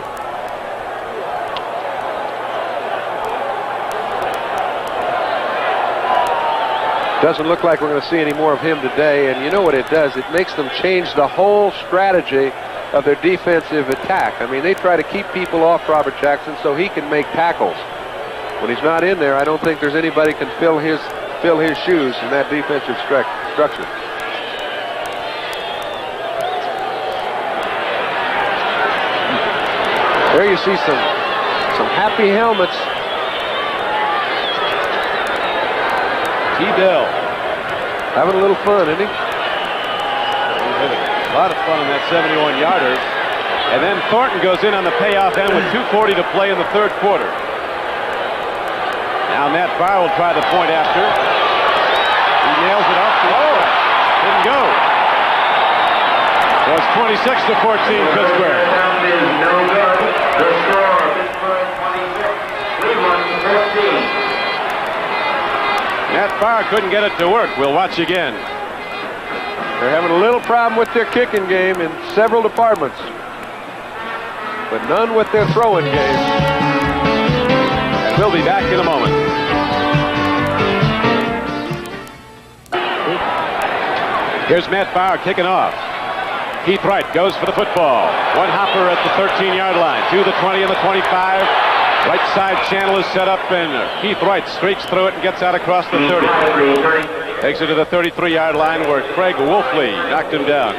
Doesn't look like we're going to see any more of him today, and you know what it does? It makes them change the whole strategy of their defensive attack. I mean, they try to keep people off Robert Jackson so he can make tackles. When he's not in there, I don't think there's anybody can fill his shoes in that defensive structure. There you see some happy helmets. T-Bell having a little fun, isn't he? A lot of fun on that 71-yarder. And then Thornton goes in on the payoff end with 2:40 to play in the 3rd quarter. Now Matt Farr will try the point after. He nails it off. Didn't go. So it's 26-14 Pittsburgh. No good. The score, Pittsburgh 26, Cleveland 15. Matt Farr couldn't get it to work. We'll watch again. They're having a little problem with their kicking game in several departments, but none with their throwing game. And we'll be back in a moment. Here's Matt Farr kicking off. Keith Wright goes for the football. One hopper at the 13-yard line, to the 20 and the 25. Right side channel is set up, and Keith Wright streaks through it and gets out across the 30. Takes it to the 33-yard line where Craig Wolfley knocked him down.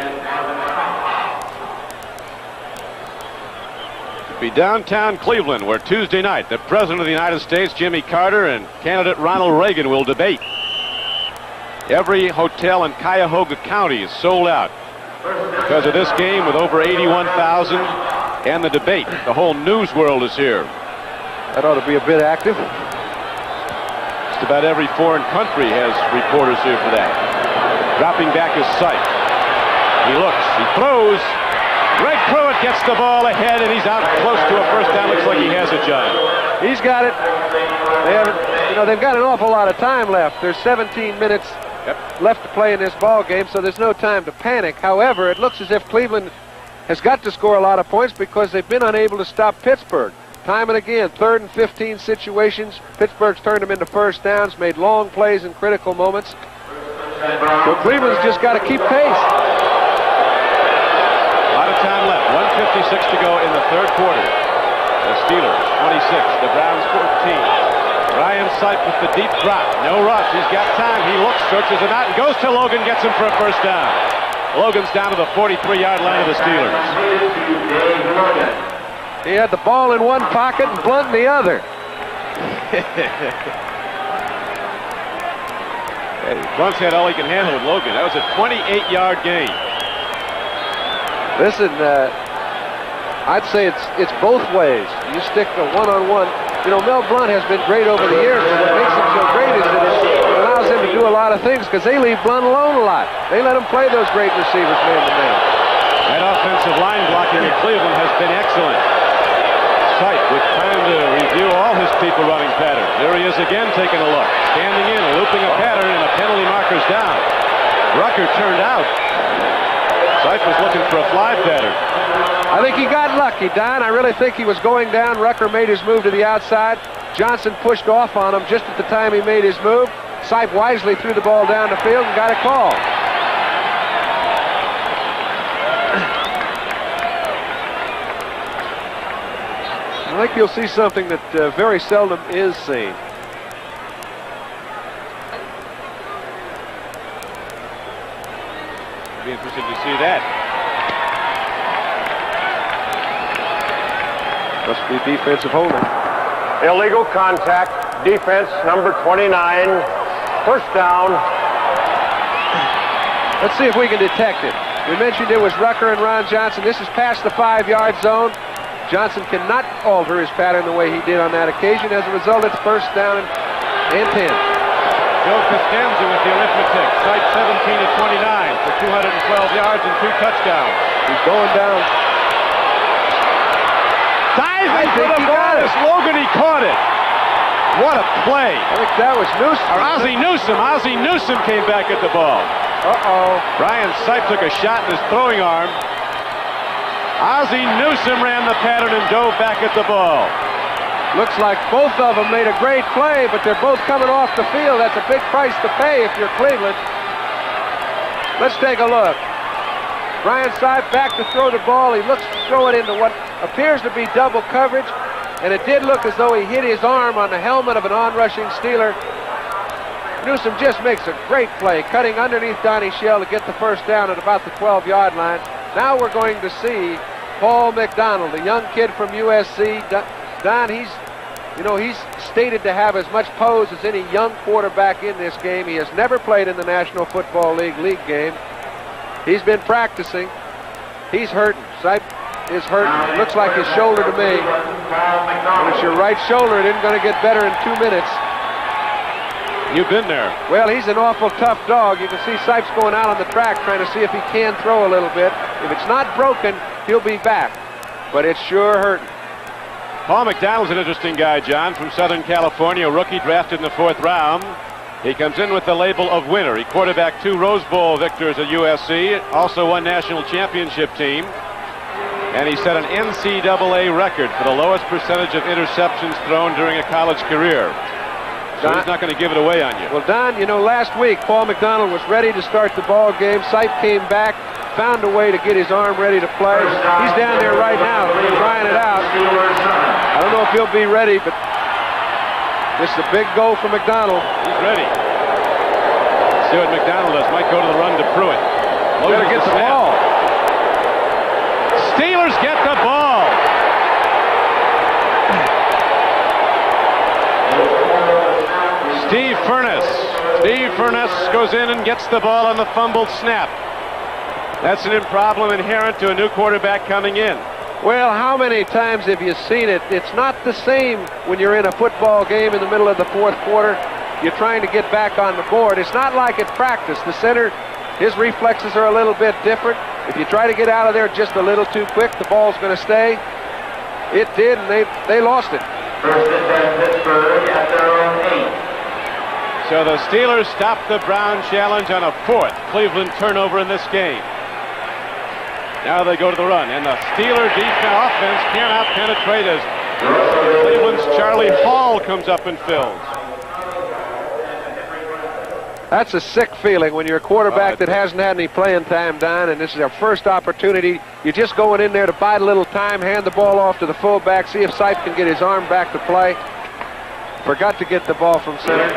It'll be downtown Cleveland, where Tuesday night the President of the United States, Jimmy Carter, and candidate Ronald Reagan will debate. Every hotel in Cuyahoga County is sold out because of this game, with over 81,000 and the debate. The whole news world is here. That ought to be a bit active. Just about every foreign country has reporters here for that. Dropping back his sight. He looks, he throws. Greg Pruitt gets the ball ahead, and he's out close to a first down. Looks like he has it, John. He's got it. They've got an awful lot of time left. There's 17 minutes left to play in this ball game, so there's no time to panic. However, it looks as if Cleveland has got to score a lot of points because they've been unable to stop Pittsburgh. Time and again, 3rd and 15 situations. Pittsburgh's turned them into first downs, made long plays in critical moments. So Cleveland's just got to keep pace. A lot of time left. 1:56 to go in the third quarter. The Steelers 26, the Browns 14. Ryan Sipe with the deep drop. No rush. He's got time. He looks, searches it out, and goes to Logan, gets him for a first down. Logan's down to the 43-yard line of the Steelers. He had the ball in one pocket and Blunt in the other. Blunt's had all he can handle with Logan. That was a 28-yard gain. Listen, I'd say it's both ways. You stick the one-on-one. You know, Mel Blunt has been great over the years, and what makes him so great is that it allows him to do a lot of things because they leave Blunt alone a lot. They let him play those great receivers man-to-man. That offensive line blocking in Cleveland has been excellent. Sipe with time to review all his people running pattern. There he is again taking a look. Standing in, looping a pattern, and a penalty marker's down. Rucker turned out. Sipe was looking for a fly pattern. I think he got lucky, Don. I really think he was going down. Rucker made his move to the outside. Johnson pushed off on him just at the time he made his move. Sipe wisely threw the ball down the field and got a call. I think you'll see something that very seldom is seen. Be interesting to see that. Must be defensive holding. Illegal contact, defense number 29, first down. Let's see if we can detect it. We mentioned it was Rucker and Ron Johnson. This is past the 5-yard zone. Johnson cannot alter his pattern the way he did on that occasion. As a result, it's first down and 10. Joe Costanza with the arithmetic. Sipe 17 to 29 for 212 yards and 2 touchdowns. He's going down. Diving for the ball. Logan, he caught it. What a play. I think that was Newsom. Or Ozzie Newsom. Ozzie Newsom came back at the ball. Uh-oh. Ryan Sipe took a shot in his throwing arm. Ozzie Newsom ran the pattern and dove back at the ball. Looks like both of them made a great play, but they're both coming off the field. That's a big price to pay if you're Cleveland. Let's take a look. Ryan Sipe back to throw the ball. He looks to throw it into what appears to be double coverage, and it did look as though he hit his arm on the helmet of an on-rushing Steeler. Newsom just makes a great play, cutting underneath Donnie Shell to get the first down at about the 12-yard line. Now we're going to see Paul McDonald, a young kid from USC. Don, he's stated to have as much pose as any young quarterback in this game. He has never played in the National Football League game. He's been practicing. He's hurting. Sipe is hurting. It looks like his shoulder to me. When it's your right shoulder, it isn't going to get better in 2 minutes. You've been there. Well, he's an awful tough dog. You can see Sipes going out on the track trying to see if he can throw a little bit. If it's not broken, he'll be back. But it's sure hurting. Paul McDonald's an interesting guy, John, from Southern California, a rookie drafted in the 4th round. He comes in with the label of winner. He quarterbacked 2 Rose Bowl victors at USC, also won national championship team. And he set an NCAA record for the lowest percentage of interceptions thrown during a college career. So he's not going to give it away on you. Well, Don, you know, last week, Paul McDonald was ready to start the ball game. Sipe came back, found a way to get his arm ready to play. He's down there right now, trying it out. I don't know if he'll be ready, but this is a big goal for McDonald. He's ready. Let's see what McDonald does. Might go to the run to Pruitt. Better get the ball. Steelers get the ball. Steve Furness goes in and gets the ball on the fumbled snap. That's a problem inherent to a new quarterback coming in. Well, how many times have you seen it? It's not the same when you're in a football game in the middle of the fourth quarter. You're trying to get back on the board. It's not like at practice. The center, his reflexes are a little bit different. If you try to get out of there just a little too quick, the ball's going to stay. It did, and they lost it. First and 10, Pittsburgh at their own 8. So the Steelers stop the Brown challenge on a 4th Cleveland turnover in this game. Now they go to the run, and the Steeler offense cannot penetrate as Cleveland's Charlie Hall comes up and fills. That's a sick feeling when you're a quarterback that hasn't had any playing time, Don, and this is their first opportunity. You're just going in there to bide a little time, hand the ball off to the fullback, see if Sipe can get his arm back to play. Forgot to get the ball from center.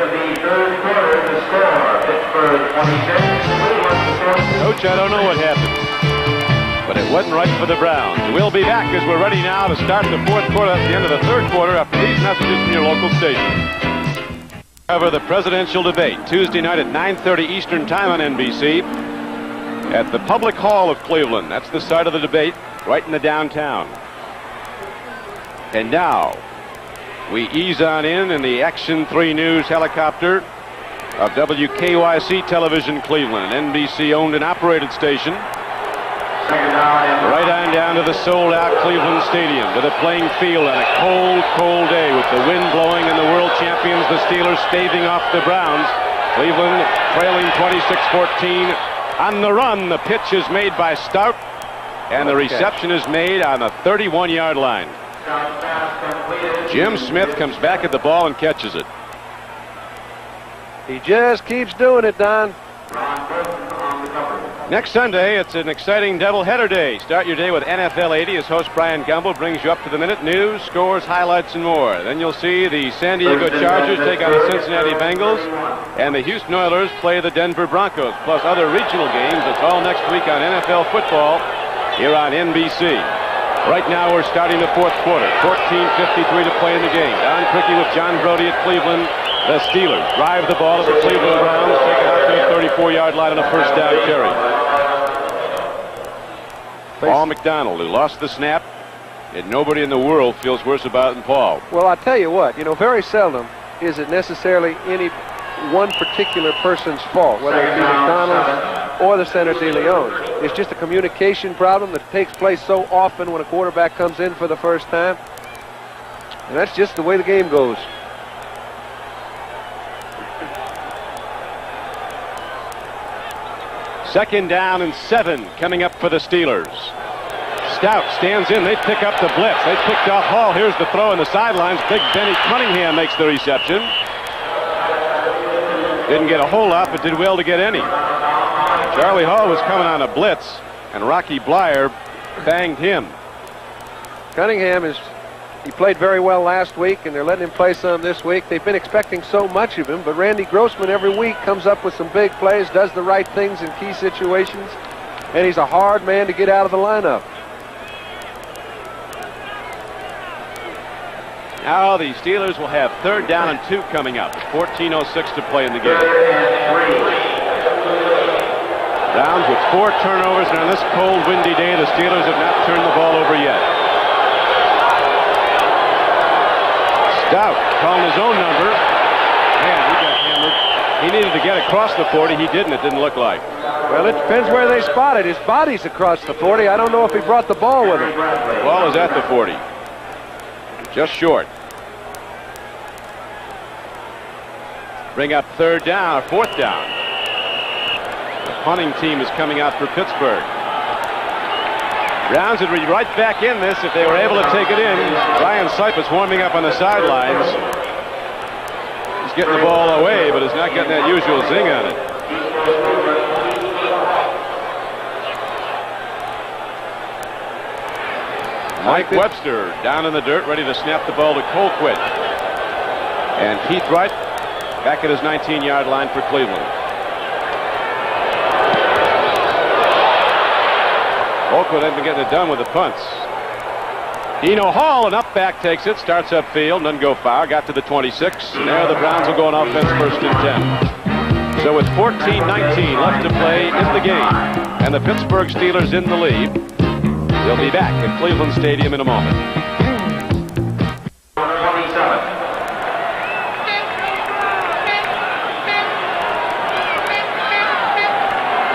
Coach, I don't know what happened, but it wasn't right for the Browns. We'll be back as we're ready now to start the fourth quarter. That's the end of the third quarter after these messages from your local station. Cover the presidential debate Tuesday night at 9:30 Eastern Time on NBC at the Public Hall of Cleveland. That's the site of the debate, right in the downtown. And now we ease on in the Action 3 News helicopter of WKYC Television Cleveland, an NBC-owned and operated station. Right on down to the sold-out Cleveland Stadium, to the playing field on a cold, cold day with the wind blowing and the world champions, the Steelers, staving off the Browns. Cleveland trailing 26-14. On the run, the pitch is made by Stout, and the reception is made on the 31-yard line. Jim Smith comes back at the ball and catches it. He just keeps doing it, Don. Next Sunday, it's an exciting doubleheader day. Start your day with NFL 80 as host Brian Gumbel brings you up-to-the-minute news, scores, highlights, and more. Then you'll see the San Diego Chargers take on the Cincinnati Bengals, and the Houston Oilers play the Denver Broncos, plus other regional games. It's all next week on NFL football here on NBC. Right now, we're starting the fourth quarter. 14:53 to play in the game. Don Criqui with John Brody at Cleveland. The Steelers drive the ball at the Cleveland Browns, take it out to the 34-yard line on a first down carry. Paul McDonald, who lost the snap, and nobody in the world feels worse about it than Paul. Well, I'll tell you what, very seldom is it necessarily any one particular person's fault, whether it be McDonald or the center de Leon. It's just a communication problem that takes place so often when a quarterback comes in for the first time. And that's just the way the game goes. Second down and 7 coming up for the Steelers. Stout stands in. They pick up the blitz. They picked off Hall. Here's the throw in the sidelines. Big Benny Cunningham makes the reception. Didn't get a whole lot, but did well to get any. Charlie Hall was coming on a blitz, and Rocky Blyer banged him. Cunningham he played very well last week, and they're letting him play some this week. They've been expecting so much of him, but Randy Grossman every week comes up with some big plays, does the right things in key situations, and he's a hard man to get out of the lineup. Now the Steelers will have third down and 2 coming up. 14:06 to play in the game. Browns with 4 turnovers, and on this cold, windy day, the Steelers have not turned the ball over yet. Stout calling his own number. Man, he got hammered. He needed to get across the 40. He didn't. It didn't look like. Well, it depends where they spot it. His body's across the 40. I don't know if he brought the ball with him. The ball is at the 40. Just short. Bring up third down, or fourth down. The punting team is coming out for Pittsburgh. Browns would be right back in this if they were able to take it in. Ryan Sipe is warming up on the sidelines. He's getting the ball away, but he's not getting that usual zing on it. Mike Webster down in the dirt, ready to snap the ball to Colquitt. And Keith Wright back at his 19-yard line for Cleveland. Colquitt hasn't been getting it done with the punts. Dino Hall, and up back takes it, starts upfield, doesn't go far, got to the 26. And there the Browns will go on offense, 1st and 10. So with 14-19 left to play in the game, and the Pittsburgh Steelers in the lead, they'll be back at Cleveland Stadium in a moment. 27.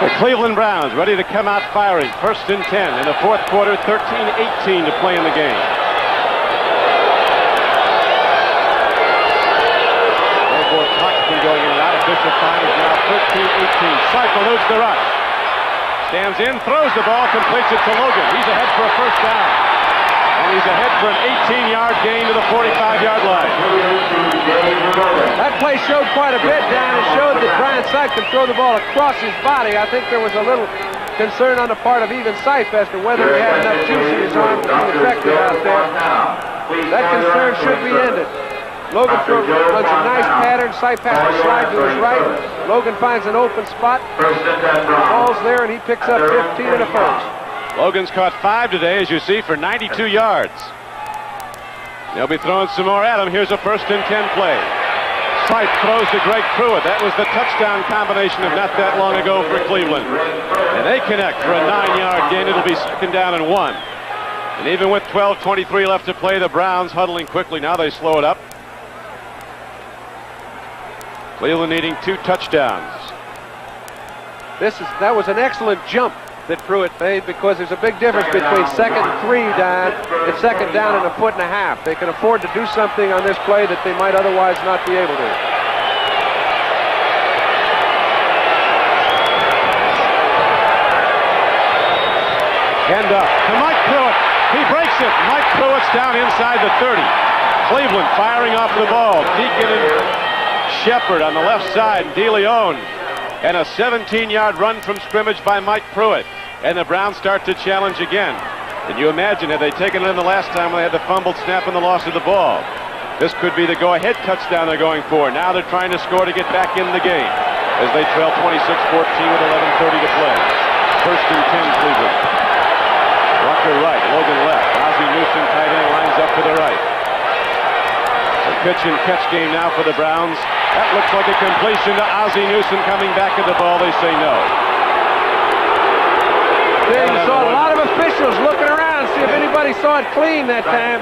The Cleveland Browns ready to come out firing. 1st and 10 in the 4th quarter, 13-18 to play in the game. Therefore, clock's been going in and out. Official time is now 13-18. Seif eludes the rush. Stands in, throws the ball, completes it to Logan. He's ahead for a 1st down. And he's ahead for an 18-yard gain to the 45-yard line. That play showed quite a bit, Dan. It showed that Brian Seif can throw the ball across his body. I think there was a little concern on the part of even Seif as to whether he had enough juice in his arm to be effective out there. That concern should be ended. Logan runs a nice pattern. Seif has to slide to his right. Logan finds an open spot. The ball's there, and he picks up 15 and a 1st. Logan's caught 5 today, as you see, for 92 yards. They'll be throwing some more at him. Here's a 1st and 10 play. Seif throws to Greg Pruitt. That was the touchdown combination of not that long ago for Cleveland. And they connect for a 9-yard gain. It'll be 2nd down and 1. And even with 12:23 left to play, the Browns huddling quickly. Now they slow it up. Cleveland needing 2 touchdowns. That was an excellent jump that Pruitt made, because there's a big difference between 2nd and 3 down and 2nd down and a 1.5 feet. They can afford to do something on this play that they might otherwise not be able to. End up to Mike Pruitt. He breaks it. Mike Pruitt's down inside the 30. Cleveland firing off the ball. Deacon and Shepard on the left side. DeLeon. And a 17-yard run from scrimmage by Mike Pruitt. And the Browns start to challenge again. Can you imagine, had they taken it in the last time when they had the fumbled snap and the loss of the ball? This could be the go-ahead touchdown they're going for. Now they're trying to score to get back in the game as they trail 26-14 with 11:30 to play. 1st and 10 Cleveland. Rucker right, Logan left. Ozzie Newsome tight end lines up to the right. A pitch and catch game now for the Browns. That looks like a completion to Ozzie Newsome coming back at the ball. They say no. There you saw a lot of officials looking around, see if anybody saw it clean that time.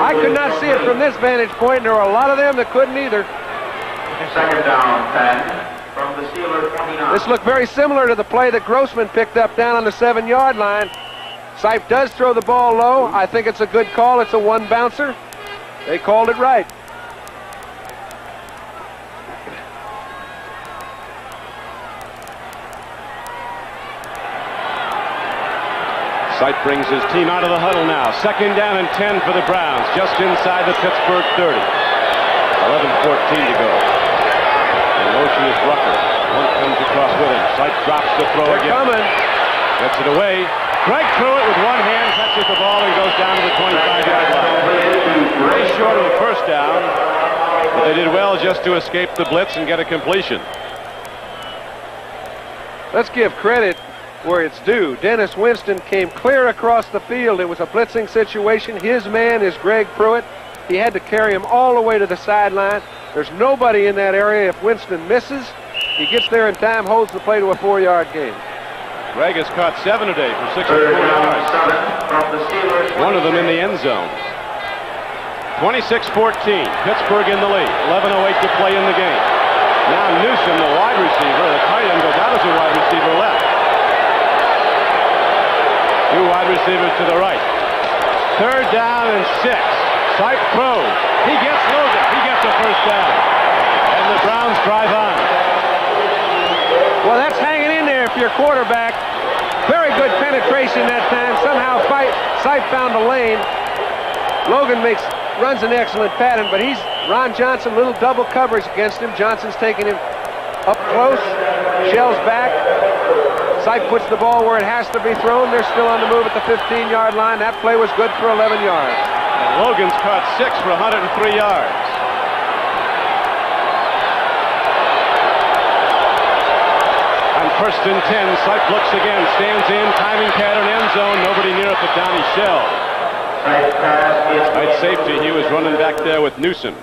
I could not see it from this vantage point, and there were a lot of them that couldn't either. 2nd down, 10 from the Steelers 29. This looked very similar to the play that Grossman picked up down on the 7-yard line. Seif does throw the ball low. I think it's a good call. It's a 1-bouncer. They called it right. Seif brings his team out of the huddle now. 2nd down and 10 for the Browns, just inside the Pittsburgh 30. 11:14 to go. In motion is Rucker. One comes across with him. Seif drops the throw again. Coming. Gets it away. Greg Pruitt with one hand touches the ball and goes down to the 25-yard line. Way short of the 1st down, but they did well just to escape the blitz and get a completion. Let's give credit where it's due. Dennis Winston came clear across the field. It was a blitzing situation. His man is Greg Pruitt. He had to carry him all the way to the sideline. There's nobody in that area. If Winston misses, he gets there in time, holds the play to a 4-yard gain. Greg has caught 7 today for 64 yards. One of them in the end zone. 26-14, Pittsburgh in the lead. 11:08 to play in the game. Now Newsome, the wide receiver, the tight end goes out as a wide receiver left. 2 wide receivers to the right. 3rd down and 6. Seif throws. He gets Logan. He gets a 1st down. And the Browns drive on. Well, that's hanging in there if you're quarterback. Very good penetration that time. Somehow Seif found a lane. Logan runs an excellent pattern, but Ron Johnson, little double coverage against him. Johnson's taking him up close, shells back. Sipe puts the ball where it has to be thrown. They're still on the move at the 15-yard line. That play was good for 11 yards. And Logan's caught 6 for 103 yards. On 1st and 10, Sipe looks again, stands in, timing pattern, end zone. Nobody near it but Donnie Shell. Right safety, he was running back there with Newsom.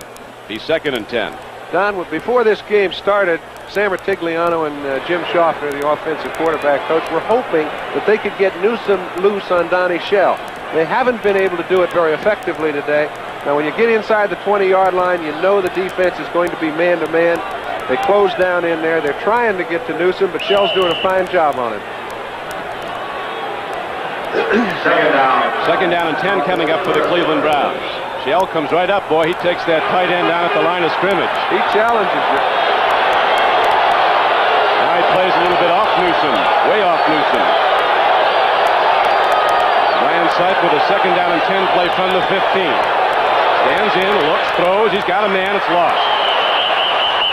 He's 2nd and 10. Don, before this game started, Sam Ratigliano and Jim Schaffner, the offensive quarterback coach, were hoping that they could get Newsom loose on Donnie Shell. They haven't been able to do it very effectively today. Now, when you get inside the 20-yard line, you know the defense is going to be man-to-man. They close down in there. They're trying to get to Newsom, but Shell's doing a fine job on it. Second down and 10 coming up for the Cleveland Browns. Shell comes right up, boy. He takes that tight end down at the line of scrimmage. He challenges you. Now he plays a little bit off Newsom, way off Newsom. Brian Sipe with a 2nd down and 10 play from the 15. Stands in, looks, throws. He's got a man. It's lost.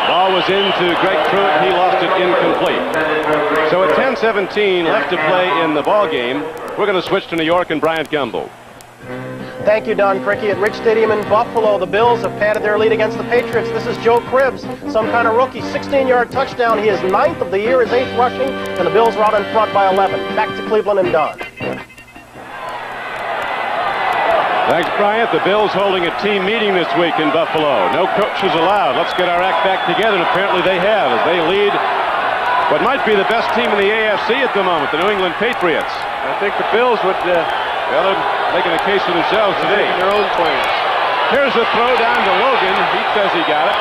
Ball was into Greg Pruitt. He lost it incomplete. So at 10:17 left to play in the ball game, we're going to switch to New York and Bryant Gumbel. Thank you, Don Cricky. At Rich Stadium in Buffalo, the Bills have padded their lead against the Patriots. This is Joe Cribbs, some kind of rookie. 16-yard touchdown. He is 9th of the year, his 8th rushing, and the Bills are out in front by 11. Back to Cleveland and Don. Thanks, Bryant. The Bills holding a team meeting this week in Buffalo. No coaches allowed. Let's get our act back together, and apparently they have, as they lead what might be the best team in the AFC at the moment, the New England Patriots. I think the Bills would... Well, they're making a case for themselves today. Their own claims. Here's a throw down to Logan. He says he got it.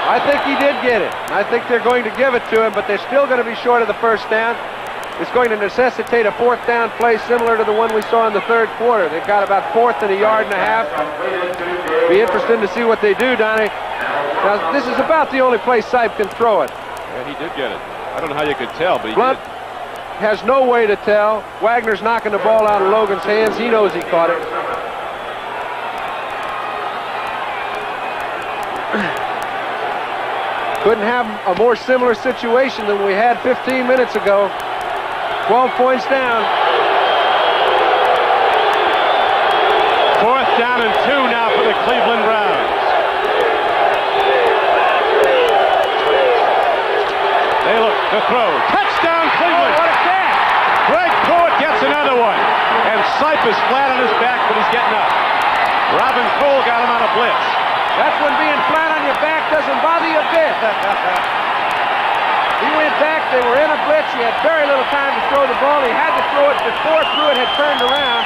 I think he did get it. I think they're going to give it to him, but they're still going to be short of the first down. It's going to necessitate a 4th down play similar to the one we saw in the 3rd quarter. They've got about 4th and a yard and a half. Be interesting to see what they do, Donnie. Now, this is about the only place Sipe can throw it. Yeah, he did get it. I don't know how you could tell, but he Blunt did. Has no way to tell. Wagner's knocking the ball out of Logan's hands. He knows he caught it. Couldn't have a more similar situation than we had 15 minutes ago. 12 points down. 4th down and 2 now for the Cleveland Browns. They look to throw. Touchdown, Cleveland! Oh, what a catch! Greg Pruitt gets another one. And Sipe is flat on his back, but he's getting up. Robin Cole got him on a blitz. That's when being flat on your back doesn't bother you a bit. He went back, they were in a blitz, he had very little time to throw the ball. He had to throw it before Pruitt had turned around.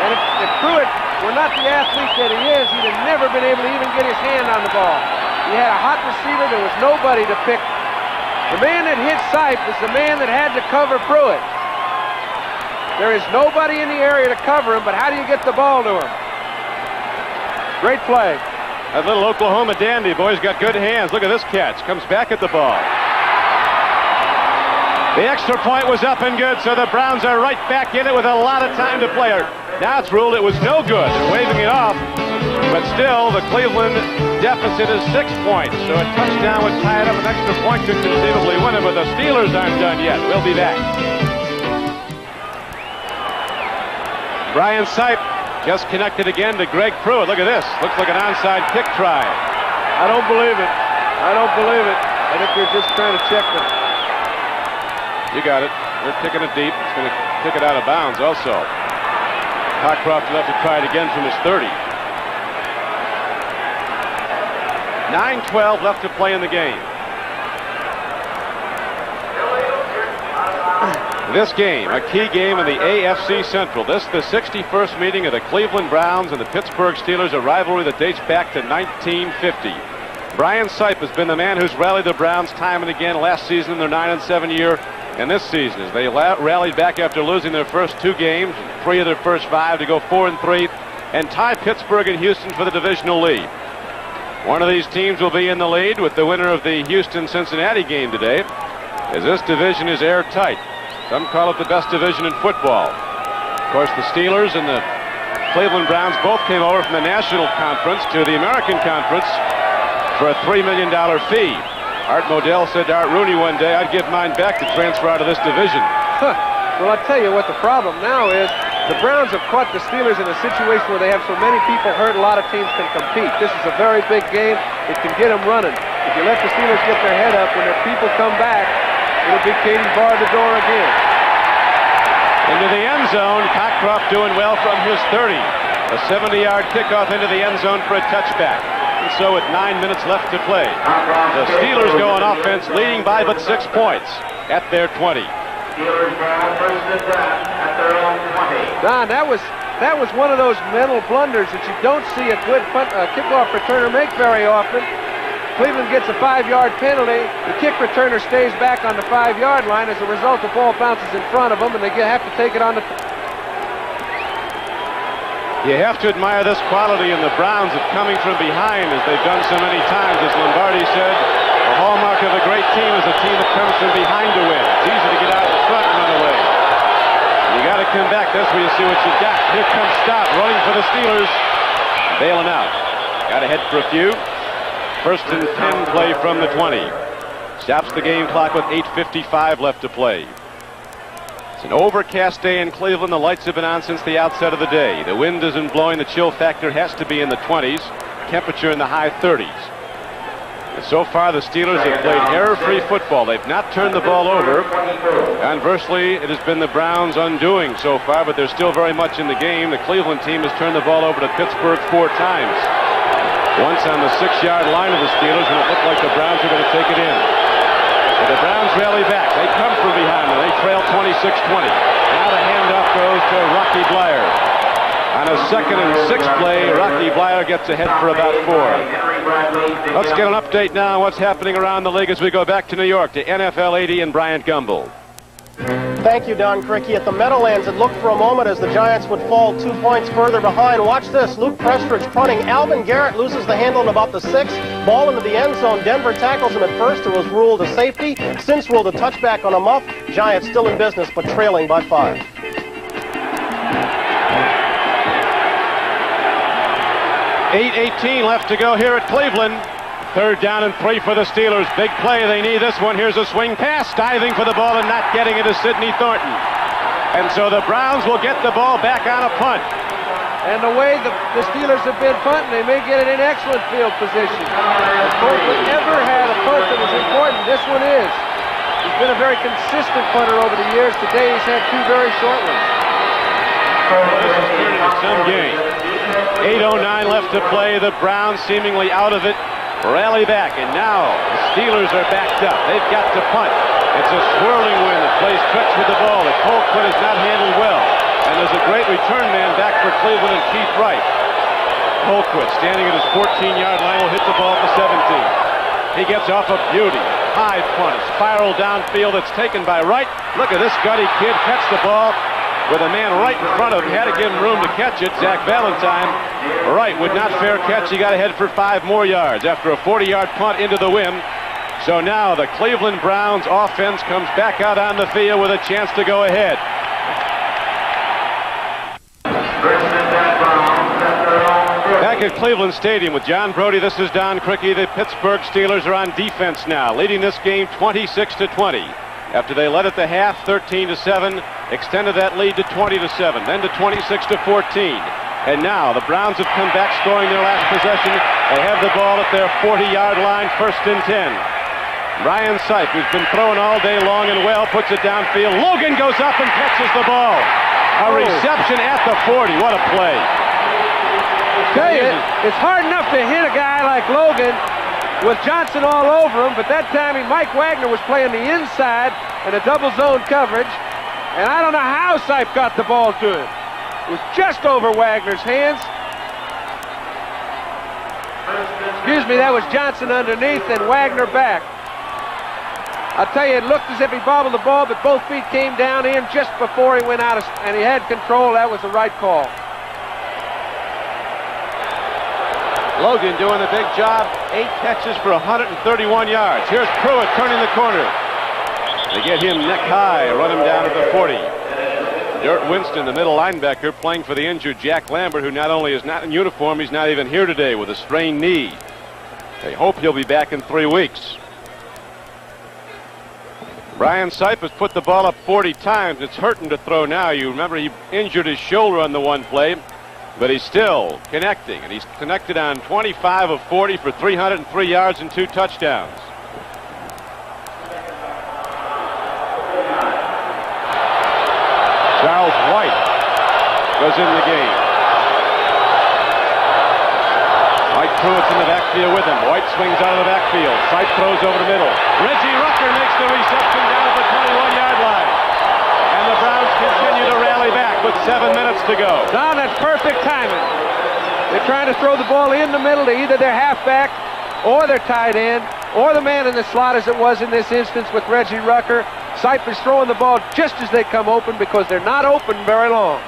And if Pruitt were not the athlete that he is, he'd have never been able to even get his hand on the ball. He had a hot receiver, there was nobody to pick. The man that hit Sipe was the man that had to cover Pruitt. There is nobody in the area to cover him, but how do you get the ball to him? Great play. That little Oklahoma dandy, boy's got good hands. Look at this catch. Comes back at the ball. The extra point was up and good, so the Browns are right back in it with a lot of time to play. Now it's ruled it was no good. They're waving it off. But still, the Cleveland deficit is 6 points. So a touchdown would tie it up. An extra point could conceivably win it, but the Steelers aren't done yet. We'll be back. Brian Sipe just connected again to Greg Pruitt. Look at this. Looks like an onside kick try. I don't believe it. I don't believe it. I think they're just trying to check them. You got it. They're kicking it deep. It's going to kick it out of bounds also. Cockcroft will have to try it again from his 30. 9:12 left to play in the game. This game, a key game in the AFC Central. This the 61st meeting of the Cleveland Browns and the Pittsburgh Steelers, a rivalry that dates back to 1950. Brian Sipe has been the man who's rallied the Browns time and again last season in their 9-7 year, and this season as they rallied back after losing their first 2 games, 3 of their first 5 to go 4-3, and tie Pittsburgh and Houston for the divisional lead. One of these teams will be in the lead with the winner of the Houston-Cincinnati game today, as this division is airtight. Some call it the best division in football. Of course, the Steelers and the Cleveland Browns both came over from the National Conference to the American Conference for a $3 million fee. Art Modell said to Art Rooney one day, "I'd give mine back to transfer out of this division." Well, I'll tell you what the problem now is. The Browns have caught the Steelers in a situation where they have so many people hurt, a lot of teams can compete. This is a very big game. It can get them running. If you let the Steelers get their head up, when their people come back, it'll be Katie bar the door again. Into the end zone. Cockcroft doing well from his 30. A 70-yard kickoff into the end zone for a touchback. And so with 9 minutes left to play, the Steelers go on offense, leading by but 6 points at their 20. Steelers now first and 10 at their own 20. Don, that was one of those mental blunders that you don't see a good kickoff returner make very often. Cleveland gets a 5-yard penalty. The kick returner stays back on the 5-yard line. As a result, the ball bounces in front of them, and they have to take it on the... You have to admire this quality in the Browns of coming from behind, as they've done so many times. As Lombardi said, the hallmark of a great team is a team that comes from behind to win. It's easy to get out in front and run away. You got to come back. That's where you see what you got. Here comes Stott, running for the Steelers. Bailing out. Got to head for a few. First and 10 play from the 20. Stops the game clock with 8:55 left to play. It's an overcast day in Cleveland. The lights have been on since the outset of the day. The wind isn't blowing. The chill factor has to be in the 20s. Temperature in the high 30s. And so far, the Steelers have played error-free football. They've not turned the ball over. Conversely, it has been the Browns' undoing so far, but they're still very much in the game. The Cleveland team has turned the ball over to Pittsburgh 4 times. Once on the 6-yard line of the Steelers, and it looked like the Browns were going to take it in. But the Browns rally back. They come from behind, and they trail 26-20. Now the handoff goes to Rocky Bleier. On a 2nd and 6 play, Rocky Bleier gets ahead for about 4. Let's get an update now on what's happening around the league as we go back to New York to NFL 80 and Bryant Gumbel. Thank you, Don Criqui. At the Meadowlands, it looked for a moment as the Giants would fall 2 points further behind. Watch this. Luke Prestridge punting. Alvin Garrett loses the handle in about the 6. Ball into the end zone. Denver tackles him at first. It was ruled a safety. Since ruled a touchback on a muff. Giants still in business, but trailing by 5. .8:18 left to go here at Cleveland. 3rd down and 3 for the Steelers. Big play. They need this one. Here's a swing pass. Diving for the ball and not getting it is Sidney Thornton. And so the Browns will get the ball back on a punt. And the way the Steelers have been punting, they may get it in excellent field position. If Cleveland ever had a punt that was important, this one is. He's been a very consistent punter over the years. Today he's had 2 very short ones. This is turning to some game. 8:09 left to play. The Browns seemingly out of it. Rally back, and now the Steelers are backed up. They've got to punt. It's a swirling wind that plays tricks with the ball that Colquitt has not handled well. And there's a great return man back for Cleveland and Keith Wright. Colquitt, standing at his 14-yard line, will hit the ball for 17. He gets off a beauty. High punt, a spiral downfield that's taken by Wright. Look at this gutty kid catch the ball with a man right in front of him. Had to give him room to catch it. Zach Valentine. Wright would not fair catch. He got ahead for 5 more yards after a 40-yard punt into the wind. So now the Cleveland Browns offense comes back out on the field with a chance to go ahead. Back at Cleveland Stadium with John Brody, this is Don Criqui. The Pittsburgh Steelers are on defense now, leading this game 26-20. After they led at the half, 13-7, extended that lead to 20-7, then to 26-14. And now the Browns have come back, scoring their last possession. They have the ball at their 40-yard line, 1st and 10. Ryan Sipe, who's been throwing all day long and well, puts it downfield. Logan goes up and catches the ball. A reception at the 40. What a play. I tell you, it's hard enough to hit a guy like Logan with Johnson all over him, but that time Mike Wagner was playing the inside in a double zone coverage, and I don't know how Sipe got the ball to him. It was just over Wagner's hands. Excuse me, that was Johnson underneath and Wagner back. I'll tell you, it looked as if he bobbled the ball, but both feet came down in just before he went out, and he had control. That was the right call. Logan doing a big job. 8 catches for 131 yards. Here's Pruitt turning the corner. They get him neck high, run him down at the 40. Dirt Winston, the middle linebacker, playing for the injured Jack Lambert, who not only is not in uniform, he's not even here today with a sprained knee. They hope he'll be back in 3 weeks. Brian Sipe has put the ball up 40 times. It's hurting to throw now. You remember he injured his shoulder on the one play, but he's still connecting, and he's connected on 25 of 40 for 303 yards and 2 touchdowns. Charles White goes in the game. Mike Pruitt's in the backfield with him. White swings out of the backfield. Sipe throws over the middle. Reggie Rucker makes the reception down at the 21-yard line. And the Browns continue to rally back with 7 minutes to go. Don, that's perfect timing. They're trying to throw the ball in the middle to either their halfback or their tight end or the man in the slot, as it was in this instance with Reggie Rucker. Sipe is throwing the ball just as they come open because they're not open very long.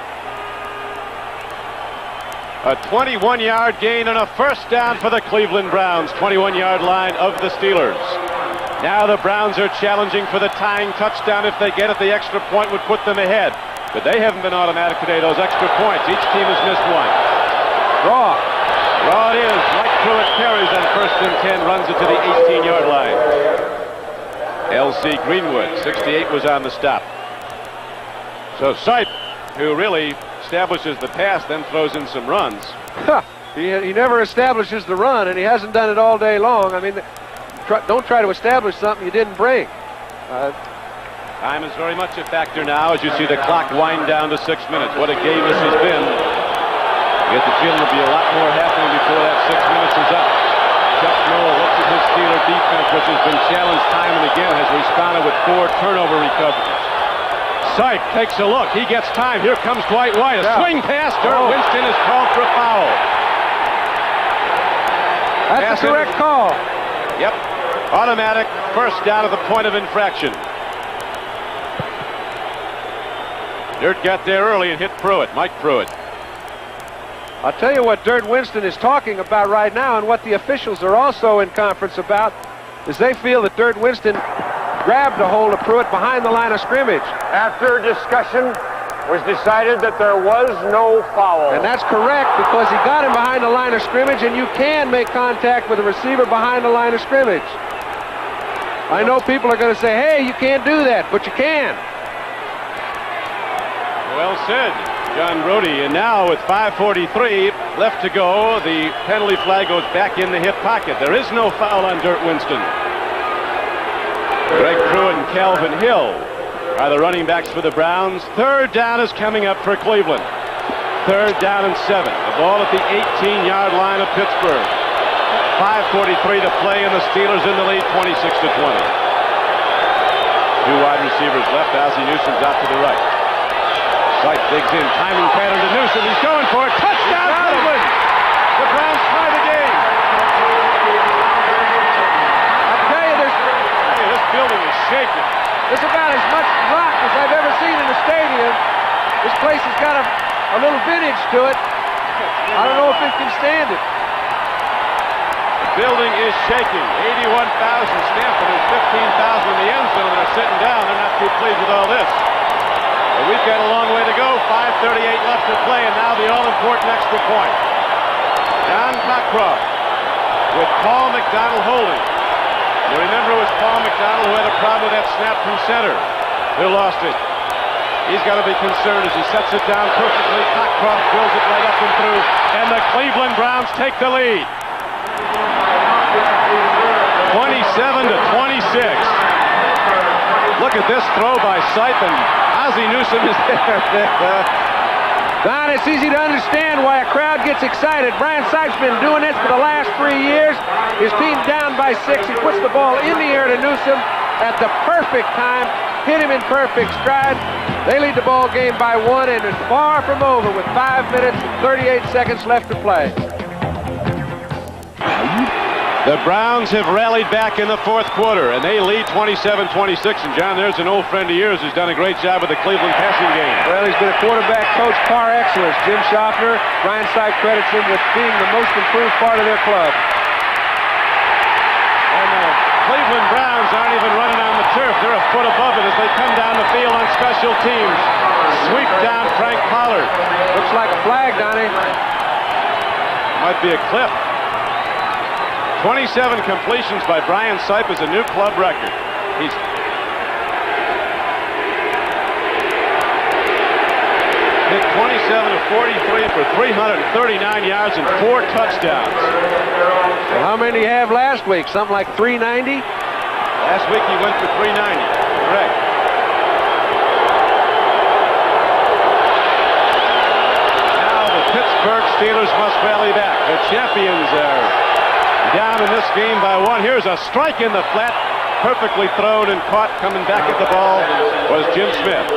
A 21-yard gain and a first down for the Cleveland Browns. 21-yard line of the Steelers. Now the Browns are challenging for the tying touchdown. If they get it, the extra point would put them ahead. But they haven't been automatic today, those extra points. Each team has missed one. Draw it is. Mike Pruitt carries on 1st and 10, runs it to the 18-yard line. L.C. Greenwood, 68, was on the stop. So Sipe, who really establishes the pass, then throws in some runs. He never establishes the run, and he hasn't done it all day long. I mean, don't try to establish something you didn't bring. Time is very much a factor now as you see the clock wind down to 6 minutes. What a game this has been. You get the feeling there'll be a lot more happening before that 6 minutes is up. Chuck Noll looks at his Steeler defense, which has been challenged time and again, has responded with 4 turnover recoveries. Sipe takes a look. He gets time. Here comes Dwight White. A swing pass. Winston is called for a foul. That's the correct call. Yep. Automatic first down at the point of infraction. Dirt got there early and hit Pruitt. Mike Pruitt. I'll tell you what Dirt Winston is talking about right now, and what the officials are also in conference about, is they feel that Dirt Winston grabbed a hold of Pruitt behind the line of scrimmage. After discussion, it was decided that there was no foul. And that's correct, because he got him behind the line of scrimmage, and you can make contact with a receiver behind the line of scrimmage. I know people are going to say, hey, you can't do that, but you can. Well said, John Brody. And now with 5:43 left to go, the penalty flag goes back in the hip pocket. There is no foul on Dirt Winston. Greg Pruitt and Calvin Hill are the running backs for the Browns. 3rd down is coming up for Cleveland. 3rd down and 7. The ball at the 18-yard line of Pittsburgh. 5:43 to play, and the Steelers in the lead, 26-20. 2 wide receivers left. Ozzie Newsome's out to the right. Sipe digs in, timing pattern to Newsome. He's going for it. Touchdown, Cleveland! The Browns tie the game. I'll tell you, This building is shaking. there's about as much rock as I've ever seen in a stadium. This place has got a little vintage to it. I don't know if it can stand it. The building is shaking. 81,000 Stanford and 15,000 in the end zone. They're sitting down. They're not too pleased with all this. But we've got a long way to go. 5:38 left to play, and now the all-important extra point. John Cockcroft with Paul McDonald holding. You remember it was Paul McDonald who had a problem with that snap from center. Who lost it. He's got to be concerned as he sets it down perfectly. Cockcroft drills it right up and through, and the Cleveland Browns take the lead. 27-26. Look at this throw by Sipe, and Ozzie Newsome is there. Don, it's easy to understand why a crowd gets excited. Brian Sipe's been doing this for the last 3 years. His team's down by 6. He puts the ball in the air to Newsome at the perfect time. Hit him in perfect stride. They lead the ball game by 1, and it's far from over with 5 minutes and 38 seconds left to play. The Browns have rallied back in the 4th quarter, and they lead 27-26. And John, there's an old friend of yours who's done a great job with the Cleveland passing game. Well, he's been a quarterback coach par excellence. Jim Schaffner. Brian Sipe credits him with being the most improved part of their club. And the Cleveland Browns aren't even running on the turf. They're a foot above it as they come down the field on special teams. Sweep down Frank Pollard. Looks like a flag, Donnie. Might be a clip. 27 completions by Brian Sipe is a new club record. of 43 for 339 yards and 4 touchdowns. Well, how many did he have last week? Something like 390? Last week he went for 390. Correct. Now the Pittsburgh Steelers must rally back. The champions are down in this game by 1. Here's a strike in the flat. Perfectly thrown and caught. Coming back at the ball was Jim Smith.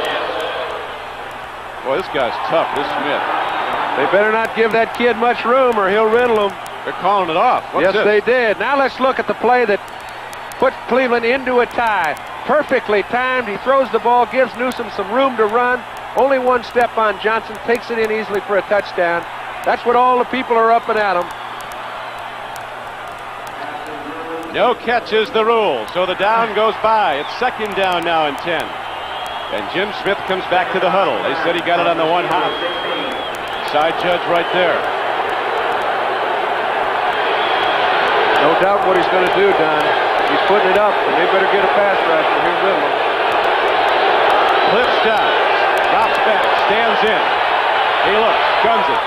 Boy, this guy's tough, this Smith. They better not give that kid much room or he'll riddle them. They're calling it off. What's yes, this? they did. Now let's look at the play that put Cleveland into a tie. Perfectly timed. He throws the ball, gives Newsom some room to run. Only one step on Johnson. Takes it in easily for a touchdown. That's what all the people are up and at him. No catch is the rule, so the down goes by. It's second down now and 10. And Jim Smith comes back to the huddle. They said he got it on the 1 hop. Side judge right there. No doubt what he's going to do, Don. He's putting it up, and they better get a pass rush, or he'll riddle him. Cliff stops, drops back, stands in. He looks, guns it.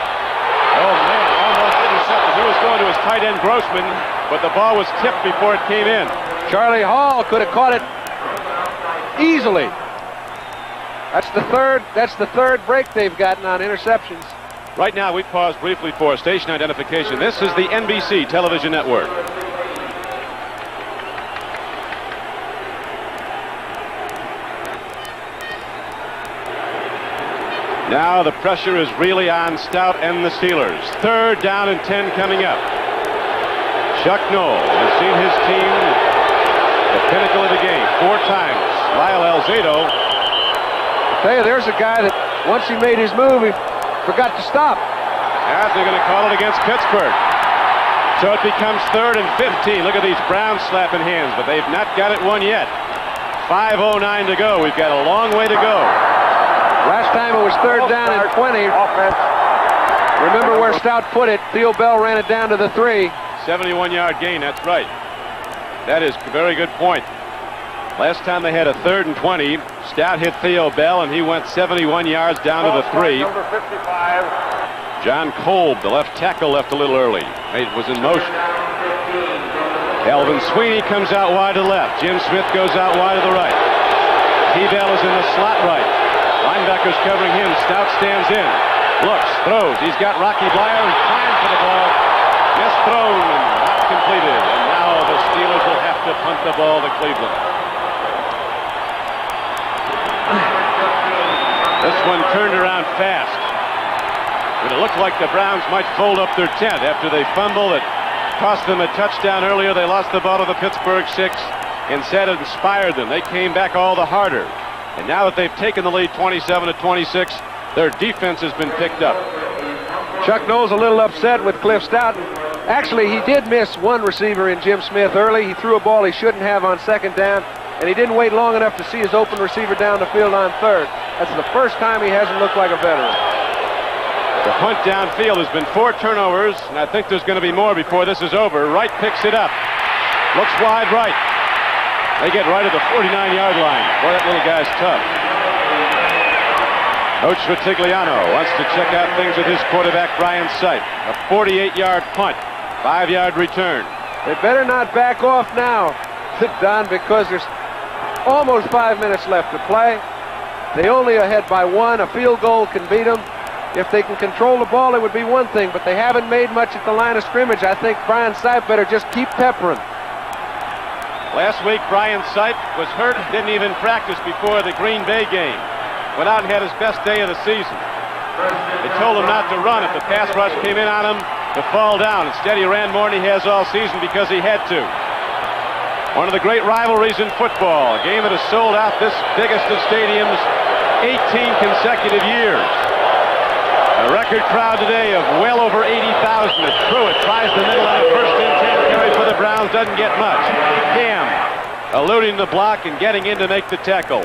Oh man, almost intercepted. He was going to his tight end Grossman, but the ball was tipped before it came in. Charlie Hall could have caught it easily. That's the third break they've gotten on interceptions. Right now, we pause briefly for station identification. This is the NBC television network. Now the pressure is really on Stout and the Steelers. Third down and 10 coming up. Chuck Noll has seen his team the pinnacle of the game 4 times. Lyle Alzado. I tell you, there's a guy that once he made his move, he forgot to stop. And they're going to call it against Pittsburgh. So it becomes 3rd and 15. Look at these Browns slapping hands, but they've not got it won yet. 5:09 to go. We've got a long way to go. Last time it was 3rd down and 20. Offense. Remember where Stout put it. Theo Bell ran it down to the 3. 71-yard gain, that's right. That is a very good point. Last time they had a 3rd and 20, Stout hit Theo Bell, and he went 71 yards down to the 3. Number 55. John Kolb, the left tackle, left a little early. Was in motion. Elvin Sweeney comes out wide to the left. Jim Smith goes out wide to the right. T-Bell is in the slot right. Linebackers covering him. Stout stands in. Looks, throws. He's got Rocky Blyer and trying for the ball. Misthrown and not completed. And now the Steelers will have to punt the ball to Cleveland. This one turned around fast. But it looked like the Browns might fold up their tent after they fumbled. It cost them a touchdown earlier. They lost the ball to the Pittsburgh 6. Instead, it inspired them. They came back all the harder. And now that they've taken the lead 27-26, their defense has been picked up. Chuck Noll's a little upset with Cliff Stout. Actually, he did miss one receiver in Jim Smith early. He threw a ball he shouldn't have on 2nd down, and he didn't wait long enough to see his open receiver down the field on 3rd. That's the first time he hasn't looked like a veteran. The punt downfield has been 4 turnovers, and I think there's going to be more before this is over. Wright picks it up. Looks wide right. They get right at the 49-yard line. Boy, that little guy's tough. Coach Vitigliano wants to check out things with his quarterback, Brian Sipe. A 48-yard punt, 5-yard return. They better not back off now, Don, because there's almost 5 minutes left to play. They only are ahead by 1. A field goal can beat them. If they can control the ball, it would be one thing, but they haven't made much at the line of scrimmage. I think Brian Sipe better just keep peppering. Last week, Brian Sipe was hurt, didn't even practice before the Green Bay game. Went out and had his best day of the season. They told him not to run if the pass rush came in on him, to fall down. Instead, he ran more than he has all season because he had to. One of the great rivalries in football, a game that has sold out this biggest of stadiums 18 consecutive years. A record crowd today of well over 80,000 as Pruitt tries the middle on a 1st and 10 carry for the Browns, doesn't get much. Cam eluding the block and getting in to make the tackle.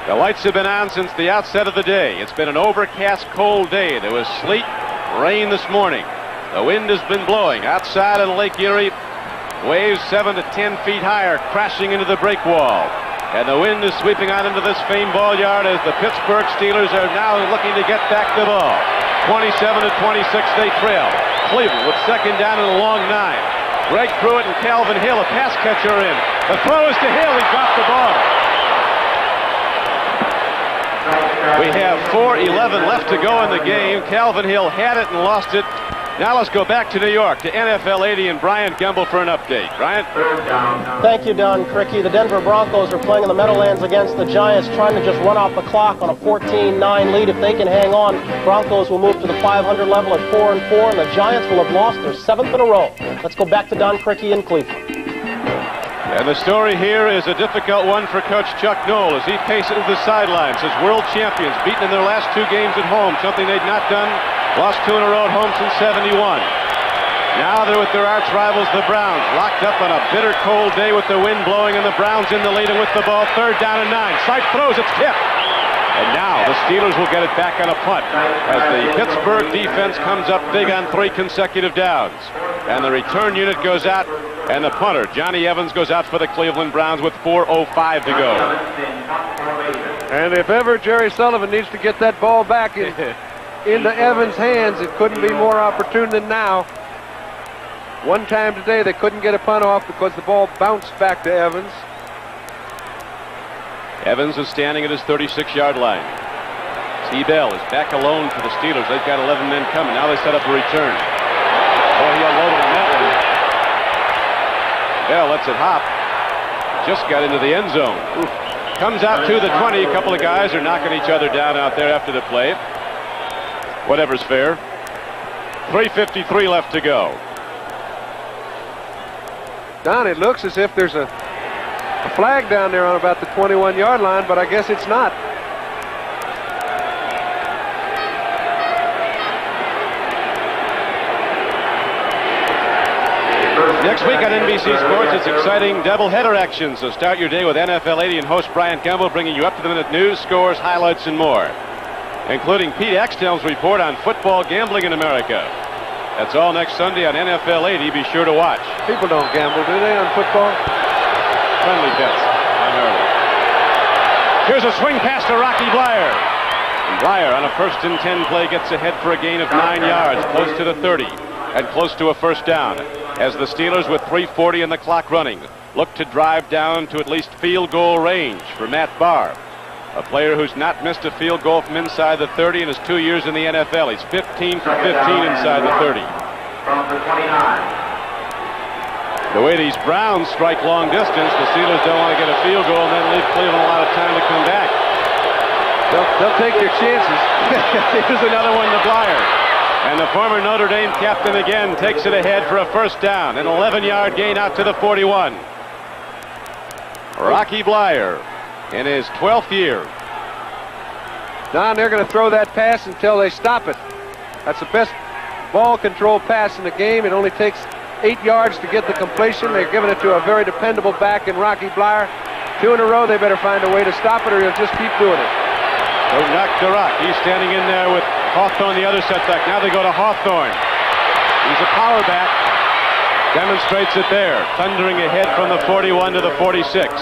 The lights have been on since the outset of the day. It's been an overcast, cold day. There was sleet, rain this morning. The wind has been blowing outside on Lake Erie. Waves 7 to 10 feet higher crashing into the break wall. And the wind is sweeping out into this famed ball yard as the Pittsburgh Steelers are now looking to get back the ball. 27-26 they trail. Cleveland with second down and a long 9. Greg Pruitt and Calvin Hill, a pass catcher in. The throw is to Hill. He dropped the ball. We have 4:11 left to go in the game. Calvin Hill had it and lost it. Now let's go back to New York to NFL 80 and Brian Gembel for an update. Brian? Thank you, Don Cricky. The Denver Broncos are playing in the Meadowlands against the Giants, trying to just run off the clock on a 14-9 lead. If they can hang on, Broncos will move to the 500 level at 4-4, and the Giants will have lost their 7th in a row. Let's go back to Don Cricky in Cleveland. And the story here is a difficult one for Coach Chuck Noll as he paces the sidelines. His world champions beaten in their last 2 games at home, something they'd not done. Lost 2 in a row at home since '71. Now they're with their arch rivals, the Browns, locked up on a bitter cold day with the wind blowing, and the Browns in the lead and with the ball. 3rd down and 9. Sight throws, it's tipped. And now the Steelers will get it back on a punt as the Pittsburgh defense comes up big on 3 consecutive downs. And the return unit goes out, and the punter, Johnny Evans, goes out for the Cleveland Browns with 4:05 to go. And if ever Jerry Sullivan needs to get that ball back into Evans' hands, it couldn't be more opportune than now. One time today they couldn't get a punt off because the ball bounced back to Evans. Evans is standing at his 36-yard line. T-Bell is back alone for the Steelers. They've got 11 men coming. Now they set up a return. Oh, he unloaded on that one. Bell lets it hop. Just got into the end zone. Oof. Comes out to the 20. A couple of guys are knocking each other down out there after the play. Whatever's fair. 3:53 left to go. Don, it looks as if there's a flag down there on about the 21-yard line, but I guess it's not. Next week on NBC Sports, it's exciting doubleheader action. So start your day with NFL 80 and host Brian Gembel, bringing you up-to-the-minute news, scores, highlights, and more, including Pete Axtell's report on football gambling in America. That's all next Sunday on NFL 80. Be sure to watch. People don't gamble, do they, on football? Friendly bets, primarily. Here's a swing pass to Rocky Blyer. And Blyer on a 1st and 10 play gets ahead for a gain of 9 yards, close to the 30, and close to a 1st down, as the Steelers, with 3:40 in the clock running, look to drive down to at least field goal range for Matt Barr, a player who's not missed a field goal from inside the 30 in his 2 years in the NFL. He's 15 for 15 inside the 30. From the 29. The way these Browns strike long distance, the Steelers don't want to get a field goal and then leave Cleveland a lot of time to come back. They'll take their chances. Here's another one to Blyer. And the former Notre Dame captain again takes it ahead for a 1st down. An 11-yard gain out to the 41. Rocky Blyer in his 12th year. Don, they're going to throw that pass until they stop it. That's the best ball control pass in the game. It only takes 8 yards to get the completion. They're giving it to a very dependable back in Rocky Blyer. 2 in a row, they better find a way to stop it or he'll just keep doing it. So knock to Rock. He's standing in there with Hawthorne, the other setback. Now they go to Hawthorne. He's a power back. Demonstrates it there. Thundering ahead from the 41 to the 46.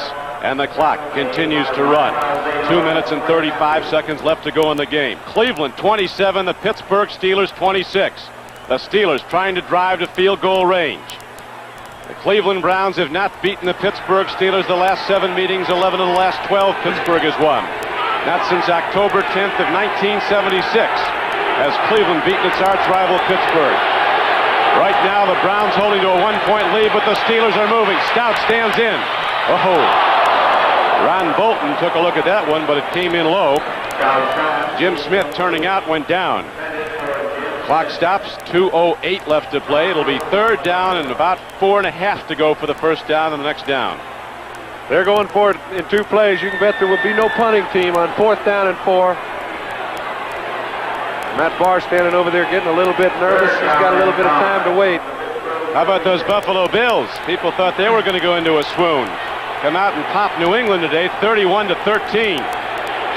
And the clock continues to run. 2 minutes and 35 seconds left to go in the game. Cleveland 27, the Pittsburgh Steelers 26. The Steelers trying to drive to field goal range. The Cleveland Browns have not beaten the Pittsburgh Steelers the last 7 meetings. 11 of the last 12 Pittsburgh has won. Not since October 10th of 1976 has Cleveland beaten its arch rival Pittsburgh. Right now the Browns holding to a 1-point lead, but the Steelers are moving. Stout stands in. Oh, Ron Bolton took a look at that one, but it came in low. Jim Smith turning out went down. Clock stops, 2:08 left to play. It'll be 3rd down and about 4.5 to go for the 1st down and the next down. They're going for it in 2 plays. You can bet there will be no punting team on 4th down and 4. Matt Barr standing over there getting a little bit nervous. He's got a little bit of time to wait. How about those Buffalo Bills? People thought they were going to go into a swoon. Come out and pop New England today, 31-13.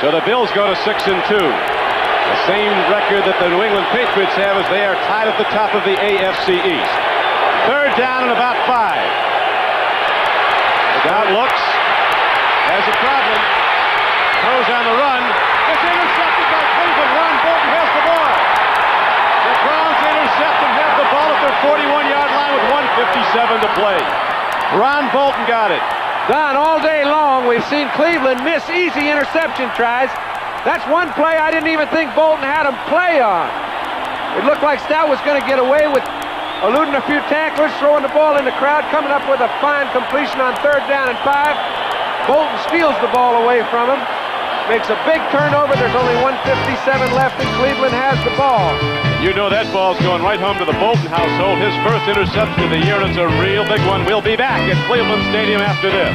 So the Bills go to 6-2. The same record that the New England Patriots have as they are tied at the top of the AFC East. 3rd down and about 5. The down looks. has a problem. Throws on the run. It's intercepted by Cleveland. Ron Bolton has the ball. The Browns intercept and have the ball at their 41-yard line with 1:57 to play. Ron Bolton got it. Don, all day long we've seen Cleveland miss easy interception tries. That's one play I didn't even think Bolton had him play on. It looked like Stout was going to get away with eluding a few tacklers, throwing the ball in the crowd, coming up with a fine completion on 3rd down and 5. Bolton steals the ball away from him, makes a big turnover. There's only 1:57 left, and Cleveland has the ball. You know that ball's going right home to the Bolton household. His first interception of the year, and it's a real big one. We'll be back at Cleveland Stadium after this.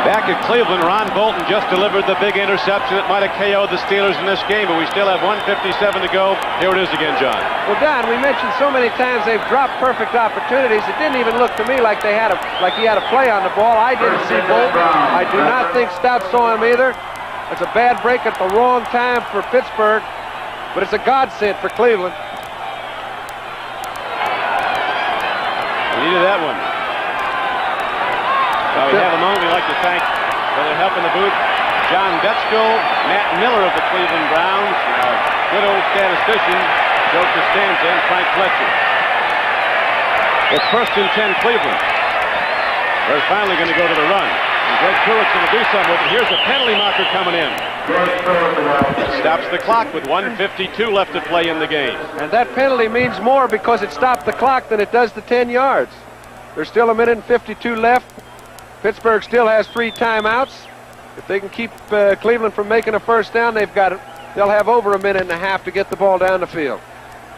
Back at Cleveland, Ron Bolton just delivered the big interception that might have KO'd the Steelers in this game, but we still have 1:57 to go. Here it is again, John. Well, Don, we mentioned so many times they've dropped perfect opportunities. It didn't even look to me like he had a play on the ball. I didn't see Bolton. I do not think Stout saw him either. It's a bad break at the wrong time for Pittsburgh, but it's a godsend for Cleveland. We needed that one. Well, we have a moment. We'd like to thank, for their help in the booth, John Betskill, Matt Miller of the Cleveland Browns, our good old statistician, Joe Costanza, and Frank Fletcher. It's 1st and 10 Cleveland. They're finally going to go to the run. And Greg Pruitt's going to do something with it. Here's a penalty marker coming in. Stops the clock with 1:52 left to play in the game. And that penalty means more because it stopped the clock than it does the 10 yards. There's still 1:52 left. Pittsburgh still has 3 timeouts. If they can keep Cleveland from making a first down, they'll have over 1.5 minutes to get the ball down the field.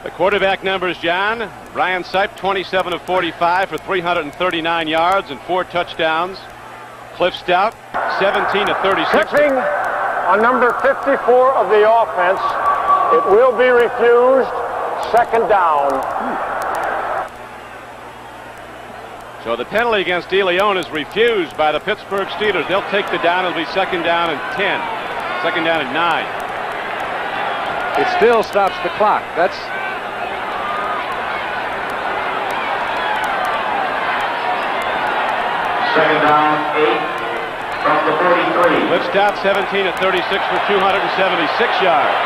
The quarterback numbers, John. Ryan Sipe, 27 of 45 for 339 yards and 4 touchdowns. Cliff Stout, 17 of 36. Tipping on number 54 of the offense. It will be refused. 2nd down. So the penalty against DeLeon is refused by the Pittsburgh Steelers. They'll take the down. It'll be 2nd down and 10. 2nd down and 9. It still stops the clock. That's... Second down, 8 from the 43. Cliff Stout, 17 of 36 for 276 yards.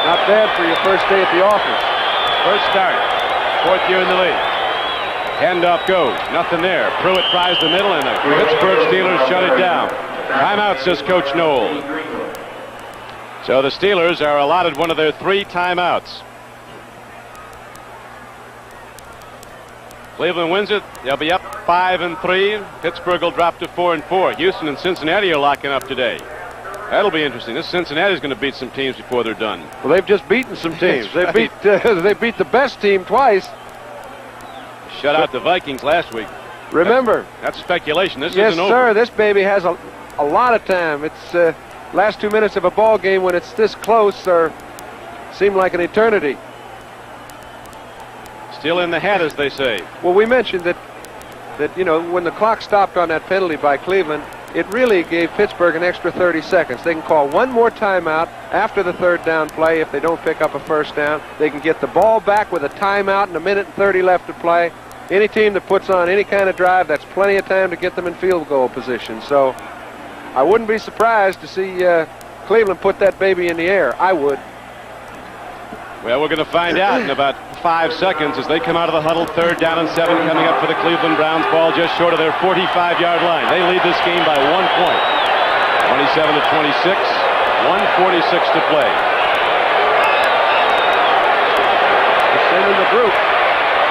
Not bad for your first day at the office. First start, 4th year in the league. Handoff goes, nothing there. Pruitt tries the middle, and the Pittsburgh Steelers shut it down. Timeout, says Coach Knoll. So the Steelers are allotted one of their 3 timeouts. Cleveland wins it. They'll be up 5-3. Pittsburgh will drop to 4-4. Houston and Cincinnati are locking up today. That'll be interesting. This Cincinnati's going to beat some teams before they're done. Well, they've just beaten some teams. That's They beat the best team twice. Shut out the Vikings last week. Remember, that's speculation. This yes, isn't over. sir. This baby has a lot of time. It's last 2 minutes of a ball game when it's this close or seem like an eternity. Still in the hat, as they say. Well, we mentioned that you know, when the clock stopped on that penalty by Cleveland, it really gave Pittsburgh an extra 30 seconds. They can call one more timeout after the 3rd down play if they don't pick up a first down. They can get the ball back with a timeout and 1:30 left to play. Any team that puts on any kind of drive, that's plenty of time to get them in field goal position. So I wouldn't be surprised to see Cleveland put that baby in the air. I would. Well, we're going to find out in about 5 seconds as they come out of the huddle. 3rd down and 7 coming up for the Cleveland Browns. Ball just short of their 45-yard line. They lead this game by 1 point. 27-26. 1:46 to play. They're sending the group.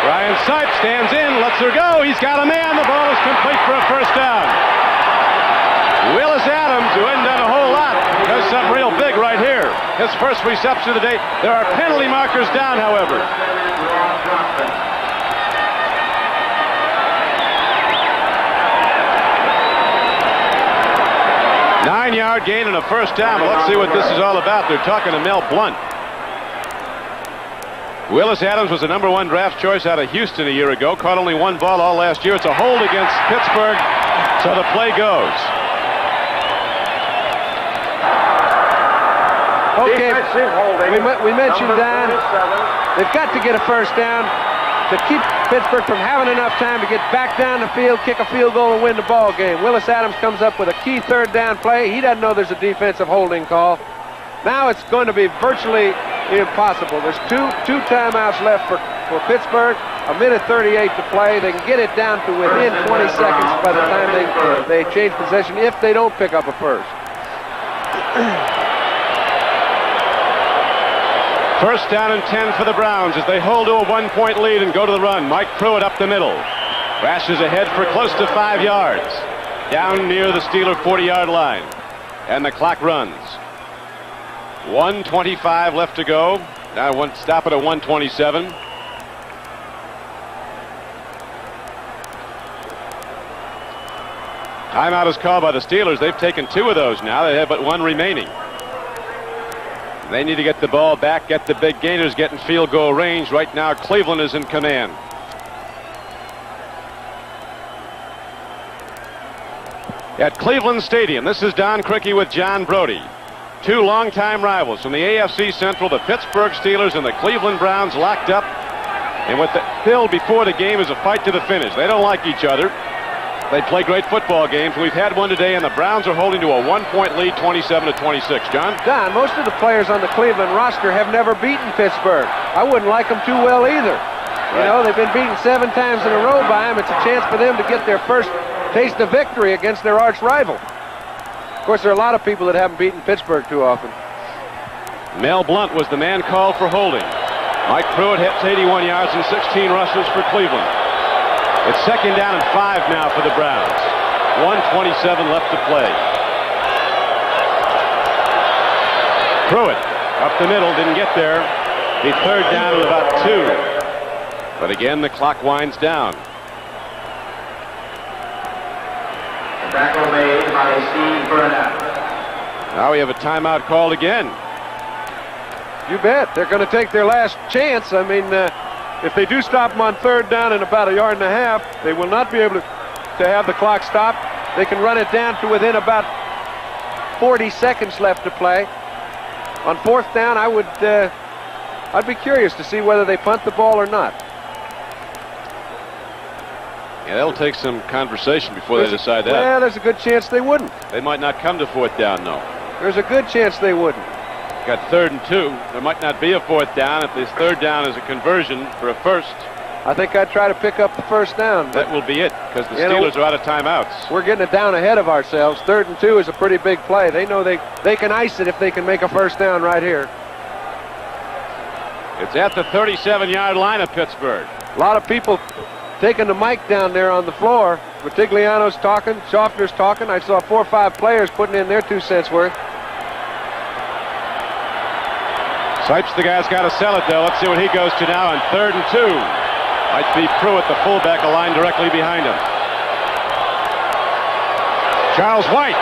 Ryan Sipe stands in, lets her go. He's got a man. The ball is complete for a first down. Willis Adams, who hadn't done a whole lot, does something real big right here. His first reception of the day. There are penalty markers down, however. Nine-yard gain and a first down. Well, let's see what this is all about. They're talking to Mel Blunt. Willis Adams was the #1 draft choice out of Houston a year ago. Caught only 1 ball all last year. It's a hold against Pittsburgh, so the play goes. Okay, we mentioned, Dan, they've got to get a first down. to keep Pittsburgh from having enough time to get back down the field, kick a field goal, and win the ball game. Willis Adams comes up with a key third down play. He doesn't know there's a defensive holding call. Now it's going to be virtually impossible. There's two timeouts left for Pittsburgh, a minute 38 to play. They can get it down to within 20 seconds by the time they change possession if they don't pick up a first. First down and 10 for the Browns as they hold to a 1-point lead and go to the run. Mike Pruitt up the middle. Rashes ahead for close to 5 yards. Down near the Steeler 40-yard line. And the clock runs. 1:25 left to go. Now stop it at 1:27. Timeout is called by the Steelers. They've taken 2 of those now. They have but 1 remaining. They need to get the ball back, get the big gainers, get in field goal range. Right now, Cleveland is in command. At Cleveland Stadium, this is Don Criqui with John Brody. 2 longtime rivals from the AFC Central, the Pittsburgh Steelers and the Cleveland Browns locked up. And what the bill before the game is a fight to the finish. They don't like each other. They play great football games. We've had one today, and the Browns are holding to a 1-point lead, 27-26. John? Don, most of the players on the Cleveland roster have never beaten Pittsburgh. I wouldn't like them too well either. You know, they've been beaten 7 times in a row by them. It's a chance for them to get their first taste of victory against their arch rival. Of course, there are a lot of people that haven't beaten Pittsburgh too often. Mel Blount was the man called for holding. Mike Pruitt hits 81 yards and 16 rushes for Cleveland. It's second down and 5 now for the Browns. 1:27 left to play. Pruitt up the middle, didn't get there. The third down at about 2. But again, the clock winds down. Tackle made by Steve Burnett. Now we have a timeout called again. You bet. They're going to take their last chance. I mean, if they do stop them on third down in about 1.5 yards, they will not be able to have the clock stop. They can run it down to within about 40 seconds left to play. On fourth down, I'd be curious to see whether they punt the ball or not. Yeah, that'll take some conversation before they decide that. Well, there's a good chance they wouldn't. They might not come to fourth down, though. There's a good chance they wouldn't. Got third and 2. There might not be a fourth down if this third down is a conversion for a first. I think I'd try to pick up the first down. That will be it, because the Steelers are out of timeouts. We're getting it down ahead of ourselves. 3rd and 2 is a pretty big play. They know they can ice it if they can make a first down right here. It's at the 37-yard line of Pittsburgh. A lot of people taking the mic down there on the floor. Vitigliano's talking, Schaffner's talking. I saw 4 or 5 players putting in their 2 cents worth. Sipes, the guy's got to sell it, though. Let's see what he goes to now on 3rd and 2. Might be Pruitt, the fullback, aligned directly behind him. Charles White.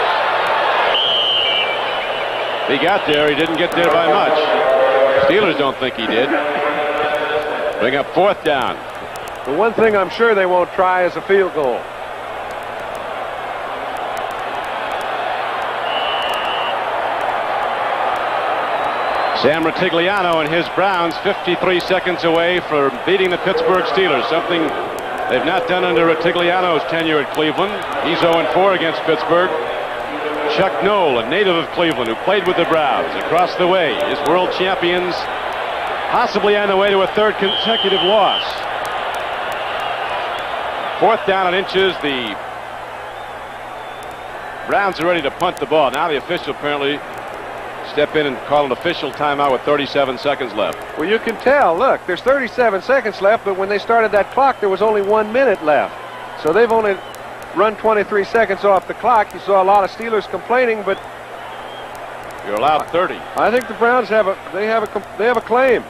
He got there. He didn't get there by much. Steelers don't think he did. Bring up 4th down. The one thing I'm sure they won't try is a field goal. Sam Rutigliano and his Browns 53 seconds away from beating the Pittsburgh Steelers, something they've not done under Rutigliano's tenure at Cleveland. He's 0-4 against Pittsburgh. Chuck Noll, a native of Cleveland who played with the Browns, across the way is world champions, possibly on the way to a 3rd consecutive loss. 4th down and inches. The Browns are ready to punt the ball. Now the official apparently step in and call an official timeout with 37 seconds left. Well, you can tell. Look, there's 37 seconds left, but when they started that clock, there was only 1 minute left. So they've only run 23 seconds off the clock. You saw a lot of Steelers complaining, but you're allowed 30. I think the Browns have a claim.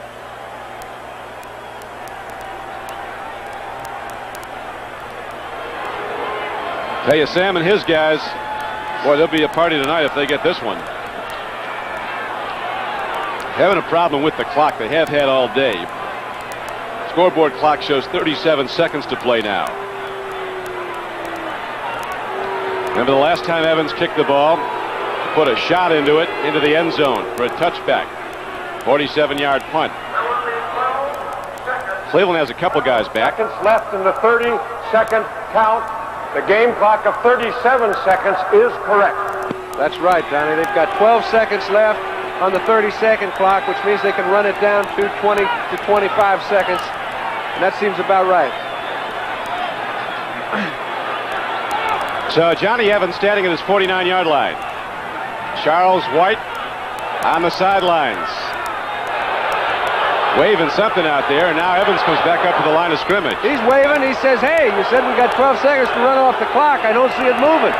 Tell you, Sam and his guys, boy, there'll be a party tonight if they get this one. Having a problem with the clock they have had all day. Scoreboard clock shows 37 seconds to play now. Remember the last time Evans kicked the ball, put a shot into it, into the end zone for a touchback. 47-yard punt. Cleveland has a couple guys back. Seconds left in the 30-second count. The game clock of 37 seconds is correct. That's right, Donnie. They've got 12 seconds left on the 30-second clock, which means they can run it down to 20 to 25 seconds. And that seems about right. So Johnny Evans standing at his 49-yard line. Charles White on the sidelines, waving something out there, and now Evans comes back up to the line of scrimmage. He's waving. He says, hey, you said we got 12 seconds to run off the clock. I don't see it moving.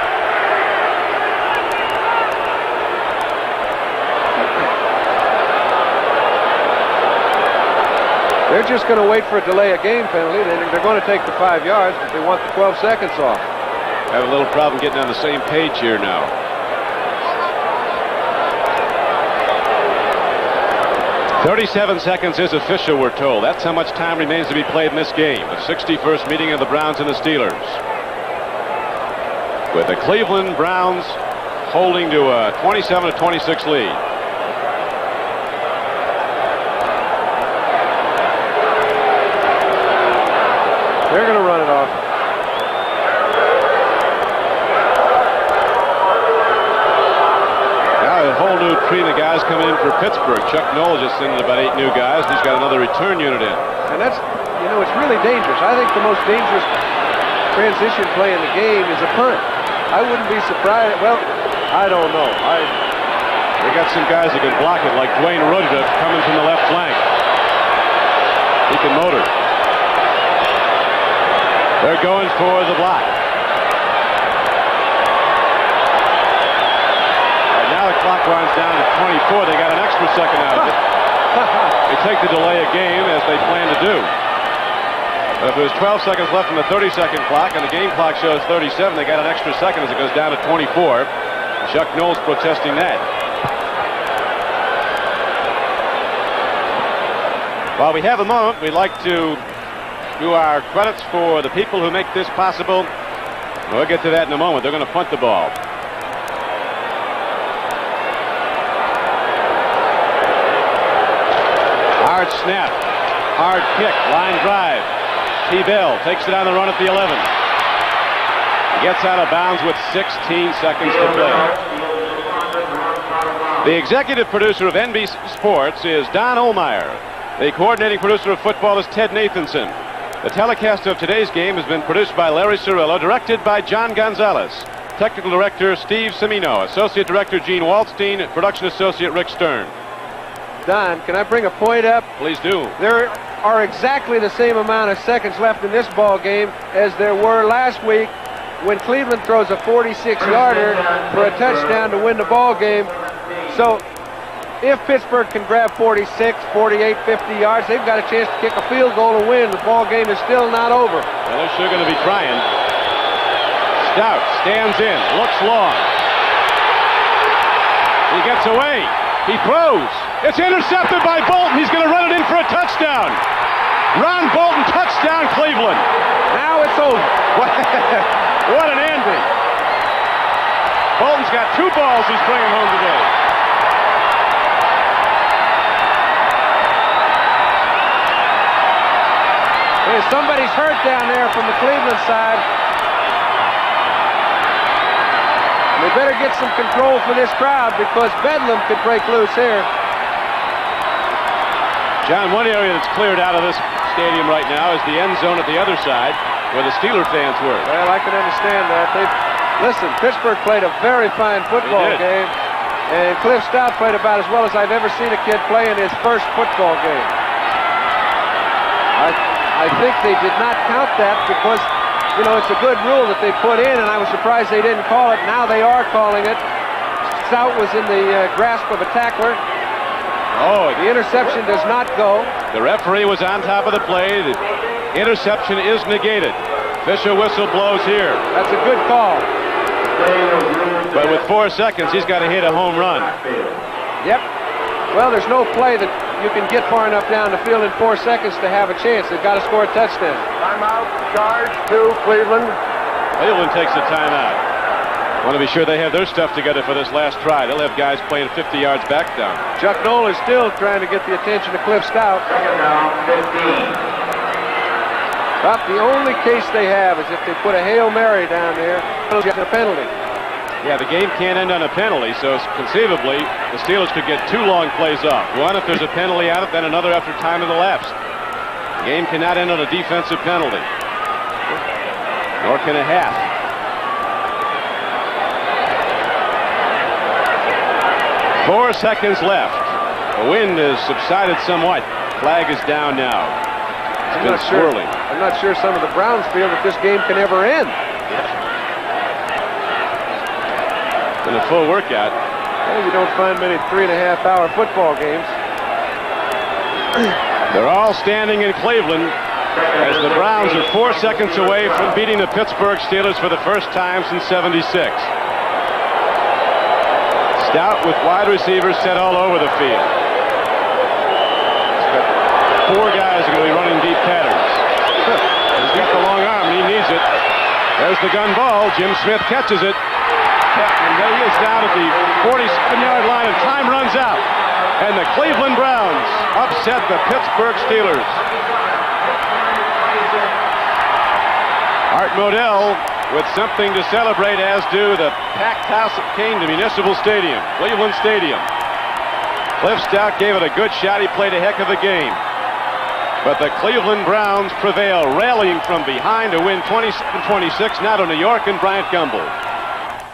They're just going to wait for a delay of game penalty. They're going to take the 5 yards, but they want the 12 seconds off. I have a little problem getting on the same page here now. 37 seconds is official, we're told. That's how much time remains to be played in this game. The 61st meeting of the Browns and the Steelers. With the Cleveland Browns holding to a 27-26 lead. They're going to run it off. Now a whole new cream of guys coming in for Pittsburgh. Chuck Noll just sending about 8 new guys. He's got another return unit in. And that's, you know, it's really dangerous. I think the most dangerous transition play in the game is a punt. I wouldn't be surprised. Well, I don't know. They got some guys that can block it, like Dwayne Rudda coming from the left flank. He can motor. They're going for the block. And now the clock winds down to 24. They got an extra second out of it. They take the delay of game as they plan to do. But if there's 12 seconds left in the 30-second clock and the game clock shows 37, they got an extra second as it goes down to 24. Chuck Noll's protesting that. While we have a moment, we'd like to do our credits for the people who make this possible. We'll get to that in a moment. They're going to punt the ball. Hard snap. Hard kick. Line drive. T. Bell takes it on the run at the 11. Gets out of bounds with 16 seconds to play. The executive producer of NBC Sports is Don Ohlmeyer. The coordinating producer of football is Ted Nathanson. The telecast of today's game has been produced by Larry Cirillo, directed by John Gonzalez. Technical director Steve Semino, associate director Gene Waldstein, production associate Rick Stern. Don, can I bring a point up? Please do. There are exactly the same amount of seconds left in this ball game as there were last week when Cleveland throws a 46-yarder for a touchdown to win the ball game. So if Pittsburgh can grab 46, 48, 50 yards, they've got a chance to kick a field goal and win. The ball game is still not over. Well, they're sure going to be trying. Stout stands in, looks long. He gets away. He throws. It's intercepted by Bolton. He's going to run it in for a touchdown. Ron Bolton, touchdown, Cleveland. Now it's over. What an ending. Bolton's got 2 balls he's bringing home today. Hey, somebody's hurt down there from the Cleveland side. They better get some control for this crowd because Bedlam could break loose here. John, one area that's cleared out of this stadium right now is the end zone at the other side where the Steeler fans were. Well, I can understand that. Listen, Pittsburgh played a very fine football game, and Cliff Stout played about as well as I've ever seen a kid play in his first football game. I think they did not count that because, you know, it's a good rule that they put in, and I was surprised they didn't call it. Now they are calling it. Stout was in the grasp of a tackler. Oh, the interception does not go. The referee was on top of the play. The interception is negated. Official whistle blows here. That's a good call. But with 4 seconds, he's got to hit a home run. Yep. Well, there's no play that you can get far enough down the field in 4 seconds to have a chance. They've got to score a touchdown. Timeout, charge to Cleveland. Cleveland takes a timeout. Want to be sure they have their stuff together for this last try. They'll have guys playing 50 yards back down. Chuck Noll is still trying to get the attention of Cliff Stout. Second down, 15. About the only case they have is if they put a Hail Mary down there, they'll get a penalty. Yeah, the game can't end on a penalty, so conceivably the Steelers could get 2 long plays off. One if there's a penalty on it, then another after time of the lapse. The game cannot end on a defensive penalty. Nor can a half. Four seconds left. The wind has subsided somewhat. Flag is down now. It's been swirling. I'm not sure some of the Browns feel that this game can ever end. Been a full workout. Well, you don't find many 3.5-hour football games. They're all standing in Cleveland as the Browns are 4 seconds away from beating the Pittsburgh Steelers for the first time since '76. Stout with wide receivers set all over the field. He's got 4 guys are going to be running deep patterns. He's got the long arm and he needs it. There's the gun ball. Jim Smith catches it. And there he is down at the 47-yard line, and time runs out. And the Cleveland Browns upset the Pittsburgh Steelers. Art Modell with something to celebrate, as do the packed house that came to Municipal Stadium, Cleveland Stadium. Cliff Stout gave it a good shot. He played a heck of a game. But the Cleveland Browns prevail, rallying from behind to win 27-26. Now to New York and Bryant Gumbel.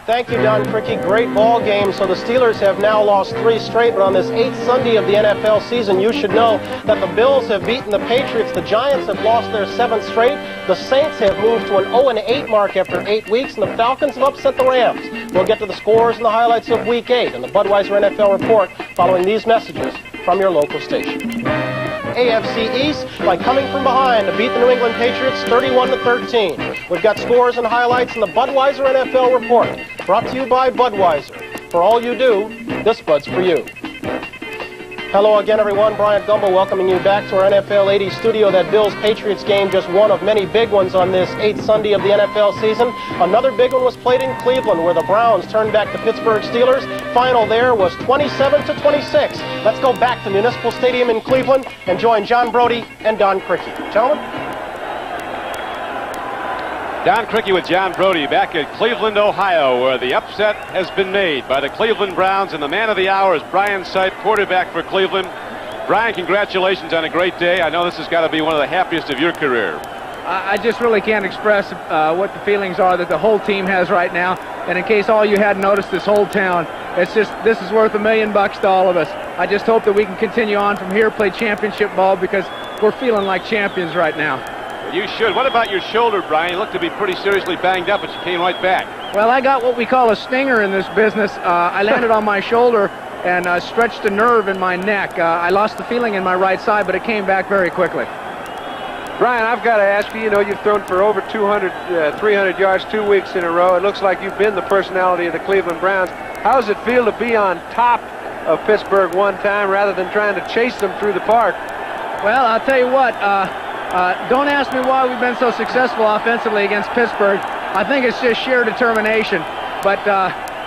Thank you, Don Criqui. Great ball game. So the Steelers have now lost 3 straight, but on this 8th Sunday of the NFL season, you should know that the Bills have beaten the Patriots. The Giants have lost their 7th straight. The Saints have moved to an 0-8 mark after 8 weeks, and the Falcons have upset the Rams. We'll get to the scores and the highlights of Week 8 in the Budweiser NFL Report following these messages from your local station. AFC East by coming from behind to beat the New England Patriots 31-13. We've got scores and highlights in the Budweiser NFL Report, brought to you by Budweiser. For all you do, this Bud's for you. Hello again, everyone. Bryant Gumbel welcoming you back to our NFL 80 studio. That Bills-Patriots game, just one of many big ones on this 8th Sunday of the NFL season. Another big one was played in Cleveland, where the Browns turned back the Pittsburgh Steelers. Final there was 27-26. Let's go back to Municipal Stadium in Cleveland and join John Brody and Don Criqui. Gentlemen? Don Criqui with John Brody back at Cleveland, Ohio, where the upset has been made by the Cleveland Browns, and the man of the hour is Brian Sipe, quarterback for Cleveland. Brian, congratulations on a great day. I know this has got to be one of the happiest of your career. I just really can't express what the feelings are that the whole team has right now. And in case all you hadn't noticed, this whole town, it's just, this is worth $1 million to all of us. I just hope that we can continue on from here, play championship ball, because we're feeling like champions right now. You should. What about your shoulder, Brian? You look to be pretty seriously banged up, but you came right back. Well, I got what we call a stinger in this business. I landed on my shoulder and stretched a nerve in my neck. I lost the feeling in my right side, but it came back very quickly. Brian, I've got to ask you, you know, you've thrown for over 300 yards 2 weeks in a row. It looks like you've been the personality of the Cleveland Browns. How does it feel to be on top of Pittsburgh one time rather than trying to chase them through the park? Well, I'll tell you what, don't ask me why we've been so successful offensively against Pittsburgh. I think it's just sheer determination. But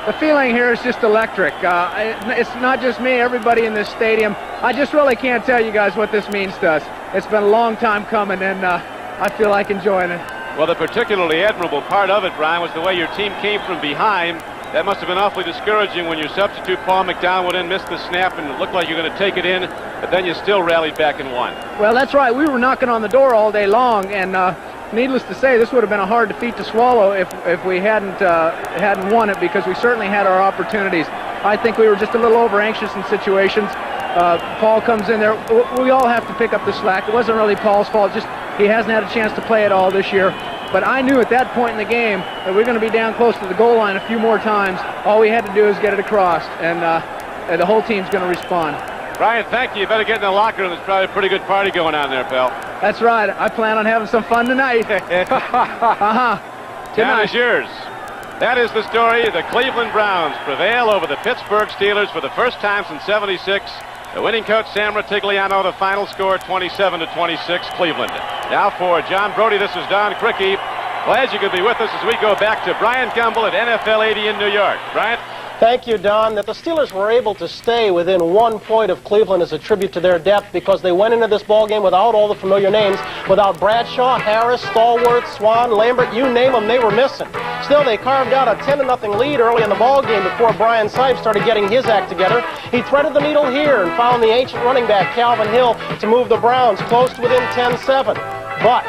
the feeling here is just electric. It's not just me, everybody in this stadium. I just really can't tell you guys what this means to us. It's been a long time coming, and I feel like enjoying it. Well, the particularly admirable part of it, Brian, was the way your team came from behind. That must have been awfully discouraging when your substitute, Paul McDonald, went in, missed the snap, and it looked like you were going to take it in, but then you still rallied back and won. Well, that's right. We were knocking on the door all day long, and needless to say, this would have been a hard defeat to swallow if we hadn't won it, because we certainly had our opportunities. I think we were just a little over-anxious in situations. Paul comes in there. We all have to pick up the slack. It wasn't really Paul's fault. Just he hasn't had a chance to play it all this year. But I knew at that point in the game that we're going to be down close to the goal line a few more times. All we had to do is get it across, and the whole team's going to respond. Brian, thank you. You better get in the locker room. There's probably a pretty good party going on there, pal. That's right. I plan on having some fun tonight. Town is yours. That is the story. The Cleveland Browns prevail over the Pittsburgh Steelers for the first time since '76. The winning coach, Sam Ratigliano, the final score 27-26, Cleveland. Now for John Brody, this is Don Criqui. Glad you could be with us as we go back to Bryant Gumbel at NFL 80 in New York. Bryant? Thank you, Don. That the Steelers were able to stay within 1 point of Cleveland is a tribute to their depth, because they went into this ball game without all the familiar names, without Bradshaw, Harris, Stallworth, Swan, Lambert, you name them, they were missing. Still, they carved out a 10-0 lead early in the ball game before Brian Sipes started getting his act together. He threaded the needle here and found the ancient running back Calvin Hill to move the Browns close to within 10-7. But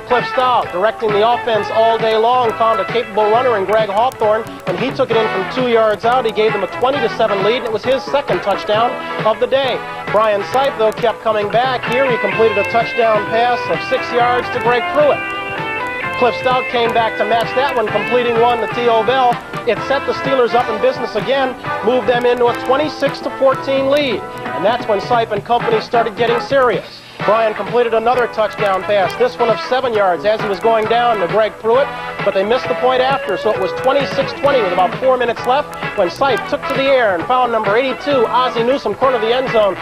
Cliff Stout, directing the offense all day long, found a capable runner in Greg Hawthorne, and he took it in from 2 yards out. He gave them a 20-7 lead, and it was his second touchdown of the day. Brian Sipe, though, kept coming back. Here he completed a touchdown pass of 6 yards to Greg Pruitt. Cliff Stout came back to match that one, completing one to T.O. Bell. It set the Steelers up in business again, moved them into a 26-14 lead, and that's when Sipe and company started getting serious. Brian completed another touchdown pass, this one of 7 yards as he was going down to Greg Pruitt, but they missed the point after, so it was 26-20 with about 4 minutes left when Sipe took to the air and found number 82, Ozzie Newsome, corner of the end zone.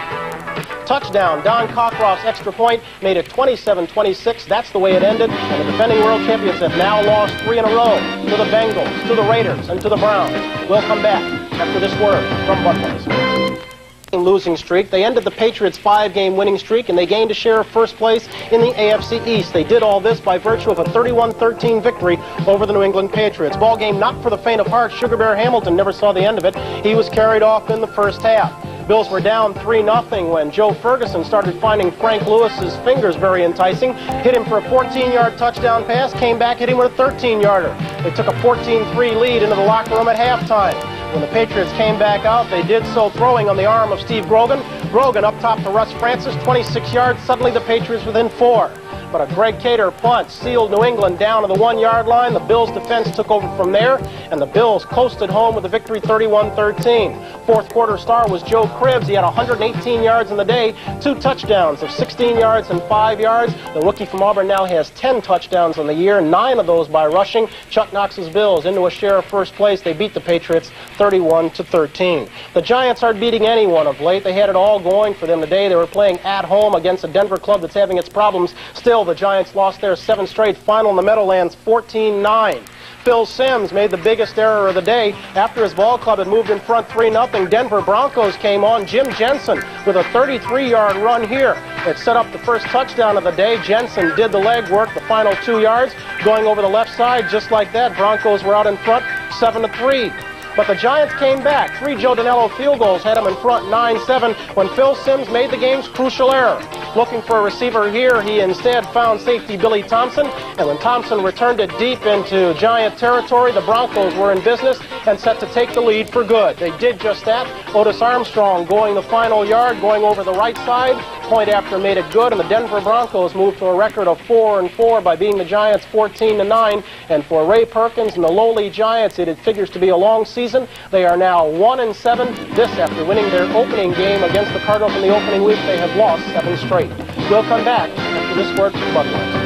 Touchdown. Don Cockcroft's extra point made it 27-26. That's the way it ended, and the defending world champions have now lost 3 in a row to the Bengals, to the Raiders, and to the Browns. We'll come back after this word from Budweiser. Losing streak. They ended the Patriots' 5-game winning streak, and they gained a share of first place in the AFC East. They did all this by virtue of a 31-13 victory over the New England Patriots. Ball game not for the faint of heart. Sugar Bear Hamilton never saw the end of it. He was carried off in the first half. Bills were down 3-0 when Joe Ferguson started finding Frank Lewis's fingers very enticing. Hit him for a 14-yard touchdown pass, came back, hit him with a 13-yarder. They took a 14-3 lead into the locker room at halftime. When the Patriots came back out, they did so throwing on the arm of Steve Grogan. Grogan up top to Russ Francis, 26 yards. Suddenly the Patriots within 4. But a Greg Cater punt sealed New England down to the 1-yard line. The Bills' defense took over from there, and the Bills coasted home with a victory 31-13. Fourth quarter star was Joe Cribbs. He had 118 yards in the day, 2 touchdowns of 16 yards and 5 yards. The rookie from Auburn now has 10 touchdowns on the year, 9 of those by rushing. Chuck Knox's Bills into a share of first place. They beat the Patriots 31-13. The Giants aren't beating anyone of late. They had it all going for them today. They were playing at home against a Denver club that's having its problems. Still, the Giants lost their 7th straight final in the Meadowlands 14-9. Phil Simms made the biggest error of the day. After his ball club had moved in front 3-0, Denver Broncos came on. Jim Jensen with a 33-yard run here. It set up the first touchdown of the day. Jensen did the leg work, the final 2 yards, going over the left side just like that. Broncos were out in front 7-3. But the Giants came back. 3 Joe Danello field goals had them in front 9-7 when Phil Simms made the game's crucial error. Looking for a receiver here, he instead found safety Billy Thompson, and when Thompson returned it deep into Giant territory, the Broncos were in business and set to take the lead for good. They did just that. Otis Armstrong going the final yard, going over the right side. Point after made it good, and the Denver Broncos moved to a record of 4-4 by beating the Giants 14-9. And for Ray Perkins and the lowly Giants, it figures to be a long season. They are now 1-7. This after winning their opening game against the Cardinals in the opening week. They have lost 7 straight. We'll come back after this word from Budweiser.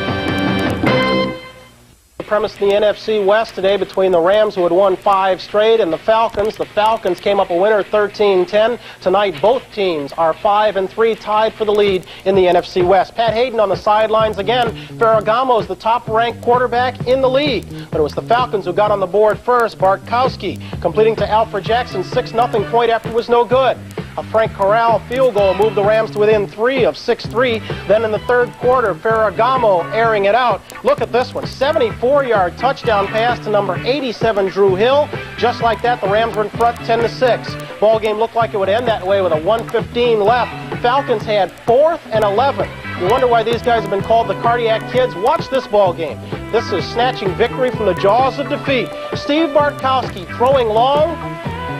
Premise in the NFC West today between the Rams, who had won 5 straight, and the Falcons. The Falcons came up a winner 13-10. Tonight, both teams are 5-3, tied for the lead in the NFC West. Pat Hayden on the sidelines again. Ferragamo is the top-ranked quarterback in the league, but it was the Falcons who got on the board first. Bartkowski completing to Alfred Jackson, 6-0 point after was no good. A Frank Corral field goal moved the Rams to within 3 of 6-3. Then in the third quarter, Ferragamo airing it out. Look at this one, 74-yard touchdown pass to number 87, Drew Hill. Just like that, the Rams were in front 10-6. Ball game looked like it would end that way with a 1:15 left. Falcons had 4th and 11. You wonder why these guys have been called the Cardiac Kids. Watch this ball game. This is snatching victory from the jaws of defeat. Steve Bartkowski throwing long,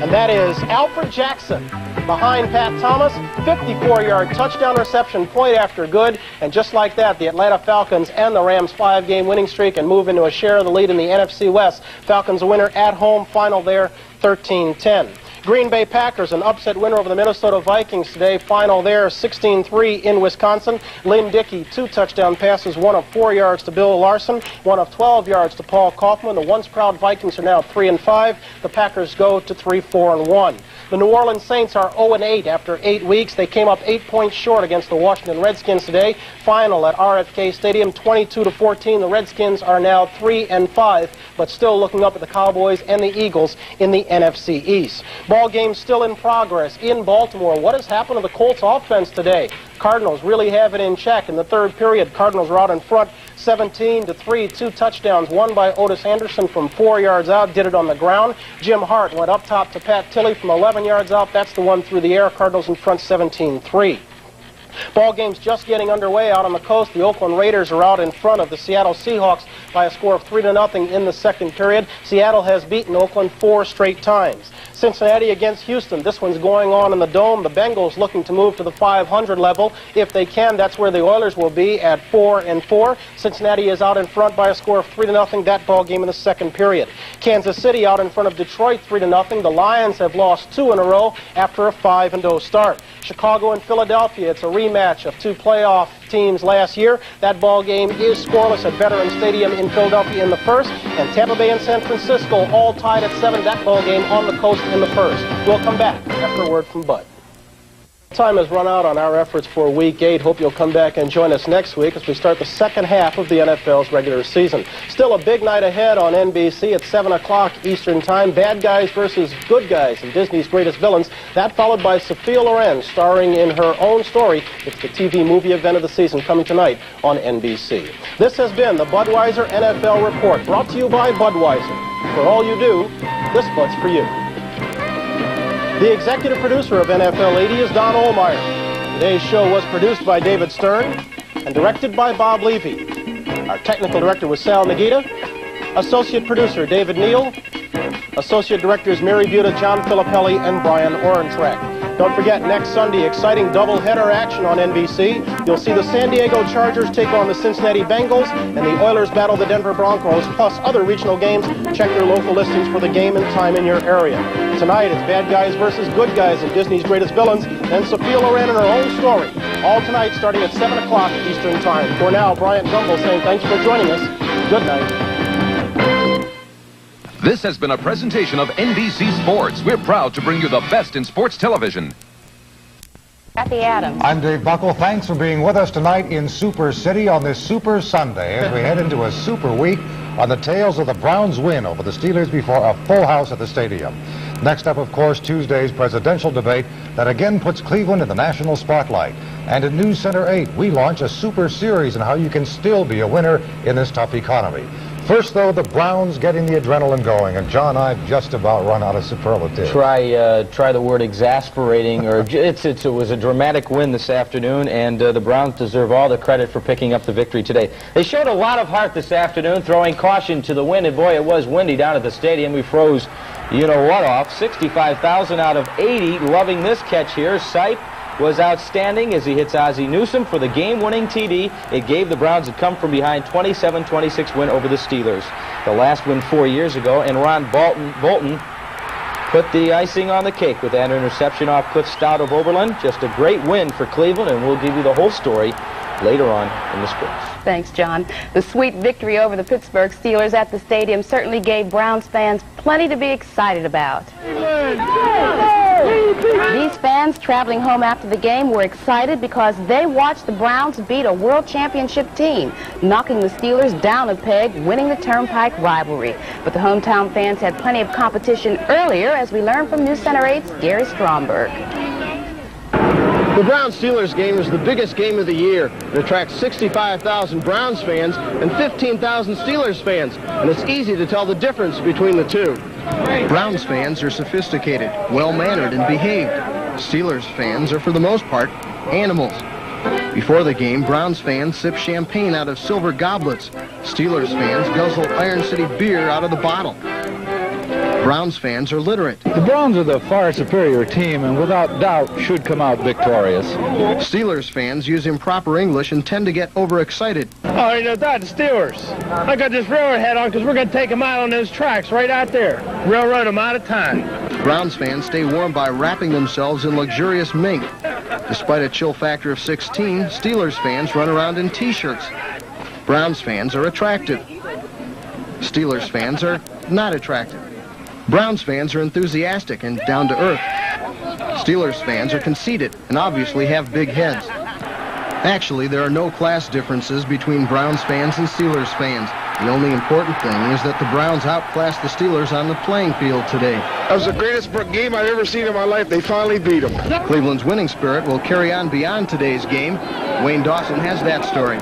and that is Alfred Jackson behind Pat Thomas. 54-yard touchdown reception, point after good. And just like that, the Atlanta Falcons end the Rams' 5-game winning streak and move into a share of the lead in the NFC West. Falcons a winner at home, final there 13-10. Green Bay Packers, an upset winner over the Minnesota Vikings today. Final there, 16-3 in Wisconsin. Lynn Dickey, 2 touchdown passes, 1 of 4 yards to Bill Larson, 1 of 12 yards to Paul Kaufman. The once proud Vikings are now 3-5. The Packers go to 3-4-1. The New Orleans Saints are 0-8 after 8 weeks. They came up 8 points short against the Washington Redskins today. Final at RFK Stadium, 22-14. The Redskins are now 3-5, but still looking up at the Cowboys and the Eagles in the NFC East. Ball game still in progress in Baltimore. What has happened to the Colts offense today? Cardinals really have it in check. In the third period, Cardinals are out in front 17-3, 2 touchdowns, one by Otis Anderson from 4 yards out, did it on the ground. Jim Hart went up top to Pat Tilley from 11 yards out. That's the one through the air. Cardinals in front 17-3. Ball game's just getting underway out on the coast. The Oakland Raiders are out in front of the Seattle Seahawks by a score of 3-0 in the second period. Seattle has beaten Oakland 4 straight times. Cincinnati against Houston. This one's going on in the Dome. The Bengals looking to move to the 500 level. If they can, that's where the Oilers will be at 4-4. Cincinnati is out in front by a score of 3-0. That ball game in the second period. Kansas City out in front of Detroit 3-0. The Lions have lost 2 in a row after a 5-0 start. Chicago and Philadelphia. It's a rematch of 2 playoff teams last year. That ball game is scoreless at Veterans Stadium in Philadelphia in the first, and Tampa Bay and San Francisco all tied at 7. That ball game on the coast in the first. We'll come back after a word from Bud. Time has run out on our efforts for Week 8. Hope you'll come back and join us next week as we start the second half of the NFL's regular season. Still a big night ahead on NBC at 7 o'clock Eastern Time. Bad Guys versus Good Guys and Disney's Greatest Villains. That followed by Sophia Loren starring in her own story. It's the TV movie event of the season coming tonight on NBC. This has been the Budweiser NFL Report, brought to you by Budweiser. For all you do, this Bud's for you. The executive producer of NFL 80 is Don Ohlmeyer. Today's show was produced by David Stern and directed by Bob Levy. Our technical director was Sal Nagita. Associate producer David Neal. Associate directors Mary Buda, John Filippelli, and Brian Orentrack. Don't forget, next Sunday, exciting doubleheader action on NBC. You'll see the San Diego Chargers take on the Cincinnati Bengals, and the Oilers battle the Denver Broncos, plus other regional games. Check your local listings for the game and time in your area. Tonight, it's Bad Guys versus Good Guys and Disney's Greatest Villains, and Sophia Loren and her own story. All tonight, starting at 7 o'clock Eastern Time. For now, Bryant Gumbel saying thanks for joining us. Good night. This has been a presentation of NBC Sports. We're proud to bring you the best in sports television. Kathy Adams. I'm Dave Buckle. Thanks for being with us tonight in Super City on this Super Sunday as we head into a super week on the tails of the Browns' win over the Steelers before a full house at the stadium. Next up, of course, Tuesday's presidential debate that again puts Cleveland in the national spotlight. And at News Center 8, we launch a super series on how you can still be a winner in this tough economy. First, though, the Browns getting the adrenaline going, and John, I've just about run out of superlatives. Try the word exasperating, or it was a dramatic win this afternoon, and the Browns deserve all the credit for picking up the victory today. They showed a lot of heart this afternoon, throwing caution to the wind, and boy, it was windy down at the stadium. We froze, you-know-what off, 65,000 out of 80, loving this catch here. Sipe was outstanding as he hits Ozzie Newsome for the game-winning TD. It gave the Browns a come-from-behind 27-26 win over the Steelers. The last win 4 years ago, and Ron Bolton put the icing on the cake with that interception off Cliff Stout of Oberlin. Just a great win for Cleveland, and we'll give you the whole story later on in the sports. Thanks, John. The sweet victory over the Pittsburgh Steelers at the stadium certainly gave Browns fans plenty to be excited about. These fans traveling home after the game were excited because they watched the Browns beat a world championship team, knocking the Steelers down a peg, winning the Turnpike rivalry. But the hometown fans had plenty of competition earlier, as we learned from News Center 8's Gary Stromberg. The Browns-Steelers game is the biggest game of the year. It attracts 65,000 Browns fans and 15,000 Steelers fans, and it's easy to tell the difference between the two. Browns fans are sophisticated, well-mannered, and behaved. Steelers fans are, for the most part, animals. Before the game, Browns fans sip champagne out of silver goblets. Steelers fans guzzle Iron City beer out of the bottle. Browns fans are literate. The Browns are the far superior team and without doubt should come out victorious. Steelers fans use improper English and tend to get overexcited. Oh, you know that, the Steelers. I got this railroad hat on because we're going to take them out on those tracks right out there. Railroad them out of time. Browns fans stay warm by wrapping themselves in luxurious mink. Despite a chill factor of 16, Steelers fans run around in T-shirts. Browns fans are attractive. Steelers fans are not attractive. Browns fans are enthusiastic and down to earth. Steelers fans are conceited and obviously have big heads. Actually, there are no class differences between Browns fans and Steelers fans. The only important thing is that the Browns outclassed the Steelers on the playing field today. That was the greatest game I've ever seen in my life. They finally beat them. Cleveland's winning spirit will carry on beyond today's game. Wayne Dawson has that story.